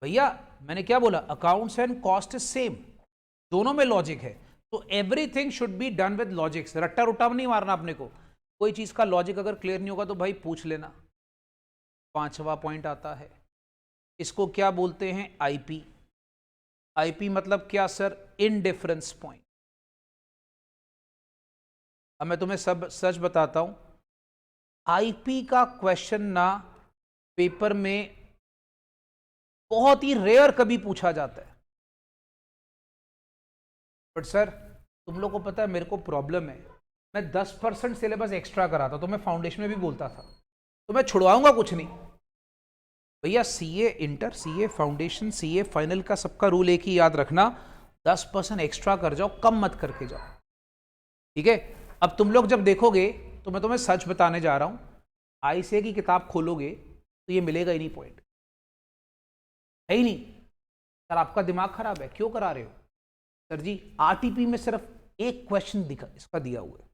भैया मैंने क्या बोला? Accounts and cost is same, दोनों में लॉजिक है, तो everything should be done with logics. रट्टा रुट्टा नहीं मारना अपने को, कोई चीज का लॉजिक अगर क्लियर नहीं होगा तो भाई पूछ लेना। पांचवा पॉइंट आता है, इसको क्या बोलते हैं? आईपी। आईपी मतलब क्या सर? Indifference point. अब मैं तुम्हें सब सच बताता हूं, आईपी का क्वेश्चन ना पेपर में बहुत ही रेयर कभी पूछा जाता है। बट सर तुम लोग को पता है मेरे को प्रॉब्लम है, मैं 10% सिलेबस एक्स्ट्रा कराता, तो मैं फाउंडेशन में भी बोलता था, तो मैं छुड़वाऊंगा कुछ नहीं भैया। CA inter, CA foundation, CA final का सबका रूल एक ही याद रखना, 10% एक्स्ट्रा कर जाओ, कम मत करके जाओ, ठीक है। अब तुम लोग जब देखोगे तो मैं तुम्हें सच बताने जा रहा हूं, आईसीए की किताब खोलोगे तो ये मिलेगा ही नहीं, पॉइंट है ही नहीं। सर आपका दिमाग खराब है, क्यों करा रहे हो? सर जी आरटीपी में सिर्फ एक क्वेश्चन दिखा, इसका दिया हुआ है।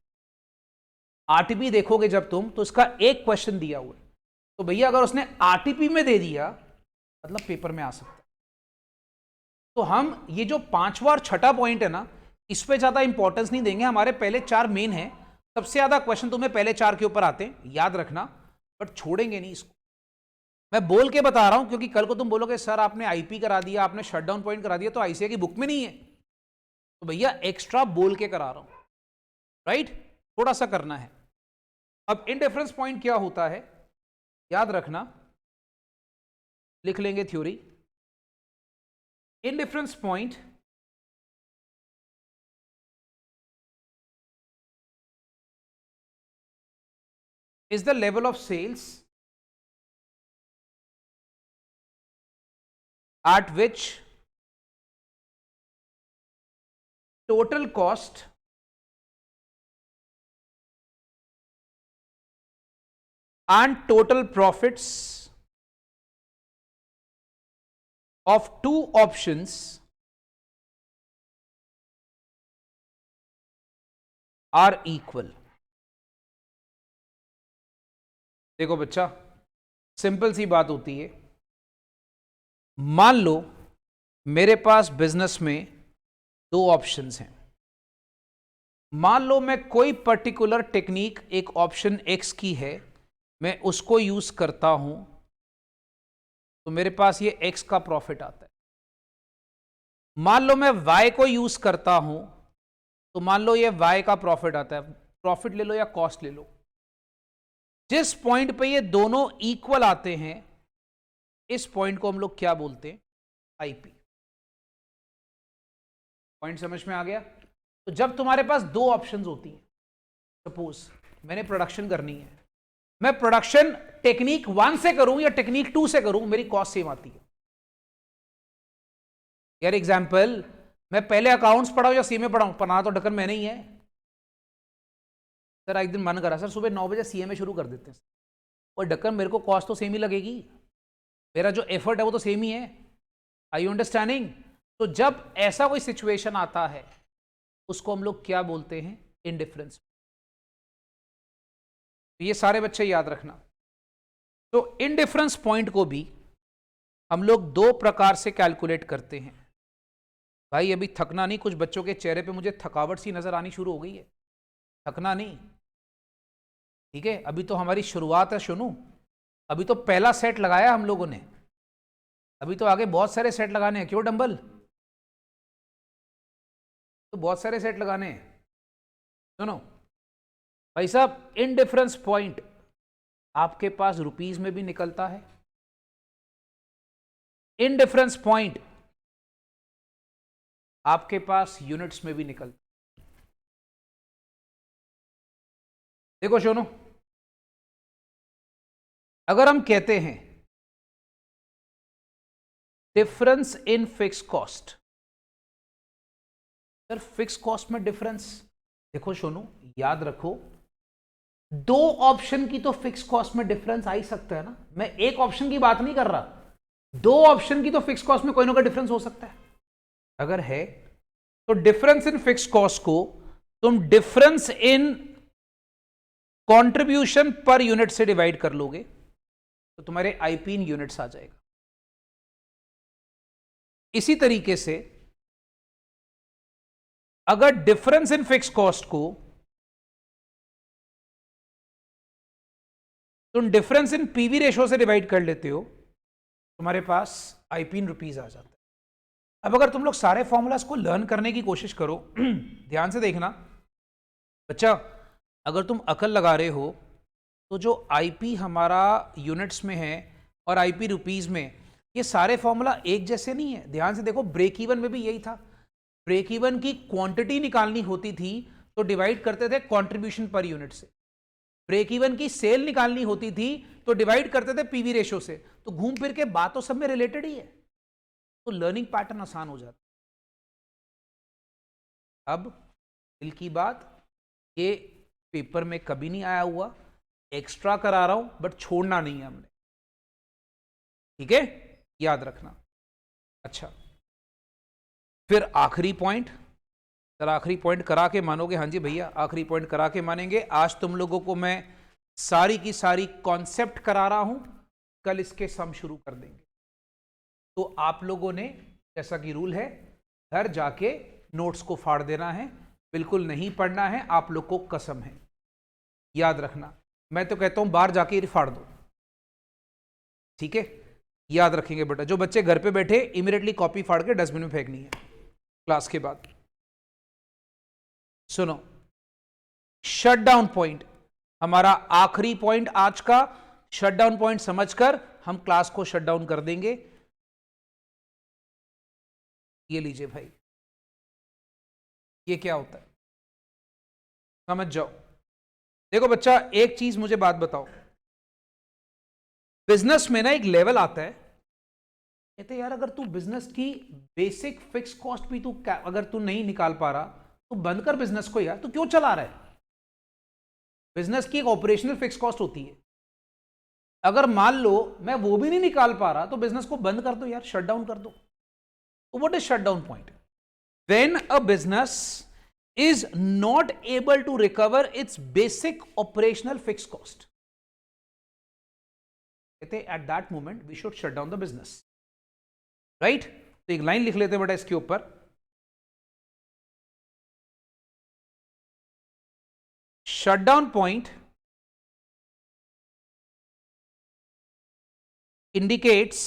आरटीपी देखोगे जब तुम तो इसका एक क्वेश्चन दिया हुआ है, तो भैया अगर उसने आरटीपी में दे दिया मतलब पेपर में आ सकता है। तो हम ये जो पांचवा और छठा पॉइंट है ना, इस पे ज्यादा इंपॉर्टेंस नहीं देंगे, हमारे पहले चार मेन है, सबसे ज्यादा क्वेश्चन तुम्हें पहले चार के ऊपर आते हैं, याद रखना, बट छोड़ेंगे नहीं इसको। मैं बोल के बता रहा हूं क्योंकि कल को तुम बोलोगे सर आपने आईपी करा दिया, आपने शटडाउन पॉइंट करा दिया, तो आईसीए की बुक में नहीं है, तो भैया एक्स्ट्रा बोल के करा रहा हूं, राइट। थोड़ा सा करना है। अब इनडिफरेंस पॉइंट क्या होता है याद रखना, लिख लेंगे theory. Indifference point is the level of sales at which total cost and total profits of two options are equal। देखो बच्चा, सिंपल सी बात होती है, मान लो मेरे पास बिजनेस में दो ऑप्शंस हैं। मान लो मैं कोई पर्टिकुलर टेक्निक, एक ऑप्शन एक्स की है, मैं उसको यूज करता हूं तो मेरे पास ये एक्स का प्रॉफिट आता है। मान लो मैं वाई को यूज करता हूं तो मान लो ये वाई का प्रॉफिट आता है। प्रॉफिट ले लो या कॉस्ट ले लो, जिस पॉइंट पे ये दोनों इक्वल आते हैं इस पॉइंट को हम लोग क्या बोलते हैं? आईपी। पॉइंट समझ में आ गया? तो जब तुम्हारे पास दो ऑप्शंस होती हैं, सपोज मैंने प्रोडक्शन करनी है, मैं प्रोडक्शन टेक्निक 1 से करूं या टेक्निक 2 से करूं, मेरी कॉस्ट सेम आती है। यार एग्जाम्पल, मैं पहले अकाउंट्स पढ़ाऊं या सीएमए पढ़ाऊं, पढ़ाना तो ढक्कन मैंने ही है। सर एक दिन मन करा, सर सुबह 9 बजे सीएमए शुरू कर देते हैं, और ढक्कन मेरे को कॉस्ट तो सेम ही लगेगी, मेरा जो एफर्ट है वो तो सेम ही है। आई यू अंडरस्टैंडिंग? तो जब ऐसा कोई सिचुएशन आता है, उसको हम लोग क्या बोलते हैं? इनडिफरेंस। ये सारे बच्चे याद रखना। तो इनडिफरेंस पॉइंट को भी हम लोग दो प्रकार से कैलकुलेट करते हैं। भाई अभी थकना नहीं, कुछ बच्चों के चेहरे पे मुझे थकावट सी नजर आनी शुरू हो गई है, थकना नहीं, ठीक है? अभी तो हमारी शुरुआत है, सुनो, अभी तो पहला सेट लगाया हम लोगों ने, अभी तो आगे बहुत सारे सेट लगाने हैं। क्यों डंबल? तो बहुत सारे सेट लगाने हैं। सुनो भाई साहब, इनडिफरेंस पॉइंट आपके पास रुपीस में भी निकलता है, इनडिफरेंस पॉइंट आपके पास यूनिट्स में भी निकलता है। देखो सुनो, अगर हम कहते हैं difference in fix cost, sir fix cost में डिफरेंस, देखो सोनू याद रखो, दो ऑप्शन की तो फिक्स कॉस्ट में डिफरेंस आ ही सकता है ना। मैं एक ऑप्शन की बात नहीं कर रहा, दो ऑप्शन की तो फिक्स कॉस्ट में कोई ना कोई डिफरेंस हो सकता है। अगर है तो डिफरेंस इन फिक्स कॉस्ट को तुम difference in contribution per unit से डिवाइड कर लोगे, तो तुम्हारे आईपी इन यूनिट्स आ जाएगा। इसी तरीके से अगर डिफरेंस इन फिक्स कॉस्ट को तुम डिफरेंस इन पीवी रेशो से डिवाइड कर लेते हो, तुम्हारे पास आईपी इन रुपीज आ जाता है। अब अगर तुम लोग सारे फॉर्मूलाज को लर्न करने की कोशिश करो, ध्यान से देखना बच्चा, अगर तुम अकल लगा रहे हो तो जो आईपी हमारा यूनिट्स में है और आईपी रुपीज में, ये सारे फॉर्मूला एक जैसे नहीं है। ध्यान से देखो, ब्रेक इवन में भी यही था, ब्रेक इवन की क्वांटिटी निकालनी होती थी तो डिवाइड करते थे कंट्रीब्यूशन पर यूनिट से, ब्रेक इवन की सेल निकालनी होती थी तो डिवाइड करते थे पीवी रेशो से। तो घूम फिर के बात तो सब में रिलेटेड ही है, तो लर्निंग पैटर्न आसान हो जाता। अब दिल की बात, ये पेपर में कभी नहीं आया हुआ, एक्स्ट्रा करा रहा हूं, बट छोड़ना नहीं है हमने, ठीक है? याद रखना। अच्छा, फिर आखिरी पॉइंट, सर आखिरी पॉइंट करा के मानोगे? हाँ जी भैया, आखिरी पॉइंट करा के मानेंगे। आज तुम लोगों को मैं सारी की सारी कॉन्सेप्ट करा रहा हूं, कल इसके सम शुरू कर देंगे। तो आप लोगों ने, जैसा कि रूल है, घर जाके नोट्स को फाड़ देना है, बिल्कुल नहीं पढ़ना है, आप लोग को कसम है, याद रखना। मैं तो कहता हूं बाहर जाके फाड़ दो, ठीक है? याद रखेंगे बेटा, जो बच्चे घर पे बैठे इमीडिएटली कॉपी फाड़ के डस्टबिन में फेंकनी है क्लास के बाद। सुनो, शटडाउन पॉइंट हमारा आखिरी पॉइंट आज का, शटडाउन पॉइंट समझकर हम क्लास को शटडाउन कर देंगे। ये लीजिए भाई, ये क्या होता है समझ जाओ। देखो बच्चा, एक चीज मुझे बात बताओ, बिजनेस में ना एक लेवल आता है, कहते यार अगर तू बिजनेस की बेसिक फिक्स कॉस्ट भी तू अगर तू नहीं निकाल पा रहा, तो बंद कर बिजनेस को यार, तू क्यों चला रहा है? बिजनेस की एक ऑपरेशनल फिक्स कॉस्ट होती है, अगर मान लो मैं वो भी नहीं निकाल पा रहा, तो बिजनेस को बंद कर दो यार, शट डाउन कर दो। तो what is shut down point? When a business is not able to recover its basic operational fixed cost, at that moment we should shut down the business, right? तो एक लाइन लिख लेते हैं बेटा इसके ऊपर, shutdown point indicates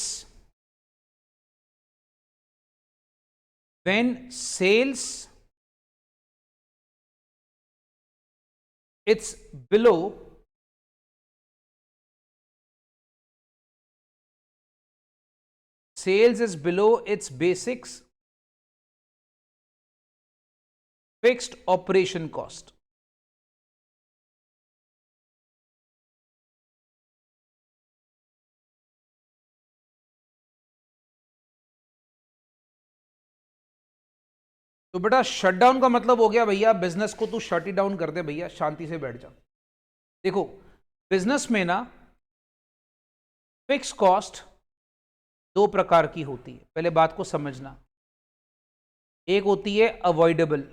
when sales it's below sales is below its basics fixed operation cost. तो बेटा शट डाउन का मतलब हो गया भैया बिजनेस को तू शट ही डाउन कर दे भैया, शांति से बैठ जा। देखो बिजनेस में ना फिक्स कॉस्ट दो प्रकार की होती है, पहले बात को समझना। एक होती है अवॉइडेबल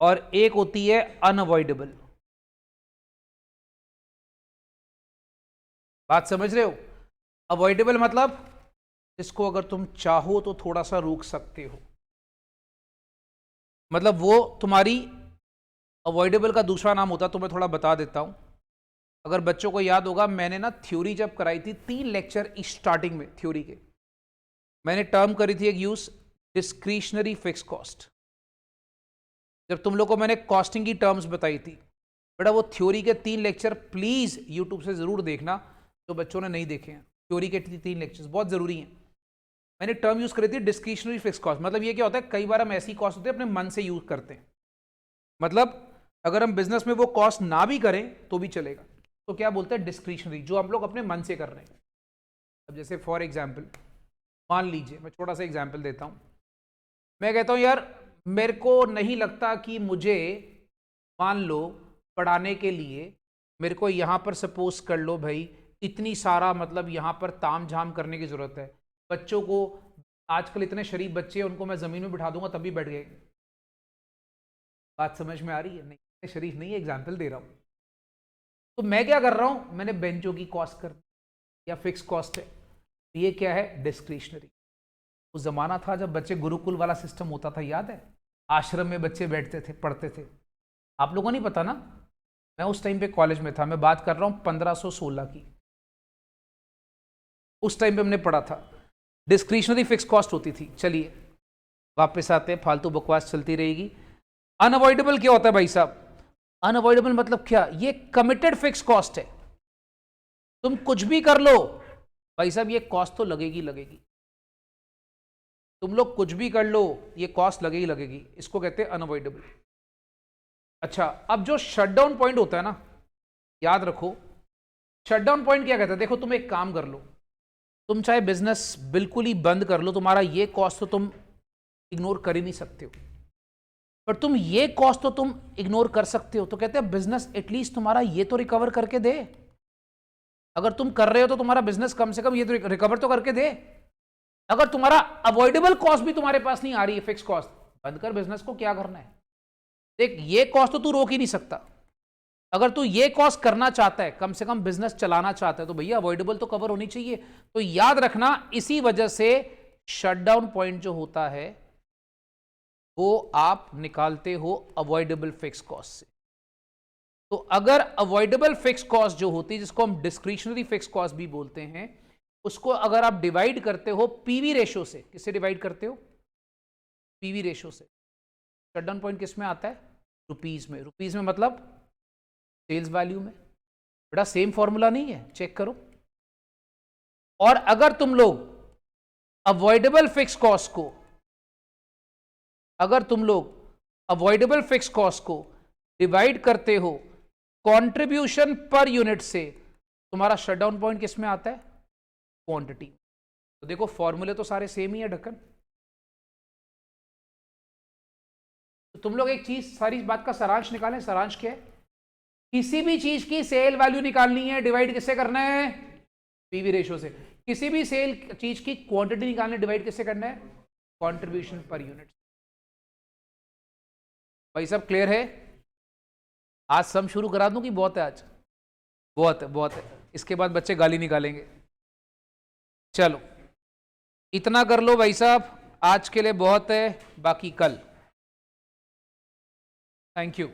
और एक होती है अनअवॉइडेबल। बात समझ रहे हो? अवॉइडेबल मतलब जिसको अगर तुम चाहो तो थोड़ा सा रोक सकते हो, मतलब वो तुम्हारी अवॉइडेबल का दूसरा नाम होता है, तो मैं थोड़ा बता देता हूं। अगर बच्चों को याद होगा, मैंने ना थ्योरी जब कराई थी 3 लेक्चर स्टार्टिंग में थ्योरी के, मैंने टर्म करी थी एक यूज डिस्क्रिशनरी फिक्स कॉस्ट। जब तुम लोग को मैंने कॉस्टिंग की टर्म्स बताई थी बेटा, वो थ्योरी के 3 लेक्चर प्लीज यूट्यूब से जरूर देखना, जो बच्चों ने नहीं देखे हैं। थ्योरी के 3 लेक्चर्स बहुत जरूरी हैं। मैंने टर्म यूज करी थी डिस्क्रिशनरी फिक्स कॉस्ट। मतलब ये क्या होता है, कई बार हम ऐसी कॉस्ट होती है अपने मन से यूज करते हैं, मतलब अगर हम बिजनेस में वो कॉस्ट ना भी करें तो भी चलेगा, तो क्या बोलते हैं डिस्क्रिशनरी, जो हम लोग अपने मन से कर रहे हैं। अब जैसे फॉर एग्जाम्पल मान लीजिए, मैं छोटा सा एग्जाम्पल देता हूं, मैं कहता हूं यार मेरे को नहीं लगता कि मुझे मान लो पढ़ाने के लिए मेरे को यहां पर सपोज कर लो भाई इतनी सारा मतलब यहां पर ताम झाम करने की जरूरत है। बच्चों को आजकल इतने शरीफ बच्चे हैं, उनको मैं जमीन में बिठा दूंगा तब भी बैठ गए। बात समझ में आ रही है? नहीं इतने शरीफ नहीं, एग्जाम्पल दे रहा हूं। तो मैं क्या कर रहा हूं, मैंने बेंचों की कॉस्ट कर या फिक्स कॉस्ट है, ये क्या है डिस्क्रिशनरी। उस जमाना था जब बच्चे गुरुकुल वाला सिस्टम होता था, याद है? आश्रम में बच्चे बैठते थे पढ़ते थे, आप लोगों को नहीं पता ना, मैं उस टाइम पे कॉलेज में था, मैं बात कर रहा हूं 1516 की। उस टाइम पे हमने पढ़ा था डिस्क्रिशनरी फिक्स कॉस्ट होती थी। चलिए वापस आते हैं, फालतू बकवास चलती रहेगी। अनअवॉइडेबल क्या होता है भाई साहब? अनअवॉइडेबल मतलब क्या, ये कमिटेड फिक्स कॉस्ट है, तुम कुछ भी कर लो भाई साहब ये कॉस्ट तो लगेगी लगेगी, तुम लोग कुछ भी कर लो ये कॉस्ट लगेगी लगेगी, इसको कहते हैं अनअवॉइडेबल। अच्छा अब जो शटडाउन पॉइंट होता है ना, याद रखो शटडाउन पॉइंट क्या कहता है, देखो तुम एक काम कर लो, तुम चाहे बिजनेस बिल्कुल ही बंद कर लो, तुम्हारा ये कॉस्ट तो तुम इग्नोर कर ही नहीं सकते हो, पर तुम ये कॉस्ट तो तुम इग्नोर कर सकते हो, तो कहते हैं बिजनेस एटलीस्ट तुम्हारा ये तो रिकवर करके दे। अगर तुम कर रहे हो तो तुम्हारा बिजनेस कम से कम ये तो रिकवर तो करके दे। अगर तुम्हारा अवॉइडेबल कॉस्ट भी तुम्हारे पास नहीं आ रही है, फिक्स कॉस्ट, बंद कर बिजनेस को, क्या करना है। देख ये कॉस्ट तो तू रोक ही नहीं सकता, अगर तू ये कॉस्ट करना चाहता है, कम से कम बिजनेस चलाना चाहता है, तो भैया अवॉइडेबल तो कवर होनी चाहिए। तो याद रखना इसी वजह से शटडाउन पॉइंट जो होता है वो आप निकालते हो अवॉइडेबल फिक्स कॉस्ट से। तो अगर अवॉइडेबल फिक्स कॉस्ट जो होती है, जिसको हम डिस्क्रिशनरी फिक्स कॉस्ट भी बोलते हैं, उसको अगर आप डिवाइड करते हो पीवी रेशो से, किससे डिवाइड करते हो? पीवी रेशो से। शटडाउन पॉइंट किस में आता है? रुपीज में। रुपीज में मतलब सेल्स वैल्यू में। बेटा सेम फॉर्मूला नहीं है, चेक करो। और अगर तुम लोग अवॉइडेबल फिक्स कॉस्ट को, अगर तुम लोग अवॉइडेबल फिक्स कॉस्ट को डिवाइड करते हो कंट्रीब्यूशन पर यूनिट से, तुम्हारा शटडाउन पॉइंट किस में आता है? क्वांटिटी। तो देखो फॉर्मूले तो सारे सेम ही है ढक्कन। तो तुम लोग एक चीज, सारी बात का सारांश निकालें। सारांश क्या है? किसी भी चीज की सेल वैल्यू निकालनी है, डिवाइड किससे करना है? पीवी रेशो से। किसी भी सेल चीज की क्वांटिटी निकालनी, डिवाइड किससे करना है? Contribution per unit. भाई सब क्लियर है? आज सम शुरू करा दूं कि बहुत है आज? बहुत है, बहुत है। इसके बाद बच्चे गाली निकालेंगे। चलो इतना कर लो भाई साहब, आज के लिए बहुत है, बाकी कल। Thank you.